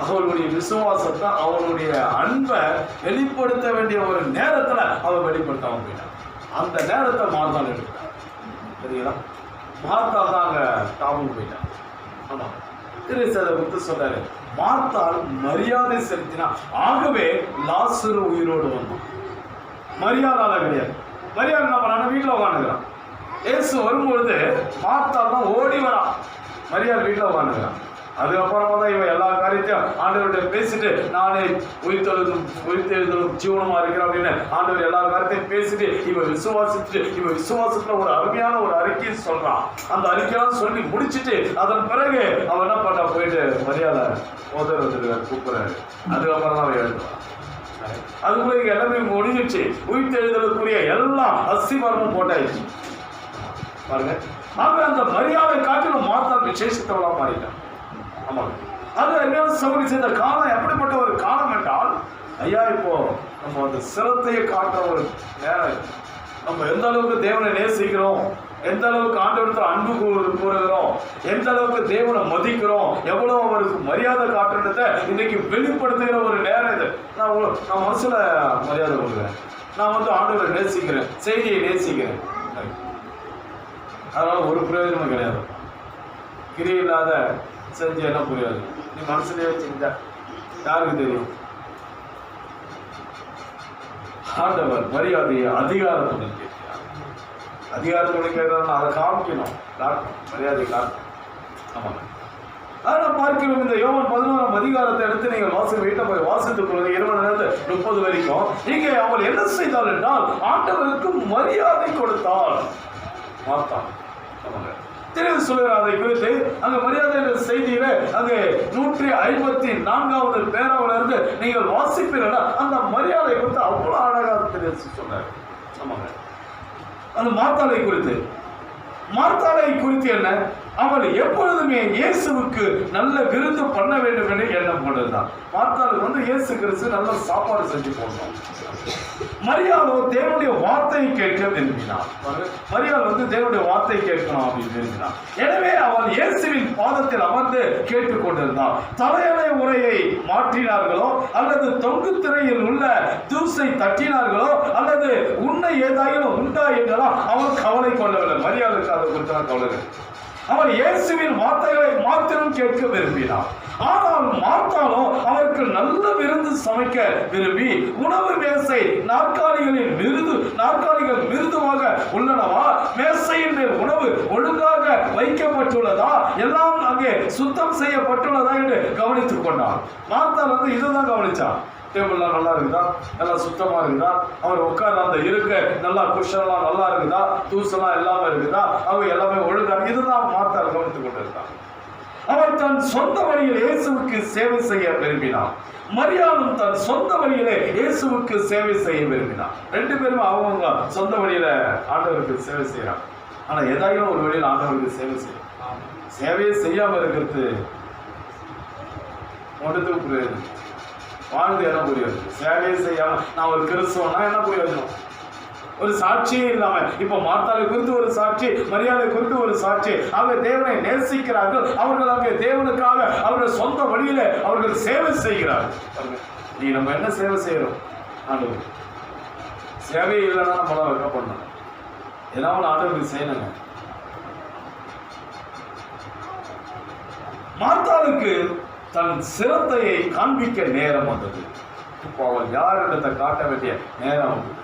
அவளுடைய விசுவாசத்தை, அவளுடைய அன்பை வெளிப்படுத்த வேண்டிய ஒரு நேரத்தில் அவள் வெளிப்படுத்தாம போயிட்டான். அந்த நேரத்தை மார்த்தாள் எடுத்தார். சரிங்களா? மார்த்தாள் தான் அங்கே டாபுக்கு போயிட்டான். ஆமாம், திருச்சதை கொடுத்து சொல்றாரு, மார்த்தாள் மரியாதை செலுத்தினா. ஆகவே லாசரு உயிரோடு வந்தான். மரியாதால கிடையாது. மரியாதை என்ன பண்ணான்னு வீட்டில் உட்காந்துக்கிறான். இயேசு வரும்பொழுது மார்த்தாள் தான் ஓடி வரான், மரியாதை வீட்டில் உட்காந்துக்கிறான். அதுக்கப்புறமா தான் இவன் எல்லா காரியத்தையும் ஆண்டவர்கிட்ட பேசிட்டு, நானே உயிர்த்தெழுதலும் ஜீவனமா இருக்கிறேன் அப்படின்னு ஆண்டவர் எல்லா காரியத்தையும் பேசிட்டு இவன் விசுவாசிச்சுட்டு, இவன் விசுவாசத்துல ஒரு அருமையான ஒரு அறிக்கையை சொல்றான். அந்த அறிக்கையெல்லாம் சொல்லி முடிச்சுட்டு அதன் பிறகு அவன் என்ன பண்ணா, போயிட்டு மரியாதை மோதல் கூப்பிடுறாரு. அதுக்கப்புறம் தான் அவன் எழுதுவான். அதுக்குள்ள எல்லாமே முடிஞ்சிச்சு. உயிர்த்தெழுதலுக்குரிய எல்லா அஸ்திவாரமும் போட்டாயிடுச்சு பாருங்க. ஆக அந்த மரியாதை காட்டிலும் மார்த்தாள் விசேஷத்தவளா மாறிட்டான். ஆமாம், அது என்ன சௌரி செய்த காலம் எப்படிப்பட்ட ஒரு காலம் என்றால், ஐயா இப்போ நம்ம அந்த சிரத்தையை காட்டுற ஒரு நேரம். நம்ம எந்த அளவுக்கு தேவனை நேசிக்கிறோம், எந்த அளவுக்கு ஆண்டவரத்தில் அன்பு கூறுகிறோம், எந்த அளவுக்கு தேவனை மதிக்கிறோம், எவ்வளவு அவருக்கு மரியாதை காட்டுறத இன்னைக்கு வெளிப்படுத்துகிற ஒரு நேரம் இது. நான் மனசுல மரியாதை கொடுக்குறேன், நான் ஆண்டவரை நேசிக்கிறேன், செய்தியை நேசிக்கிறேன். அதனால ஒரு பிரயோஜனமும் கிடையாது. கிரியை இல்லாத செஞ்சு என்ன புரியாது. நீ மனசுலயே வச்சுக்கிட்ட யாருக்கு தெரியும்? ஆண்டவர் மரியாதையை அதிகாரத்துடன் கேட்கிறார். அதிகாரத்துடன் கேட்கிறார், அதை காமிக்கணும், காட்டணும், மரியாதை காட்டணும். ஆமாங்க. ஆனால் பார்க்கிறோம், இந்த யோவான் 11ஆம் அதிகாரத்தை எடுத்து நீங்கள் வீட்டில் போய் வாசித்துக் கொள்வது 20 வரைக்கும். இங்கே அவள் என்ன செய்தாள் என்றால், ஆண்டவருக்கு மரியாதை கொடுத்தாள். மார்த்தாள். ஆமாங்க. தெரிவு சொல்கிறார். அதை குறித்து அங்க மரியாதை செய்தியில அங்கே 154வது பேராவில் இருந்து நீங்கள் வாசிப்பீர்கள். அந்த மரியாதை குறித்து அவ்வளவு அழகாக தெரிவித்து சொன்னார். ஆமாங்க. அந்த மார்த்தாளை குறித்து என்ன, அவள் எப்பொழுதுமே இயேசுவுக்கு நல்ல விருந்து பண்ண வேண்டும் என்று எண்ணம் கொண்டிருந்தான். மார்த்தாளுக்கு இயேசு கிறிஸ்து நல்ல சாப்பாடு செஞ்சு போடணும். மரியாதை தேவனுடைய வார்த்தையை கேட்க விரும்பினார். மரியாதை தேவனுடைய வார்த்தையை கேட்கணும் அப்படின்னு விரும்பினார். எனவே அவள் இயேசுவின் பாதத்தில் அமர்ந்து கேட்டுக்கொண்டிருந்தார். தலையணை உரையை மாற்றினார்களோ அல்லது தொங்கு திரையில் உள்ள தூசை தட்டினார்களோ அல்லது உன்னை ஏதாயிலும் உண்டா என்றெல்லாம் அவள் கவலை கொள்ளவில்லை. மரியாதைக்கு அதை குறித்து கவலை. அவர் இயேசுவின் வார்த்தைகளை மாத்திரம் கேட்க விரும்பினார். ஆனால் மார்த்தாளோ அவருக்கு நல்ல விருந்து சமைக்க விரும்பி, உணவு மேசை நாற்காலிகள் மிருதுவாக உள்ளனவா, மேசை வைக்கப்பட்டுள்ளதா, எல்லாம் அங்கே சுத்தம் செய்யப்பட்டுள்ளதா என்று கவனித்துக் கொண்டார். மார்த்தாள் இதுதான் கவனிச்சான். டேபிள்லாம் நல்லா இருக்குதா, நல்லா சுத்தமா இருக்குதா, அவர் உட்கார அந்த இருக்க நல்லா குஷன்லாம் நல்லா இருக்குதா, தூசெல்லாம் இல்லாம இருக்குதா, அவங்க எல்லாமே ஒழுங்கா, இதுதான் மார்த்தாள் கவனித்துக் கொண்டிருக்காங்க. அவர் தன் சொந்த வழியில் இயேசுவுக்கு சேவை செய்ய விரும்பினார். மரியாளும் தன் சொந்த வழியிலே இயேசுவுக்கு சேவை செய்ய விரும்பினார். ரெண்டு பேரும் அவங்க சொந்த வழியில ஆண்டவருக்கு சேவை செய்யறாங்க. ஆனா ஏதாயிலும் ஒரு வழியில் ஆண்டவருக்கு சேவை செய்யும். சேவையை செய்யாம இருக்கிறது ஒன்றுத்துக்கு புரியாது. வாழ்ந்து என்ன புரியாது? சேவையை செய்யாம நான் ஒரு கிறிஸ்தவனா என்ன புரியோஜனம்? ஒரு சாட்சியே இல்லாம, இப்ப மார்த்தாளை குறித்து ஒரு சாட்சி, மரியாதை குறித்து ஒரு சாட்சி. அவங்க தேவனை நேசிக்கிறார்கள். அவர்கள் அங்கே தேவனுக்காக அவர்கள் சொந்த வழியில அவர்கள் சேவை செய்கிறார்கள். நீ நம்ம என்ன சேவை செய்யறோம்? ஆண்டவர் சேவை இல்லைன்னா நம்மளால வைக்க பண்ணணும். ஏதாவது ஆண்டவருக்கு செய்யணுங்க. மார்த்தாளுக்கு தன் சிரத்தையை காண்பிக்க நேரம் வந்தது. இப்போ அவள் யாரிடத்தை காட்ட வேண்டிய நேரம் வந்தது.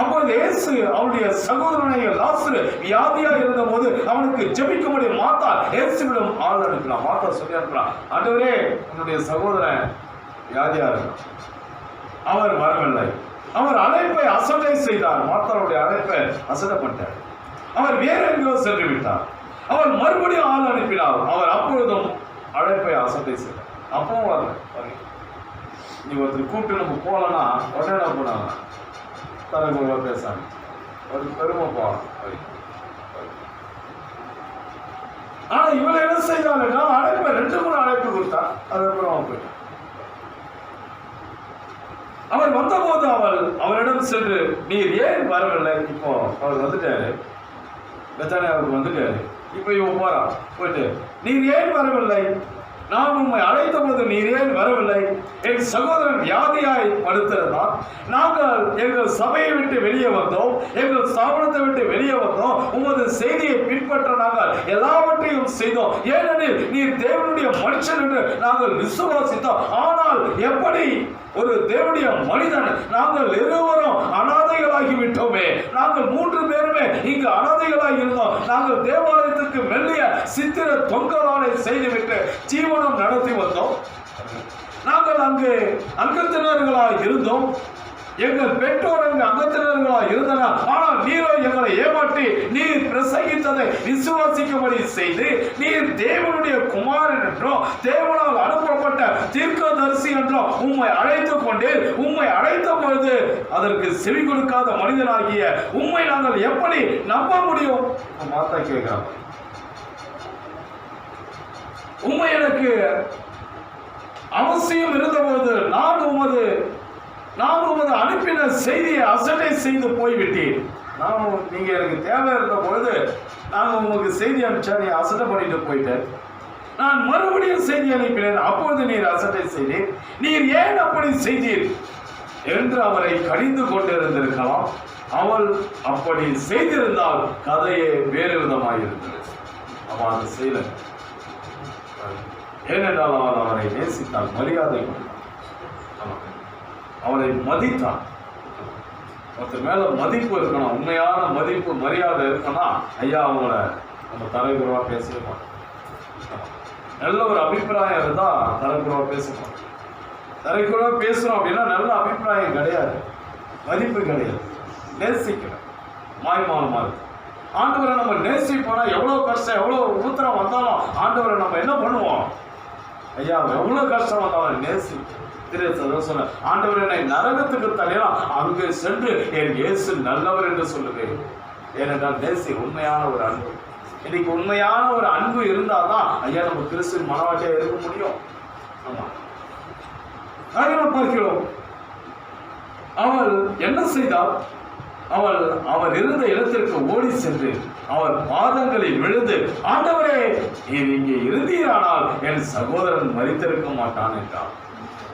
அப்பொழுது இயேசு அவனுடைய சகோதரனை லாசரு வியாதியா இருந்த போது அவனுக்கு ஜெபிக்கும்படி மார்த்தாள் இயேசுவிடம் ஆள் அனுப்பினான். மார்த்தாள் சொல்லி அனுப்பினான், ஆண்டவரே, என்னுடைய சகோதரன் வியாதியா இருந்தான், அவர் வரவில்லை. அவர் அழைப்பை அசட்டை செய்தார். மார்த்தாளுடைய அழைப்பை அசட்டை பண்ணிட்டார். அவர் வேற எங்கோ சென்று விட்டார். அவர் மறுபடியும் ஆள் அனுப்பினார். அவர் அப்பொழுதும் அழைப்பை அசட்டை செய்தார். அப்பவும் வரல. நீ ஒருத்தர் கூப்பிட்டு நம்ம போலன்னா உடனே என்ன பண்ணாங்க? தலைமுறை பேசாங்க. ஒரு பெருமை போகலாம். ஆனா இவளை என்ன செய்தாங்கன்னா அழைப்பை 2-3 அழைப்பு கொடுத்தா. அதுக்கப்புறம் போயிட்டான். அவர் வந்தபோது அவரிடம் சென்று, நீர் ஏன் வரவில்லை? இப்போ அவர் வந்துட்டாரு, பெத்தானியாவுக்கு வந்துட்டாரு. இப்ப இவன் போறான். போயிட்டு, நீர் ஏன் வரவில்லை? நான் உண்மை அழைத்த போது நீர் ஏன் வரவில்லை? என் சகோதரன் வியாதியாய் படுத்திருந்தார். நாங்கள் எங்கள் சபையை விட்டு வெளியே வந்தோம், எங்கள் ஸ்தாபனத்தை விட்டு வெளியே வந்தோம். உமது செய்தியை பின்பற்ற நாங்கள் எல்லாவற்றையும் செய்தோம். ஏனெனில் நீர் தேவனுடைய மனுஷன் என்று நாங்கள் விசுவாசித்தோம். ஆனால் எப்படி ஒரு தேவனுடைய மனிதன்? நாங்கள் இருவரும் அனாதைகளாகி விட்டோமே. நாங்கள் 3 பேருமே இங்கு அனாதைகளாகி இருந்தோம். நாங்கள் தேவாலயத்துக்கு மெல்லிய சித்திர தொங்கலானை செய்துவிட்டு ஜீவனம் நடத்தி வந்தோம். நாங்கள் அங்கு அங்கத்தினர்களாக இருந்தோம். எங்கள் பெற்றோர் அங்கு அங்கத்தினர்களாக இருந்தனர். ஆனால் நீரோ எங்களை ஏமாற்றி நீர் பிரசங்கித்ததை விசுவாசிக்கும்படி செய்து, நீர் தேவனுடைய குமாரன் என்றோ தேவனால் அனுப்பப்பட்ட தீர்க்கதரிசி என்றோ உம்மை அழைத்துக் கொண்டு, உம்மை அழைத்த பொழுது அதற்கு செவி கொடுக்காத மனிதனாகிய உம்மை நாங்கள் எப்படி நம்ப முடியும்? மாத்தா கேட்கிறாங்க. உம்மை எனக்கு அவசியம் இருந்தபோது நான் உமது அனுப்பின செய்தியை அசட்டை செய்து போய்விட்டேன். நீங்க எனக்கு தேவை இருந்த பொழுது நாங்க உங்களுக்கு செய்தி அனுப்பிச்சா நீ அசட்டை பண்ணிட்டு போயிட்டேன். நான் மறுபடியும் செய்தி அனுப்பினேன், அப்பொழுது நீர் அசட்டை செய்தீர். நீர் ஏன் அப்படி செய்தீர் என்று அவரை கடிந்து கொண்டிருந்திருக்கலாம். அவள் அப்படி செய்திருந்தால் கதையே வேறு விதமாயிருந்தது. அவன் அதை செய்யல. ஏனென்றால் அவன் அவரை நேசித்தான், மரியாதை கொடுத்தான், அவனை மதித்தான். ஒருத்தர் மேல மதிப்பு இருக்கணும், உண்மையான மதிப்பு மரியாதை இருக்கணும். ஐயா அவங்கள நம்ம தலைகுறவா பேசவே மாட்டோம். நல்ல ஒரு அபிப்பிராயம் இருந்தா தலைகுறவா பேச மாட்டோம். தலைகுறவா பேசுறோம் அப்படின்னா நல்ல அபிப்பிராயம் கிடையாது, மதிப்பு கிடையாது. நேசிக்கிறேன் மாய்மானமா இருக்கு. ஆண்டவரை நம்ம நேசிப்போனா எவ்வளவு கஷ்டம், எவ்வளவு உத்தரம் வந்தாலும் ஆண்டவரை நம்ம என்ன பண்ணுவோம்? ஐயா எவ்வளவு கஷ்டம் வந்தாலும் நேசிப்போம். சொன்ன ஆண்டவர் என்னை நரகத்துக்கு தள்ளினா அங்கு சென்று என் இயேசு நல்லவர் என்று சொல்லுவேன். ஏனென்றால் நேசி உண்மையான ஒரு அன்பு. இன்னைக்கு உண்மையான ஒரு அன்பு இருந்தால்தான் ஐயா நம்ம கிறிஸ்துவின் மனவாட்டியா இருக்க முடியும். ஆமா, பார்க்கிறோம். அவள் என்ன செய்தால்? அவர் இருந்த இடத்திற்கு ஓடி சென்று அவர் பாதங்களில் விழுந்து, ஆண்டவரே நீர் இங்கே இருந்தீரானால் என் சகோதரன் மரித்திருக்க மாட்டான் என்றார்.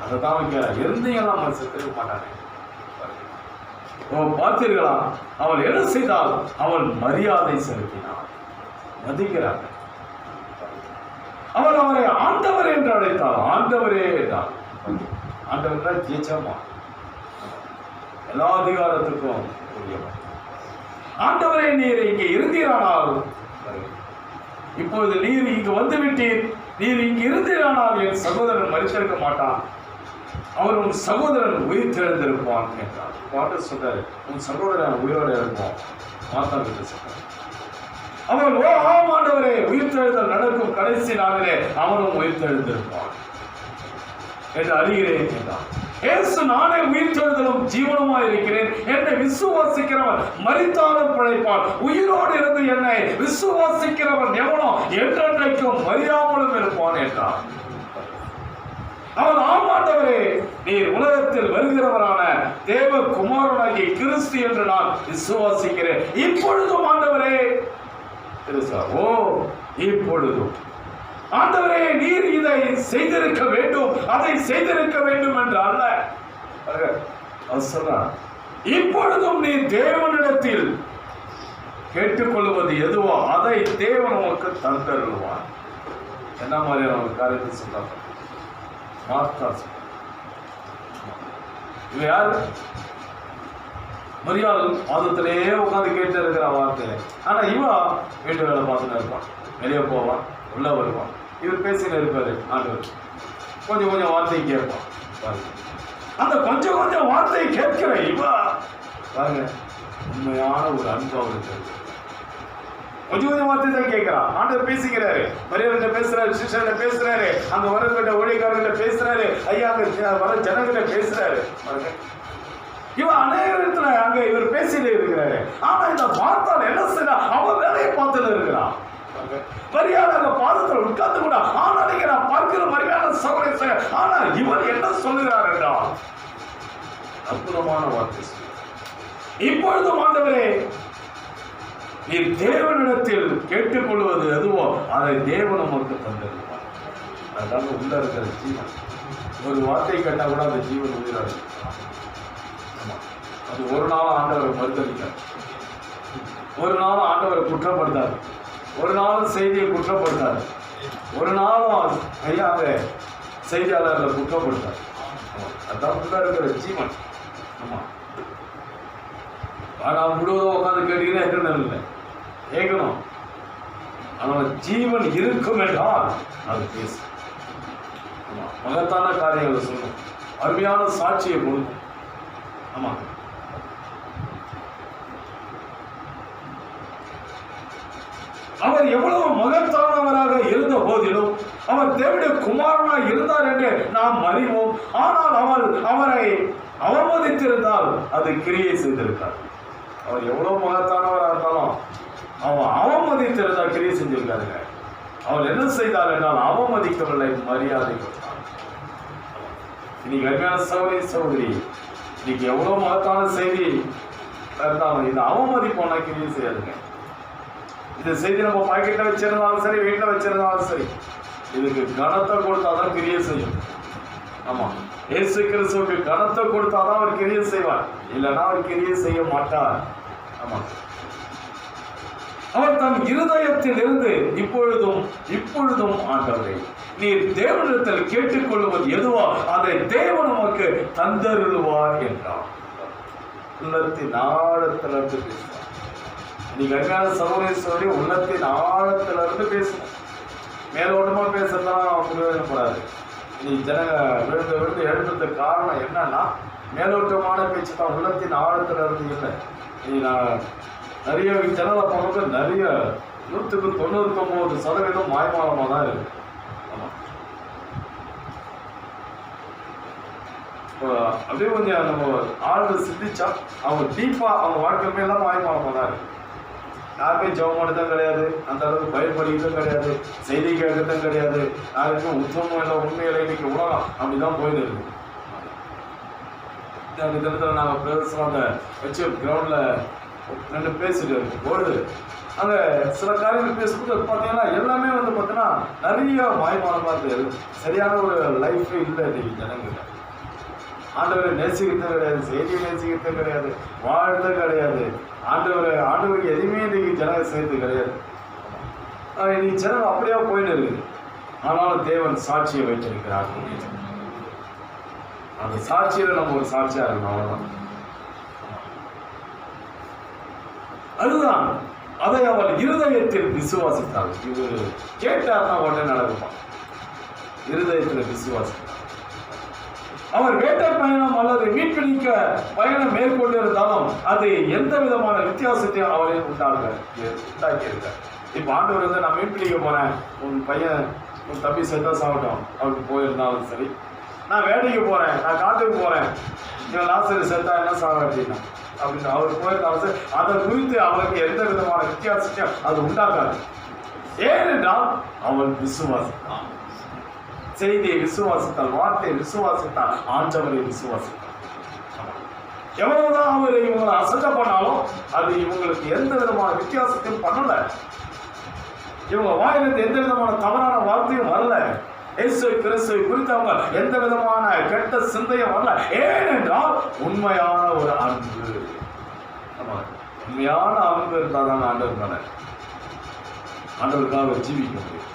அதைத்தான் இருந்தீங்கன்னா அவன் செத்திருக்க மாட்டானே. பார்த்தீர்களா? அவள் என்ன செய்தால்? அவள் மரியாதை செலுத்தினாள், மதிக்கிறார். அவள் அவரை ஆண்டவர் என்று அழைத்தாள். ஆண்டவரே என்றாள். ஆண்டவர் ஜெயிச்சமா எல்லா அதிகாரத்துக்கும் உரியவர். ஆண்டவரே நீர் இங்கே இருந்தீரானால், இப்பொழுது நீர் இங்கு வந்து விட்டீர், நீர் இங்கு இருந்தீரானால் என் சகோதரன் மரித்திருக்க மாட்டான், அவர் உன் சகோதரன் உயிர் தெழுந்திருப்பான் என்றார். பாட்டு சொல்றாரு, உன் சகோதரன் உயிரோடு இருப்பான். மாத்தா கிட்ட சொல்றாரு. அவன் ஓ ஆம் ஆண்டவரே, உயிர் தெழுதல் நடக்கும் கடைசி நாளிலே அவனும் உயிர் தெழுந்திருப்பான் என்று அறிகிறேன் என்றான். இயேசு நானே உயிர் தெழுதலும் ஜீவனுமாய் இருக்கிறேன், என்னை விசுவாசிக்கிறவன் மரித்தாலும் பிழைப்பான், உயிரோடு இருந்து என்னை விசுவாசிக்கிறவன் எவனோ என்றென்றைக்கும் மரியாமலும் இருப்பான் என்றான். அவன் ஆமாண்டவரே, நீர் உலகத்தில் வருகிறவரான தேவ குமாரனாகிய கிறிஸ்து என்று நான் விசுவாசிக்கிறேன். இப்பொழுதும் ஆண்டவரே, ஓ இப்பொழுதும் ஆண்டவரே நீர் இதை செய்திருக்க வேண்டும், அதை செய்திருக்க வேண்டும் என்று அல்ல, இப்பொழுதும் நீர் தேவனிடத்தில் கேட்டுக்கொள்வது எதுவோ அதை தேவன் உனக்கு தந்தருவார். என்ன மாதிரியான ஒரு காரியத்தை சொல்றாங்க? இவ யாரு? மரியாள் மாதத்திலேயே உட்காந்து கேட்டு இருக்கிற வார்த்தை. ஆனா இவ வீட்டு வேலை பார்த்துட்டு இருப்பான், வெளியே போவான், உள்ள வருவான், இவர் பேசிட்டு இருப்பாரு. ஆண்டவர் கொஞ்சம் கொஞ்சம் வார்த்தை கேட்பான். அந்த கொஞ்சம் கொஞ்சம் வார்த்தையை கேட்கிற இவ பாருங்க, உண்மையான ஒரு அன்பு அவருக்கு. கொஞ்சம் கொஞ்சம் வார்த்தை தான் கேட்கிறான். ஆண்டவர் பேசுகிறாரு, மரியாதை பேசுறாரு, சிஷ்யர்கிட்ட பேசுறாரு, அங்க வரக்கிட்ட ஊழியக்காரர்கிட்ட பேசுறாரு, ஐயா அங்க வர ஜனங்கிட்ட பேசுறாரு. இவன் அநேக இடத்துல அங்க இவர் பேசிட்டு இருக்கிறாரு. ஆனா இந்த பார்த்தால் என்ன செய்ய, அவன் வேலையை பார்த்துட்டு இருக்கிறான். மரியாதை பாதத்தில் உட்கார்ந்து கூட, ஆனா நீங்க நான் பார்க்கிற மரியாதை சகோதர, ஆனா இவர் என்ன சொல்லுகிறார் என்றால் அற்புதமான வார்த்தை. இப்பொழுதும் ஆண்டவரே நீர் தேவனிடத்தில் கேட்டுக்கொள்வது எதுவோ அதை தேவன் நமக்கு தந்திருப்பார். அதாவது உள்ள இருக்கிற ஜீவன், ஒரு வார்த்தை கேட்டா கூட அந்த ஜீவன் உயிராது. அது ஒரு நாள் ஆண்டவரை மறுதளிக்காது, ஒரு நாள் ஆண்டவரை குற்றப்படுத்தாது, ஒரு நாளும் செய்தியை குற்றப்படுத்தாது, ஒரு நாளும் ஐயா அந்த செய்தியாளர்களை குற்றப்படுத்தாது. அதான் உள்ள இருக்கிற ஜீவன். ஆமா, ஆனால் முழுவதும் உட்காந்து கேட்டீங்கன்னா இருக்கணும் இல்லை, கேட்கணும். ஆனால் ஜீவன் இருக்கும் என்றால் அது பேசும். ஆமா, மகத்தான காரியங்களை சொல்லும், அருமையான சாட்சியை கொடுக்கும். ஆமா, அவர் எவ்வளவு மகத்தானவராக இருந்த போதிலும் அவர் தேவனுடைய குமாரனாக இருந்தார் என்று நாம் அறிவோம். ஆனால் அவரை அவமதித்திருந்தால் அது கிரியை செய்திருக்கார். அவர் எவ்வளவு மகத்தானவராக இருந்தாலும் அவன் அவமதித்திருந்தால் கிரியை செஞ்சிருக்காருங்க. அவர் என்ன செய்தார் என்றால் அவமதிக்கவில்லை, மரியாதை கொடுத்தார். இன்னைக்கு அருமையான சகோதரி, இன்னைக்கு எவ்வளவு மகத்தான செய்தி இருந்தாலும் இது அவமதிப்போனா கிரியை செய்யாதுங்க. இந்த செய்தி நம்ம பாக்கெட்ல வச்சிருந்தாலும் சரி, வீட்டில் வச்சிருந்தாலும் சரி, இதுக்கு கனத்தை கொடுத்தாதான் கிரியை செய்யும். ஆமா, இயேசு கிறிஸ்துவுக்கு கனத்தை கொடுத்தாதான் அவர் கிரியை செய்வார், இல்லைன்னா அவர் கிரியை செய்ய மாட்டார். ஆமா, அவர் தன் இருதயத்தில் இருந்து இப்பொழுதும் ஆண்டவரே நீர் தேவனிடத்தில் கேட்டுக்கொள்வது எதுவோ அதை தேவன் நமக்கு தந்தருள்வார் என்றார். உள்ளத்தின் ஆழத்திலிருந்து பேசுவார். நீங்க அருமையான சகோதரி உள்ளத்தின் ஆழத்திலிருந்து பேசணும். மேலோட்டமா பேசலாம் பிரயோஜனப்படாது. நீ ஜனங்க விழுந்து எழுதுறதுக்கு காரணம் என்னன்னா மேலோட்டமான பேச்சு தான், உள்ளத்தின் ஆழத்துல இருந்து இல்லை. நீ நான் நிறைய ஜனங்களை பார்க்கும்போது நிறைய 99% மாய்மாலமாக தான் இருக்கு. ஆமா, அப்படியே கொஞ்சம் நம்ம ஆழ்ந்து சிந்திச்சா அவங்க டீப்பா அவங்க வாழ்க்கையுமே எல்லாம் மாய்மாலமாக தான் இருக்கு. யாருமே ஜெபம் பண்ணதும் கிடையாது, அந்த அளவுக்கு பயன்படுத்ததும் கிடையாது, செய்தி கேட்கறதும் கிடையாது, யாருக்கும் உத்தமம் இல்லை, உண்மையில இன்னைக்கு உலகம் அப்படிதான் போயிட்டு இருக்கு. அந்த தினத்தில் நாங்கள் பேசுகிறோம், அந்த ஹெச்எஃப் கிரவுண்டில் 2 பேசிட்டு ஓடுது. அங்கே சில காரியங்கள் பேசும்போது பார்த்தீங்கன்னா எல்லாமே பார்த்தீங்கன்னா நிறைய மாய்மாலமாக இருக்குது. சரியான ஒரு லைஃபே இல்லை இன்னைக்கு ஜனங்க. ஆண்டவரை நேசிக்கிறது கிடையாது, செய்தியை நேசிக்கிறது கிடையாது, வாழ்றது கிடையாது, ஆண்டவருக்கு எதுவுமே இன்னைக்கு ஜனங்க செய்யறது கிடையாது. இன்னைக்கு ஜனங்க அப்படியே போயிட்டு இருக்குது. ஆனாலும் தேவன் சாட்சியை வைத்திருக்கிறார். அந்த சாட்சியில நம்ம ஒரு சாட்சியா இருக்கணும், அவ்வளவுதான். அதுதான் அதை அவள் இருதயத்தில் விசுவாசித்தாள். இவர் கேட்டார்னா உடனே நடக்குமா? இருதயத்தில் விசுவாசித்தார். அவர் வேட்டை பயணம் அல்லது மீன்பிடிக்க பயணம் மேற்கொண்டிருந்தாலும் அது எந்த விதமான வித்தியாசத்தையும் அவரை உண்டாக்கியிருக்கார். இப்ப ஆண்டவர் வந்து நான் மீன்பிடிக்க போறேன், உன் பையன் உன் தம்பி செத்தா சாப்பிட்டோம் அவருக்கு போயிருந்தாலும் சரி, நான் வேட்டைக்கு போறேன், நான் காட்டுக்கு போறேன், இவன் லாசரு செத்தா என்ன சாப்பிட்டீங்க அப்படின்னு அவர் போயிருந்தாலும் சரி, அதை குறித்து அவருக்கு எந்த விதமான வித்தியாசத்தையும் அது உண்டாக்காது. ஏனென்றால் அவன் விசுவாசித்தான், செய்தியை விசுவாசித்தால், வார்த்தையை விசுவாசித்தால், ஆண்டவரை விசுவாசித்தால். எவ்வளவுதான் அவர் இவங்களை அசட்ட பண்ணாலும் அது இவங்களுக்கு எந்த விதமான வித்தியாசத்தையும் பண்ணல. இவங்க வாயிலிருந்து எந்த விதமான தவறான வார்த்தையும் வரல. இயேசு கிறிஸ்துவை குறித்து அவங்க எந்த விதமான கெட்ட சிந்தையும் வரல. ஏனென்றால் உண்மையான ஒரு அன்பு, உண்மையான அன்பு இருந்தால் தான் ஆண்டவர் தானே ஆண்டவருக்காக ஜீவிக்க முடியும்.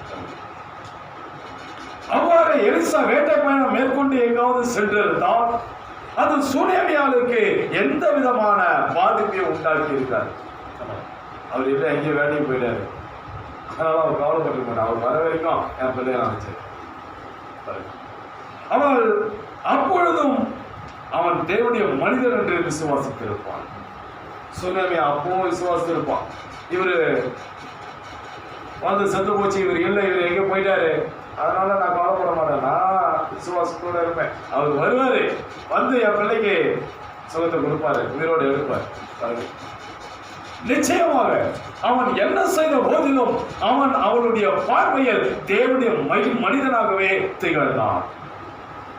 அவ்வாறு எலிசா வேட்டை பயணம் மேற்கொண்டு எங்காவது சென்றிருந்தால் அது சூனேமியாளுக்கு எந்த விதமான பாதிப்பையும் உண்டாக்கி இருக்காரு. அவர் இல்லை எங்கேயும் வேலைக்கு போயிட்டாரு, அதனால அவர் கவலைப்பட்டு போட்டார். அவர் வர வரைக்கும் என் பிள்ளைய நினைச்சார். அவள் அப்பொழுதும் அவன் தேவனுடைய மனிதன் என்று விசுவாசித்திருப்பான். சூனேமியா அப்பவும் விசுவாசித்திருப்பான். இவரு வந்து செத்து போச்சு, இவர் இல்லை, இவர் எங்க போயிட்டாரு, அதனால நான் கவலைப்பட மாட்டேன், நான் விசுவாசத்தோட இருப்பேன். அவர் வருவாரு, வந்து என் பிள்ளைக்கு சுகத்தை கொடுப்பாரு, உயிரோடு எடுப்பார். நிச்சயமாக அவன் என்ன செய்த போதிலும் அவன் அவனுடைய பார்வையில் தேவனுடைய மனிதனாகவே திகழ்ந்தான்.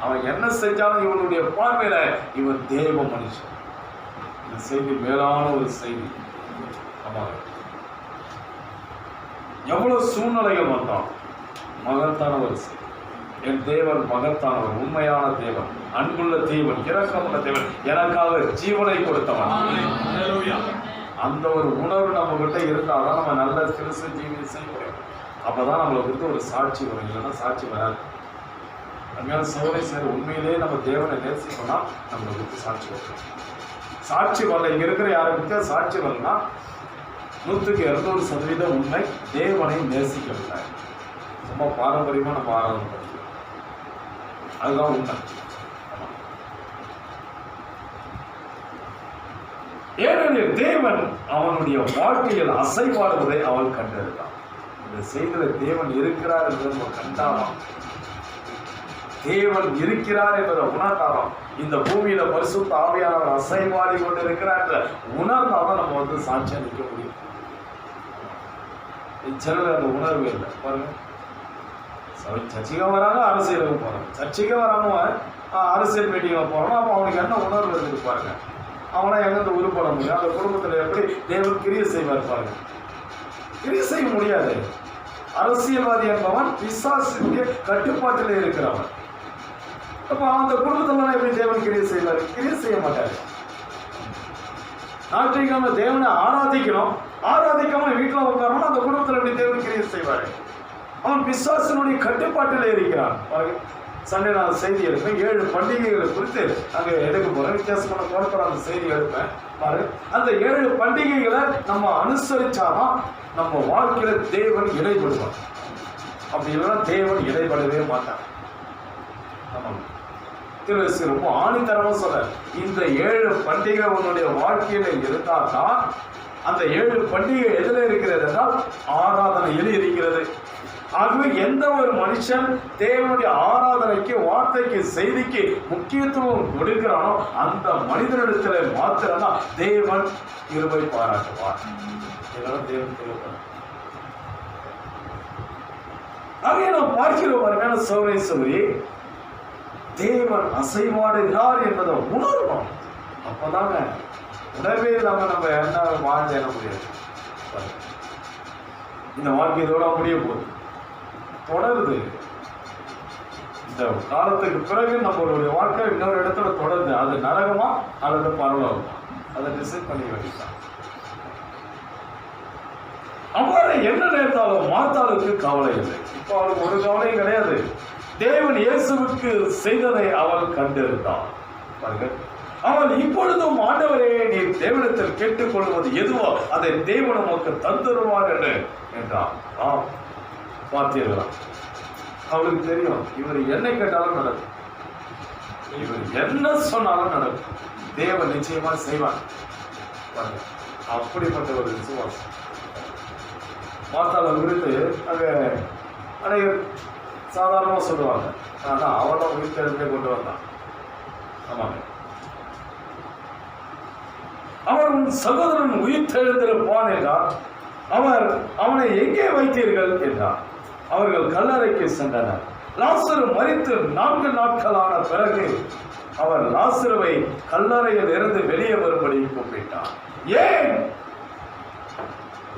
அவன் என்ன செஞ்சாலும் இவனுடைய பார்வையில இவன் தேவ மனுஷன். இந்த செய்தி மேலான ஒரு செய்தி. ஆமாங்க, எவ்வளவு சூழ்நிலைகள் வந்தான், மகத்தான ஒரு செய்தி. என் தேவன் மகத்தானவர், உண்மையான தேவன், அன்புள்ள தேவன், இரக்கமுள்ள தேவன், எனக்காக ஜீவனை கொடுத்தவன். அந்த ஒரு உணர்வு நம்ம கிட்ட இருந்தால்தான் நம்ம நல்ல சிறுசு ஜீவியை செய்ய முடியும். அப்பதான் நம்மளை குறித்து ஒரு சாட்சி வரும், இல்லைன்னா சாட்சி வராது. உண்மையான சோதனை செய்ய உண்மையிலேயே நம்ம தேவனை நேசிக்கணும்னா நம்மளை குறித்து சாட்சி வரும். சாட்சி வரல, இங்க இருக்கிற யாரை குறித்த சாட்சி வரலன்னா 100% உண்மை தேவனை நேசிக்கவில்லை. சும்மா பாரம்பரியமா நம்ம ஆராதனை பண்ணுறோம், அதுதான் உண்மை. ஏனெனில் தேவன் அவனுடைய வாழ்க்கையில் அசைவாடுவதை அவள் கண்டிருந்தான். இந்த செய்தியில் தேவன் இருக்கிறார் என்பதை நம்ம கண்டாலும், தேவன் இருக்கிறார் என்பதை உணர்ந்தாலும், இந்த பூமியில பரிசுத்த ஆவியானவர் அசைவாடி கொண்டு இருக்கிறார் என்ற உணர்ந்தாலும் நம்ம வந்து சாட்சியா நிற்க முடியும். சிலர் அந்த உணர்வு இல்லை பாருங்க. சர்ச்சைக்கு வராங்க, அரசியலுக்கு போறாங்க, சர்ச்சைக்கு வராம அரசியல் மீட்டிங்ல போறோம். அப்போ அவனுக்கு என்ன உணர்வு இருக்குது பாருங்க. அவனா எங்கிருந்து உருப்பட முடியும்? அந்த குடும்பத்தில் எப்படி தேவன் கிரியை செய்வார் பாருங்க. கிரியை செய்ய முடியாது. அரசியல்வாதி என்பவன் பிசாசுக்கு கட்டுப்பாட்டில் இருக்கிறவன். அப்ப அந்த குடும்பத்தில் எப்படி தேவன் கிரியை செய்வார்? கிரியை செய்ய மாட்டாரு. ஞாயிற்றுக்கிழமை தேவனை ஆராதிக்கணும், ஆராதிக்காம வீட்டில் உட்காரணும், அந்த குடும்பத்தில் எப்படி தேவன் கிரியை செய்வாரு? அவன் பிசாசினுடைய கட்டுப்பாட்டில் இருக்கிறான் பாருங்க. சண்டே நான் செய்தி எடுப்பேன், 7 பண்டிகைகளை குறித்து அங்கே எடுக்க போறேன். வித்தியாசமான தோற்ற அந்த செய்தி எடுப்பேன் பாரு. அந்த 7 பண்டிகைகளை நம்ம அனுசரிச்சாதான் நம்ம வாழ்க்கையில தேவன் இடைபடுவார். அப்படி இல்லைன்னா தேவன் இடைபடவே மாட்டான். திருவசி ரொம்ப ஆணித்தரமா சொல்ற, இந்த 7 பண்டிகை உன்னுடைய வாழ்க்கையில இருந்தால்தான் அந்த 7 பண்டிகை எதுல இருக்கிறது என்றால் ஆராதனையில் இருக்கிறது. ஆகவே எந்த ஒரு மனுஷன் தேவனுடைய ஆராதனைக்கு, வார்த்தைக்கு, செய்திக்கு முக்கியத்துவம் கொடுக்கிறானோ அந்த மனிதனிடத்தில் மாத்திரம்தான் தேவன் கிருபை பாராட்டுவார். தேவன் கிருபை. ஆகவே நாம் பார்க்கிறோம் அருமையான சகோதர சகோதரி, தேவன் அசைவாடுகிறார் என்பதை உணர்வோம். அப்பதாங்க உணர்வே இல்லாம நம்ம என்ன வாழ்ந்து என்ன முடியாது. இந்த வாழ்க்கை இதோட முடிய போகுது, தொடருது. இந்த காலத்துக்கு பிறகு நம்மளுடைய வாழ்க்கை இன்னொரு இடத்துல தொடருது. அது நரகமா அல்லது பரலோகமா, அதை டிசைட் பண்ணிக்க வேண்டியதான். அவ்வாறு என்ன நேர்ந்தாலும் மார்த்தாளுக்கு கவலை இல்லை. இப்போ அவளுக்கு ஒரு கவலையும் கிடையாது. தேவன் இயேசுவுக்கு செய்ததை அவள் கண்டிருந்தாள் பாருங்க. அவன் இப்பொழுதும் ஆண்டவரே நீர் தேவனிடத்தில் கேட்டுக்கொள்வது எதுவோ அதை தேவன் உமக்கு தந்துருவார் என்றார். பார்த்தீர்களா? அவளுக்கு தெரியும் இவர் என்ன கேட்டாலும் நடக்கும், இவர் என்ன சொன்னாலும் நடக்கும், தேவன் நிச்சயமா செய்வார். அப்படிப்பட்ட ஒரு விசுவாசம். மாத்தாள குறித்து அங்க அனைவர் சாதாரணமா சொல்லுவாங்க, ஆனா அவனும் உயிர்த்தெழுந்தே கொண்டு வந்தான். ஆமாங்க, அவர் உன் சகோதரன் உயிர்த்தெழுந்திருப்பான் என்றார். அவனை எங்கே வைத்தீர்கள் என்றார். அவர்கள் கல்லறைக்கு சென்றனர். லாசரு மரித்து 4 நாட்களான பிறகு அவர் லாசருவை கல்லறையில் இருந்து வெளியே வரும்படி கூப்பிட்டார். ஏன்?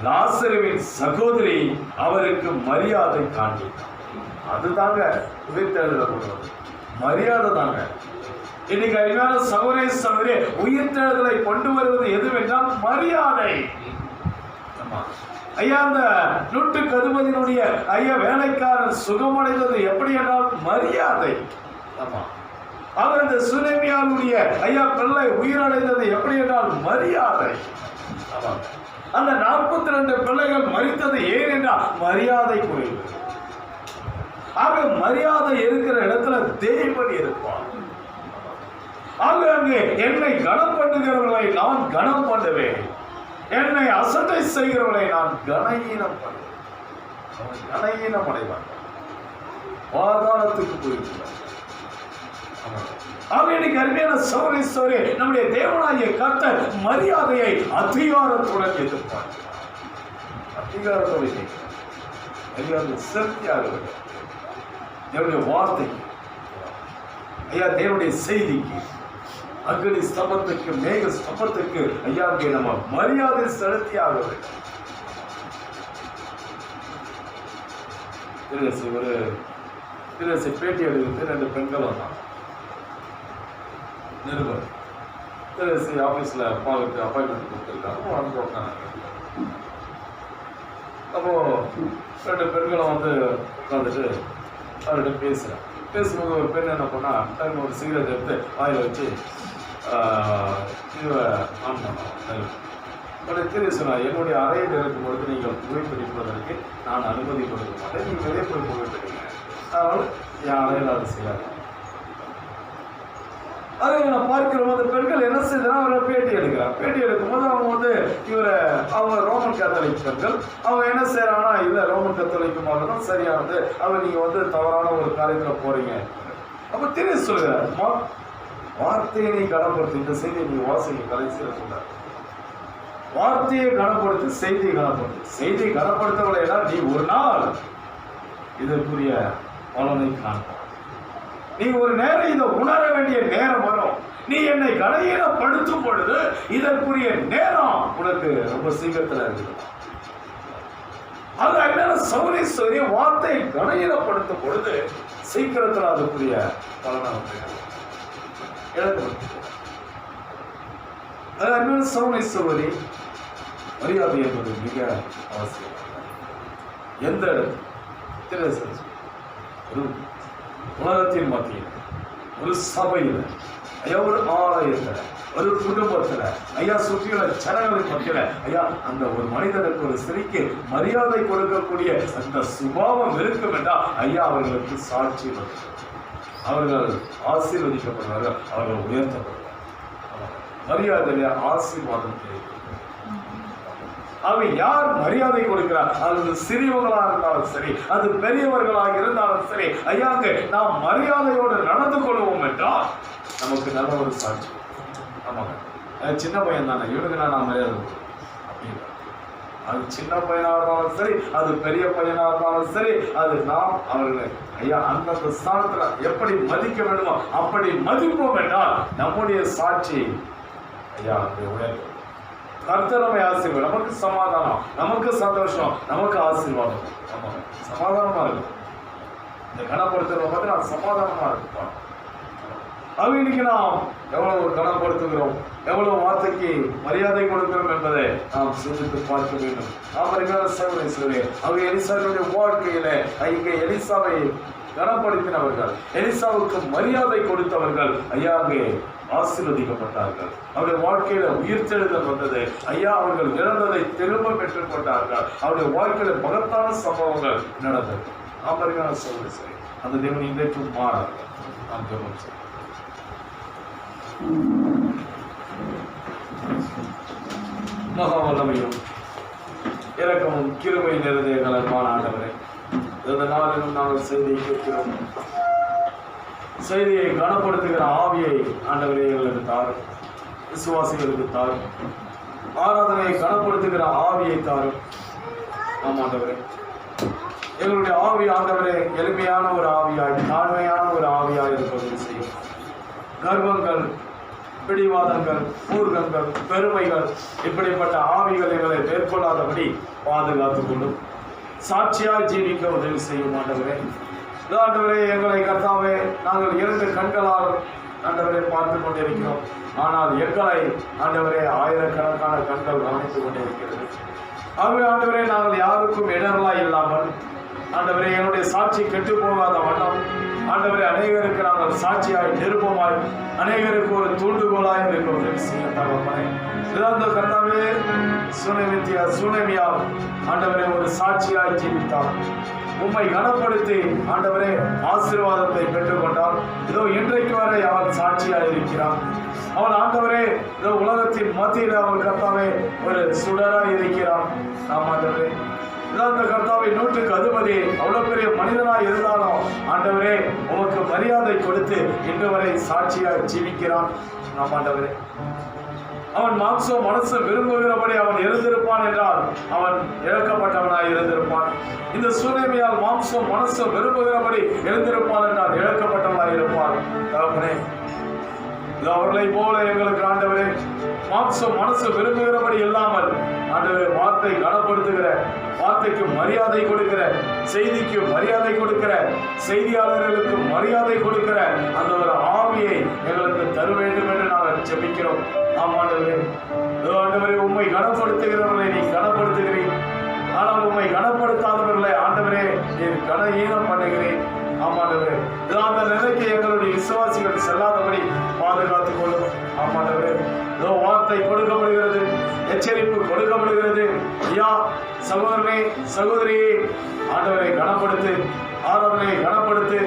லாசருவின் சகோதரி அவருக்கு மரியாதை காண்பித்தார். அதுதாங்க உயிர்த்தெழுதல் மரியாதை தாங்க. இன்னைக்கு அருமையான சகோதரே உயிர்த்தெழுதலை கொண்டு வருவது எதுவென்றால் மரியாதை. ஐயா, அந்த நூற்றுக்கு அதிபதியினுடைய ஐயா வேலைக்காரன் சுகமடைந்தது எப்படி என்றால் மரியாதை. ஆமா, அவர் இந்த சுனேமியாவுடைய ஐயா பிள்ளை உயிரடைந்தது எப்படி என்றால் மரியாதை. ஆமா, அந்த 42 பிள்ளைகள் மரித்தது ஏன் என்றால் மரியாதை குறைவு. ஆக மரியாதை இருக்கிற இடத்துல தேவன் இருப்பார். ஆக அங்கே என்னை கனம் பண்ணுகிறவர்களை நான் கனம் பண்ணுவேன், என்னை அசட்டை செய்கிறவர்களை நான் கனஈனம் பண்ணுவேன். கனஈனம் அடைவார், பாதாளத்துக்கு போயிருக்கிறார். ஆக இன்னைக்கு அருமையான சௌரீஸ்வரே, நம்முடைய தேவனாகிய கர்த்தர் மரியாதையை அதிகாரத்துடன் எதிர்பார்க்கிறார். அதிகாரத்தோடு கேட்கிறார், மரியாதை செலுத்தியாக வேண்டும். தேவனுடைய வார்த்தைக்கு ஐயா, தேவனுடைய செய்திக்கு, அக்னி ஸ்தம்பத்துக்கு, மேக ஸ்தம்பத்துக்கு ஐயா நம்ம மரியாதை செலுத்தியாக வேண்டும். ஒரு பேட்டி எடுத்து 2 பெண்கள் வந்தாங்க. நிருபர் திருசி ஆபீஸ்ல அப்பாவுக்கு அப்பாயின்மெண்ட் கொடுத்துருக்காங்க. அப்போ 2 பெண்களும் வந்து உட்காந்துட்டு அவர்கிட்ட பேசும்போது ஒரு பெண் என்ன பண்ணா, ஒரு சிகரெட் எடுத்து வாயில் வச்சு இதை ஆன் பண்ணோம். உடனே தெரிய சொன்னா, என்னுடைய அறையில் இருக்கும்பொழுது நீங்கள் புகைப்பிடிப்பதற்கு நான் அனுமதி கொடுக்க மாட்டேன், நீங்கள் வெளியே போய் புகைப்பிடிங்க, அதனால என் அறையில் அது செய்யாது. அதை நான் பார்க்கிற போது பெண்கள் என்ன செய்யறா, அவரை பேட்டி எடுக்கிறார். பேட்டி எடுக்கும்போது அவங்க வந்து அவங்க ரோமன் கத்தோலிக் பெண்கள், அவங்க என்ன செய்யறாங்கன்னா, இல்லை ரோமன் கத்தோலிக்கு மாதிரி தான் சரியானது, அவங்க நீங்க வந்து தவறான ஒரு காரியத்துல போறீங்க. அப்ப தெரிய சொல்லுறாரு, வார்த்தையை நீ கனப்படுத்தி, இந்த செய்தியை நீ வாசிக்க கடைசியில் சொல்றாரு, வார்த்தையை கனப்படுத்தி செய்தியை கனப்படுத்தி, செய்தியை கனப்படுத்தவில்லைன்னா நீ ஒரு நாள் இதற்குரிய பலனை காண்பார். நீ ஒரு நேரம் இதை உணர வேண்டிய நேரம் வரும். நீ என்னை கனஈனப்படுத்தும் பொழுது இதற்குரிய நேரம் உனக்கு ரொம்ப சீக்கிரத்தில் இருக்குது. அது என்ன சௌரீஸ்வரி வார்த்தை கனஈனப்படுத்தும் பொழுது சீக்கிரத்தில் அதுக்குரிய பலனை இழந்து. அது என்ன சௌரீஸ்வரி மரியாதை என்பது மிக அவசியம். எந்த இடத்துல ஒரு உலகத்தின் மத்தியில், ஒரு சபையில், ஐயா ஒரு ஆலயத்தில், ஒரு குடும்பத்தில், ஐயா சுற்றியுள்ள ஜனங்களின் மத்தியில், ஐயா அந்த ஒரு மனிதனுக்கு ஒரு ஸ்திரீக்கு மரியாதை கொடுக்கக்கூடிய அந்த சுபாவம் இருக்கும் என்றால் ஐயா அவர்களுக்கு சாட்சி வரும். அவர்கள் ஆசீர்வதிக்கப்படுவார்கள், அவர்கள் உயர்த்தப்படுவார்கள். மரியாதையில ஆசீர்வாதம் கிடைக்கும். அவன் யார் மரியாதை கொடுக்கிறார், அது சிறியவர்களாக இருந்தாலும் சரி, அது பெரியவர்களாக இருந்தாலும் சரி, ஐயாங்க நாம் மரியாதையோடு நடந்து கொள்வோம் என்றால் நமக்கு நல்ல ஒரு சாட்சி. ஆமாங்க, சின்ன பையன் தானே, இவனுக்கு நான் மரியாதை கொடுப்பேன் அப்படின்னு. அது சின்ன பையனாக இருந்தாலும் சரி, அது பெரிய பையனாக இருந்தாலும் சரி, அது நாம் அவர்களை ஐயா அந்தந்த ஸ்தானத்துல எப்படி மதிக்க வேண்டுமோ அப்படி மதிப்போம் என்றால் நம்முடைய சாட்சி ஐயா உயர்வு. கர்த்தர் நம்மை ஆசீர்வாதம், நமக்கு சமாதானம், நமக்கு சந்தோஷம், நமக்கு ஆசீர்வாதம். ஆமாங்க, சமாதானமா இருக்கும். இந்த கனப்படுத்துறவங்க பார்த்து நான் சமாதானமா இருப்போம். அது இன்னைக்கு நாம் எவ்வளவு கனப்படுத்துகிறோம், எவ்வளவு வார்த்தைக்கு மரியாதை கொடுக்கிறோம் என்பதை நாம் சிந்தித்து பார்க்க வேண்டும். எலிசாவுடைய வாழ்க்கையில இங்க எலிசாவை கனப்படுத்தினவர்கள், எலிசாவுக்கு மரியாதை கொடுத்தவர்கள் ஐயா அங்கே ஆசீர்வதிக்கப்பட்டார்கள். அவருடைய வாழ்க்கையில உயிர்த்தெழுதல் வந்தது. ஐயா, அவர்கள் இழந்ததை திரும்ப பெற்றுக் கொண்டார்கள். அவருடைய வாழ்க்கையில மகத்தான சம்பவங்கள் நடந்தது. அமரியான சொல்ல சரி, அந்த தேவன் இன்றைக்கும் மாறார்கள். நாம் ஜெபம் செய்வோம். மகா வல்லமையும் இரக்கமும் கிருபை நிறைந்த எங்கள் ஆண்டவரே, இந்த நாளிலும் நாங்கள் செய்தியை கேட்கிறோம். செய்தியை கனப்படுத்துகிற ஆவியை ஆண்டவரே எங்களுக்கு தாரும். விசுவாசிகளுக்கு தாரும். ஆராதனையை கனப்படுத்துகிற ஆவியை தாரும். ஆம் ஆண்டவரே, எங்களுடைய ஆவி ஆண்டவரே எளிமையான ஒரு ஆவியாய், தாழ்மையான ஒரு ஆவியாய் இருப்பது செய்யும். கர்வங்கள், பிடிவாதங்கள், மூர்க்கங்கள், பெருமைகள், இப்படிப்பட்ட ஆவிகள் எங்களை மேற்கொள்ளாதபடி பாதுகாத்துக் கொள்ளும். சாட்சியாய் ஜீவிக்க உதவி செய்யும் ஆண்டவரே. ஆண்டவரே, எங்களை கர்த்தாவே நாங்கள் 2 கண்களால் ஆண்டவரை பார்த்து கொண்டிருக்கிறோம். ஆனால் எங்களை ஆண்டவரே ஆயிரக்கணக்கான கண்கள் கவனித்துக் கொண்டிருக்கிறது. ஆகவே ஆண்டவரே, நாங்கள் யாருக்கும் இடர்களாய் இல்லாமல் ஆண்டவரே என்னுடைய சாட்சி கெட்டு போகாத வண்ணம் ஆண்டவரே அநேகருக்கு நாங்கள் சாட்சியாய் நிருபமாய் அநேகருக்கு ஒரு தூண்டுகோலாய் இருக்கிறோம். கர்த்தாவே, சுனேமியால் ஆண்டவரே ஒரு சாட்சியாய் ஜீவித்தார். உம்மை கனப்படுத்தி ஆண்டவரே ஆசீர்வாதத்தை பெற்றுக்கொண்டார். இதோ இன்றைக்கு வரை அவன் சாட்சியாக இருக்கிறான். அவன் ஆண்டவரே இதோ உலகத்தின் மத்தியில் அவன் கர்த்தாவே ஒரு சுடராய் இருக்கிறான். நாம் ஆண்டவரே இந்த கர்த்தாவை 100க்கு அதிபதி அவ்வளவு பெரிய மனிதனாய் இருந்தாலும் ஆண்டவரே உமக்கு மரியாதை கொடுத்து இன்று வரை சாட்சியாக ஜீவிக்கிறான். நாம் ஆண்டவரே, அவன் மாம்சம் மனசு விரும்புகிறபடி அவன் இருந்திருப்பான் என்றால் அவன் இழக்கப்பட்டவனாய் இருந்திருப்பான். இந்த சூனேமியால் மாம்சம் மனசு விரும்புகிறபடி இருந்திருப்பான் என்றால் இழக்கப்பட்டவனாய் இருப்பான். தகப்பனே, அவர்களை போல எங்களுக்கு ஆண்டவரே மாம்சம் மனசு விரும்புகிறபடி இல்லாமல் ஆண்டவரே வார்த்தை கனப்படுத்துகிற, வார்த்தைக்கு மரியாதை கொடுக்கிற, செய்திக்கு மரியாதை கொடுக்கிற, செய்தியாளர்களுக்கு மரியாதை கொடுக்கிற அந்த ஒரு ஆவியை எங்களுக்கு தர வேண்டும் என்று நாங்கள் ஜெபிக்கிறோம். ஆமாண்டவரே, ஆண்டவரே உம்மை கனப்படுத்துகிறவர்களை நீ கனப்படுத்துகிறீர். ஆனால் உம்மை கனப்படுத்தாதவர்களை ஆண்டவரே நீர் கனஈனம் பண்ணுகிறேன். ஆமாண்டவரே, அந்த நிலைக்கு எங்களுடைய விசுவாசிகள் செல்லாதபடி பாதுகாத்துக் கொள்ளும். ஆமாண்டவரே, வார்த்தை கொடுக்கப்படுகிறது, எச்சரிப்பு கொடுக்கப்படுகிறது. ஐயா, சகோதரனே, சகோதரியே, ஆண்டவரை கனப்படுத்து, ஆராதனை கனப்படுத்து,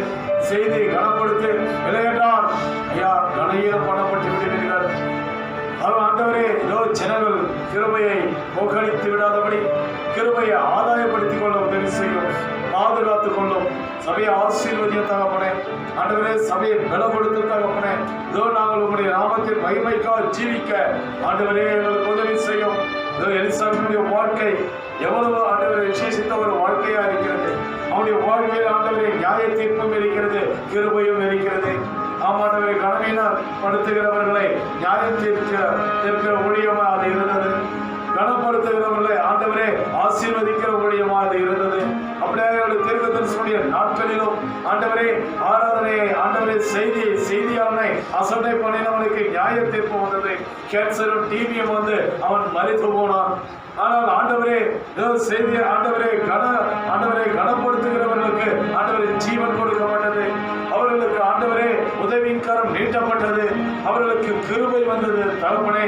செய்தி கனப்படுத்து. இல்லையென்றால் ஐயா கனஈனம் பண்ணப்பட்டு விடுகிறீர்கள். ஆண்டவரே, இதோ ஜனங்கள் கிருபையை போக்கடித்து விடாதபடி கிருபையை ஆதாயப்படுத்திக் கொள்ள உதவி செய்யும், பாதுகாத்துக் கொள்ளும். சபையை ஆசீர்வதிய தகப்பனே, ஆண்டவரே சபையை பலப்படுத்த தகப்பனே, இதோ நாங்கள் உங்களுடைய நாமத்தின் மகிமைக்காக ஜீவிக்க ஆண்டவரே எங்களுக்கு உதவி செய்யும். இதோ எலிசாவினுடைய வாழ்க்கை எவ்வளவு ஆண்டவரை விசேஷித்த ஒரு வாழ்க்கையா இருக்கிறது. அவனுடைய வாழ்க்கையில் ஆண்டவரை நியாய தீர்ப்பும் இருக்கிறது, கிருபையும் இருக்கிறது. ஆமாண்டவரை கடமையினால் படுத்துகிறவர்களை நியாயம் தீர்க்கிற ஊழியமா அது இருந்தது. கனப்படுத்துகிறவர்களை ஆண்டவரே ஆசீர்வதிக்கிற ஊழியமா அது இருந்தது. அப்படியே தீர்க்கதரிசனுடைய நாட்களிலும் ஆண்டவரே ஆராதனையை, ஆண்டவரே செய்தியாளனை அசட்டை பண்ணினவனுக்கு நியாய தீர்ப்பு வந்தது. கேன்சரும் டிவியும் வந்து அவன் மரித்து போனான். ஆனால் ஆண்டவரே செய்தி ஆண்டவரே கனப்படுத்துகிறவர்களுக்கு ஆண்டவரே ஜீவன் கொடுக்கப்பட்டது. அவர்களுக்கு ஆண்டவரே உதவியின் கரம் நீட்டப்பட்டது. அவர்களுக்கு கிருபை வந்தது. தகப்பனே,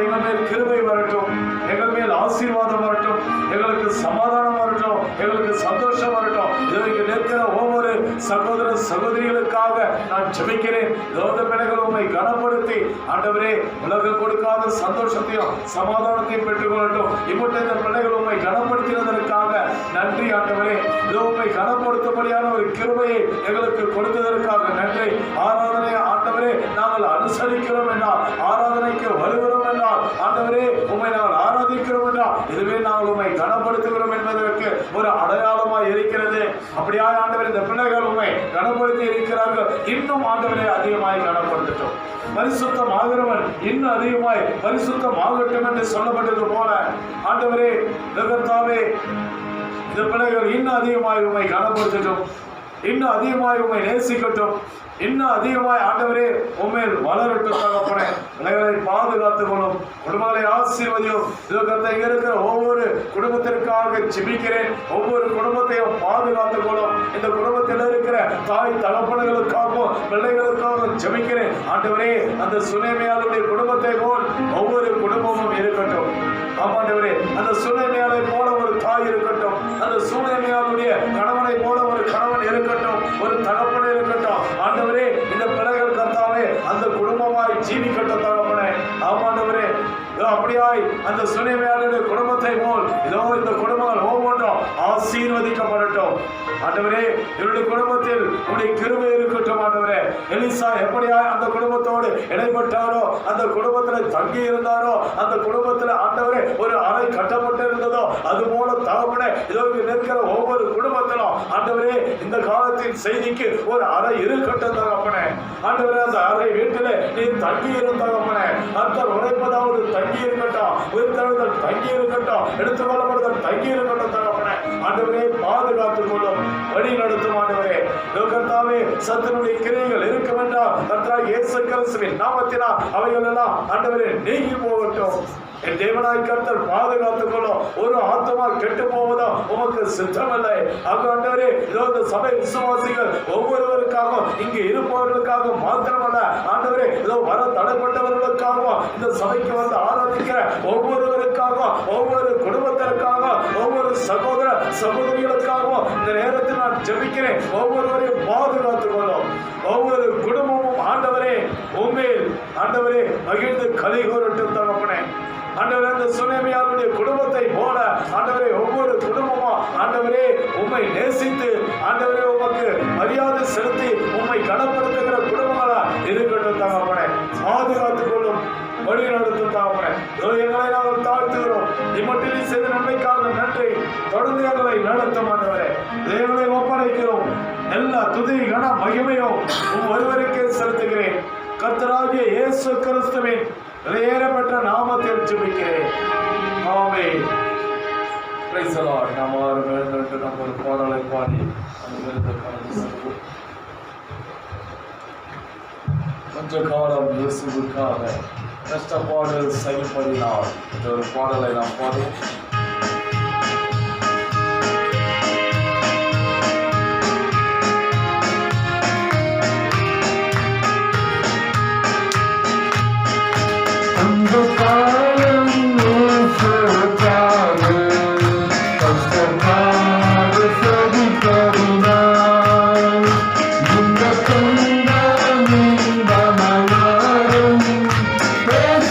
எங்கள் மேல் கிருபை வரட்டும், எங்கள் மேல் ஆசீர்வாதம் வரட்டும், எங்களுக்கு சமாதானம் வரட்டும், எங்களுக்கு சந்தோஷம் வரட்டும். இதற்கு நிற்கிற ஒவ்வொரு சகோதர சகோதரிகளுக்காக நான் ஜெபிக்கிறேன். இந்த பிள்ளைகள் உண்மை கனப்படுத்தி ஆண்டவரே உலக கொடுக்காத சந்தோஷத்தையும் சமாதானத்தையும் பெற்றுக்கொள்ளட்டும். இப்பட்ட இந்த பிள்ளைகள் உண்மை கனப்படுத்தினதற்காக நன்றி ஆண்டவரே. உண்மை கனப்படுத்தும்படியான ஒரு கிருபையை எங்களுக்கு கொடுத்ததற்காக நன்றி. ஆராதனை ஆண்டவரே நாங்கள் அனுசரிக்கிறோம் என்றால், ஆராதனைக்கு வருகிறோம் என்றால், ஆண்டவரே உண்மை நாங்கள் ஆராதிக்கிறோம் என்றால், இதுவே நாங்கள் உண்மை கனப்படுத்துகிறோம் என்பதற்கு ஒரு அடையாளமாய் இருக்கிறது. அப்படியாக ஆண்டவரே இந்த பிள்ளைகள் உண்மை கனப்படுத்தி இருக்கிறார்கள். இன்னும் ஆண்டவரே அதிகமாய் கனப்படுத்தட்டும். பரிசுத்தம் ஆகிறவன் இன்னும் அதிகமாய் பரிசுத்தம் ஆகட்டும் என்று சொல்லப்பட்டது போல ஆண்டவரே கர்த்தாவே இந்த பிள்ளைகள் இன்னும் அதிகமாய் உண்மை கனப்படுத்தட்டும், இன்னும் அதிகமாய் உண்மை நேசிக்கட்டும். இன்னும் அதிகமாய் ஆண்டவரே உண்மையில் வளரட்டும் தகப்பனே. பிள்ளைகளை பாதுகாத்துக் கொள்ளும், குடும்பங்களை ஆசீர்வதியும். இதற்கத்த இங்க இருக்கிற ஒவ்வொரு குடும்பத்திற்காக ஜெபிக்கிறேன். ஒவ்வொரு குடும்பத்தையும் பாதுகாத்துக் கொள்ளும். இந்த குடும்பத்தில் இருக்கிற தாய் தகப்பன்களுக்காகவும் பிள்ளைகளுக்காகவும் ஜெபிக்கிறேன். ஆண்டவரே, அந்த சுனேமியாளுடைய குடும்பத்தை போல் ஒவ்வொரு குடும்பமும் இருக்கட்டும். ஆமாண்டவரே, அந்த சுனேமியாளை போல ஒரு தாய் இருக்கட்டும். அந்த சுனேமியாளுடைய கணவனை போல ஒரு கணவன் இருக்கட்டும், ஒரு தகப்பன் இருக்கட்டும். ஆண்டவரே, இந்த பிள்ளைகள் கர்த்தாவே அந்த குடும்பமாய் ஜீவிக்கட்டும் தகப்பனே. ஆமாண்டவரே, அப்படியாய் அந்த சுனேமியாளுடைய குடும்பத்தை போல் இதோ இந்த குடும்பங்கள் ஒவ்வொன்றும் ஆசீர்வதிக்கப்படட்டும். ஆண்டவரே, என்னுடைய குடும்பத்தில் உடைய கிருபை இருக்கட்டும். ஆண்டவரே, எலிசா எப்படியாய் அந்த குடும்பத்தோடு இடைப்பட்டாரோ, அந்த குடும்பத்தில் தங்கி இருந்தாரோ, அந்த குடும்பத்தில் ஆண்டவரே ஒரு அறை கட்டப்பட்டு இருந்ததோ, அது போல தகப்பனே இதோ நிற்கிற ஒவ்வொரு குடும்பத்திலும் ஆண்டவரே இந்த காலத்தின் செய்திக்கு ஒரு அறை இருக்கட்டும் தகப்பனே. ஆண்டவரே, அந்த அறை வீட்டிலே நீ தங்கி இருந்தகப்பனே. கர்த்தர் உரைப்பதாவது தங்கி இருக்கட்டும், உயிர்த்தெழுதல் தங்கி இருக்கட்டும், எடுத்துக்கொள்ளப்படுதல் தங்கி இருக்கட்டும் தகப்பனே. ஆண்டவரே, பாதுகாத்துக் கொள்ளும், வழி நடத்தும். ஆண்டவரே, கர்த்தாவே சத்துனுடைய கிரியைகள் இருக்கும் என்றால் கர்த்தராகிய இயேசு கிறிஸ்துவின் நாமத்தினால் அவைகள் எல்லாம் ஆண்டவரே நீங்கி போகட்டும். என் தேவனாய் கர்த்தர் பாதுகாத்துக் கொள்ளும். ஒரு ஆத்மா கெட்டு போவதோ உமக்கு சித்தமில்லை. ஆண்டவரே, இதோ இந்த சபை விசுவாசிகள் ஒவ்வொருவருக்காகவும் இங்கு இருப்பவர்களுக்காக மாத்திரமல்ல ஆண்டவரே, இதோ வர தடைப்பட்டவர்களுக்காகவும் இந்த சபைக்கு வந்து ஆராதிக்கிற ஒவ்வொருவருக்காகவும் ஒவ்வொரு குடும்பத்திற்காகவும் ஒவ்வொரு சகோதர சகோதரிகளுக்காகவும் இந்த நேரத்தில் நான் ஜெபிக்கிறேன். ஒவ்வொருவரையும் பாதுகாத்துக் கொள்ளும். ஒவ்வொரு குடும்பமும் ஆண்டவரே உண்மையில் ஆண்டவரே மகிழ்ந்து கலி கூறட்டும் தகப்பனே. ஆண்டவரே, அந்த சுனேமியாளுடைய குடும்பத்தை போல ஆண்டவரே ஒவ்வொரு குடும்பமும் ஆண்டவரே உம்மை நேசித்து ஆண்டவரே உமக்கு மரியாதை செலுத்தி உம்மை கனப்படுத்துகிற குடும்பங்களா இருக்கட்டும் தகப்பனே. பாதுகாத்துக் கொள்ளும், வழி நடத்தும் தகப்பனே. எங்களை நாங்கள் தாழ்த்துகிறோம். இம்மட்டில் செய்த நன்மைக்காக நன்றி. தொடர்ந்து எங்களை நடத்தும் ஆண்டவரே. தேவனை ஒப்படைக்கிறோம். எல்லா துதி கன மகிமையும் ஒருவருக்கே செலுத்துகிறேன். கர்த்தராகிய இயேசு கிறிஸ்துவின் விலையேறப்பட்ட நாமத்தில் ஜெபிக்கிறேன். ஆமென். Praise the lord. நாம் எழுந்திருந்து நம்ம ஒரு பாடலை பாடி கொஞ்ச காலம் இயேசுவுக்காக கஷ்டப்பாடு செய்யப்படினால் இந்த ஒரு பாடலை நாம் பாடுவோம். Yes,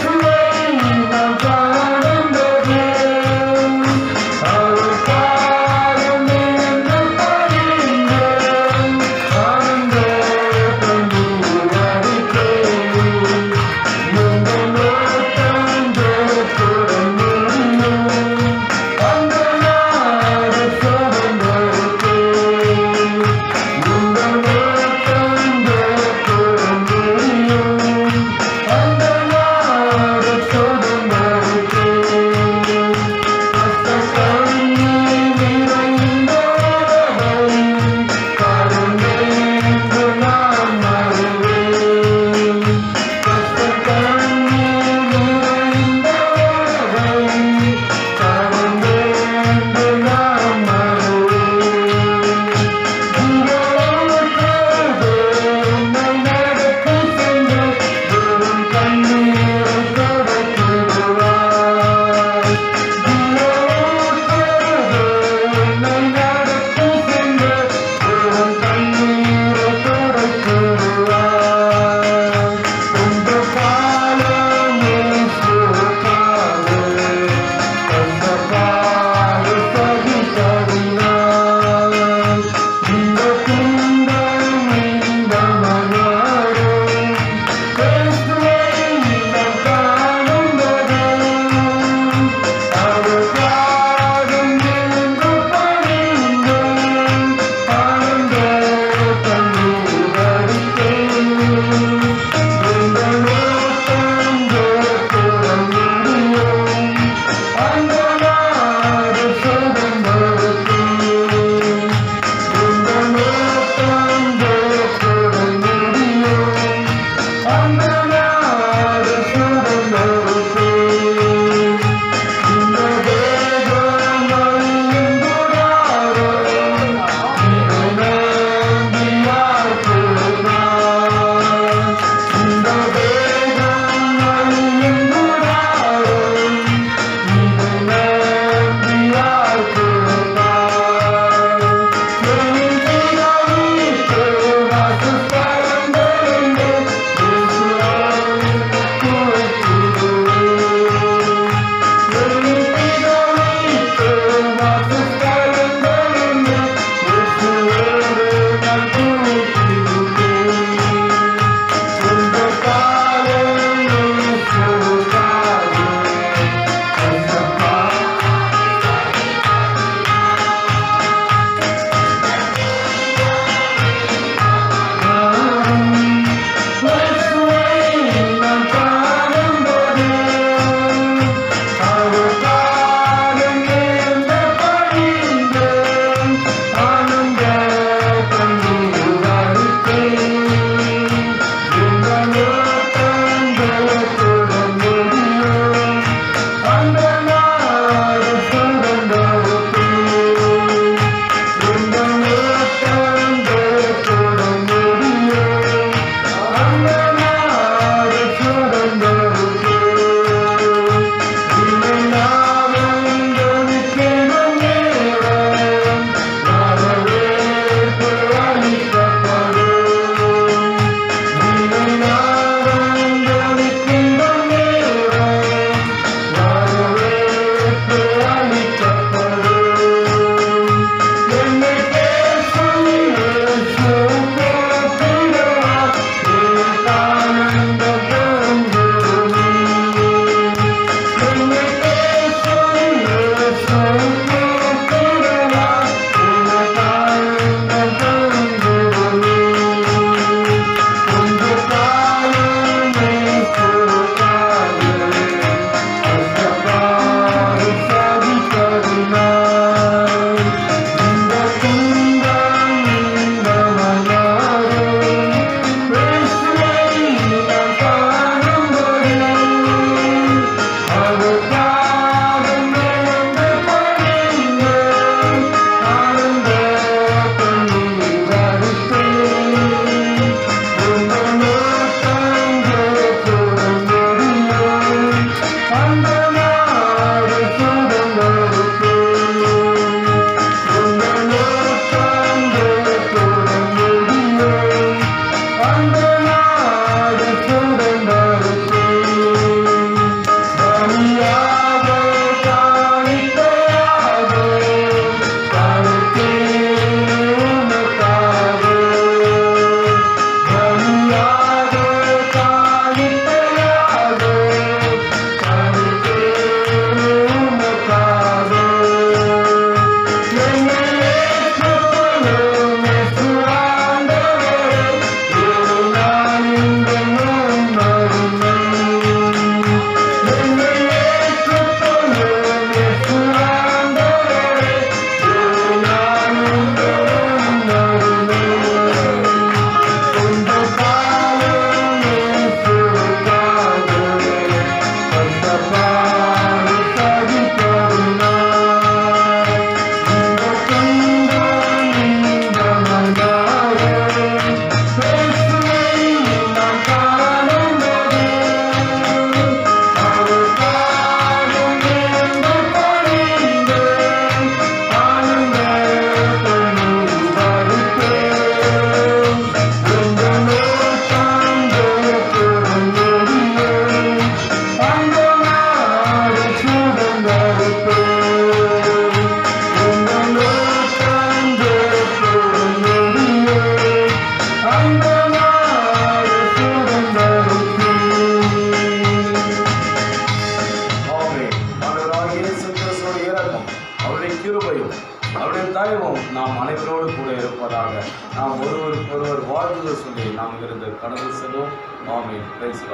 அவருடைய தயவும் நாம் அனைவரோடு கூட இருப்பதாக நாம் ஒருவருக்கொருவர் வாழ்த்துதல் சொல்லி நாம் இருந்து கடந்து செல்வோம். ஆமென். Praise the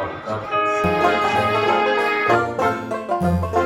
Lord.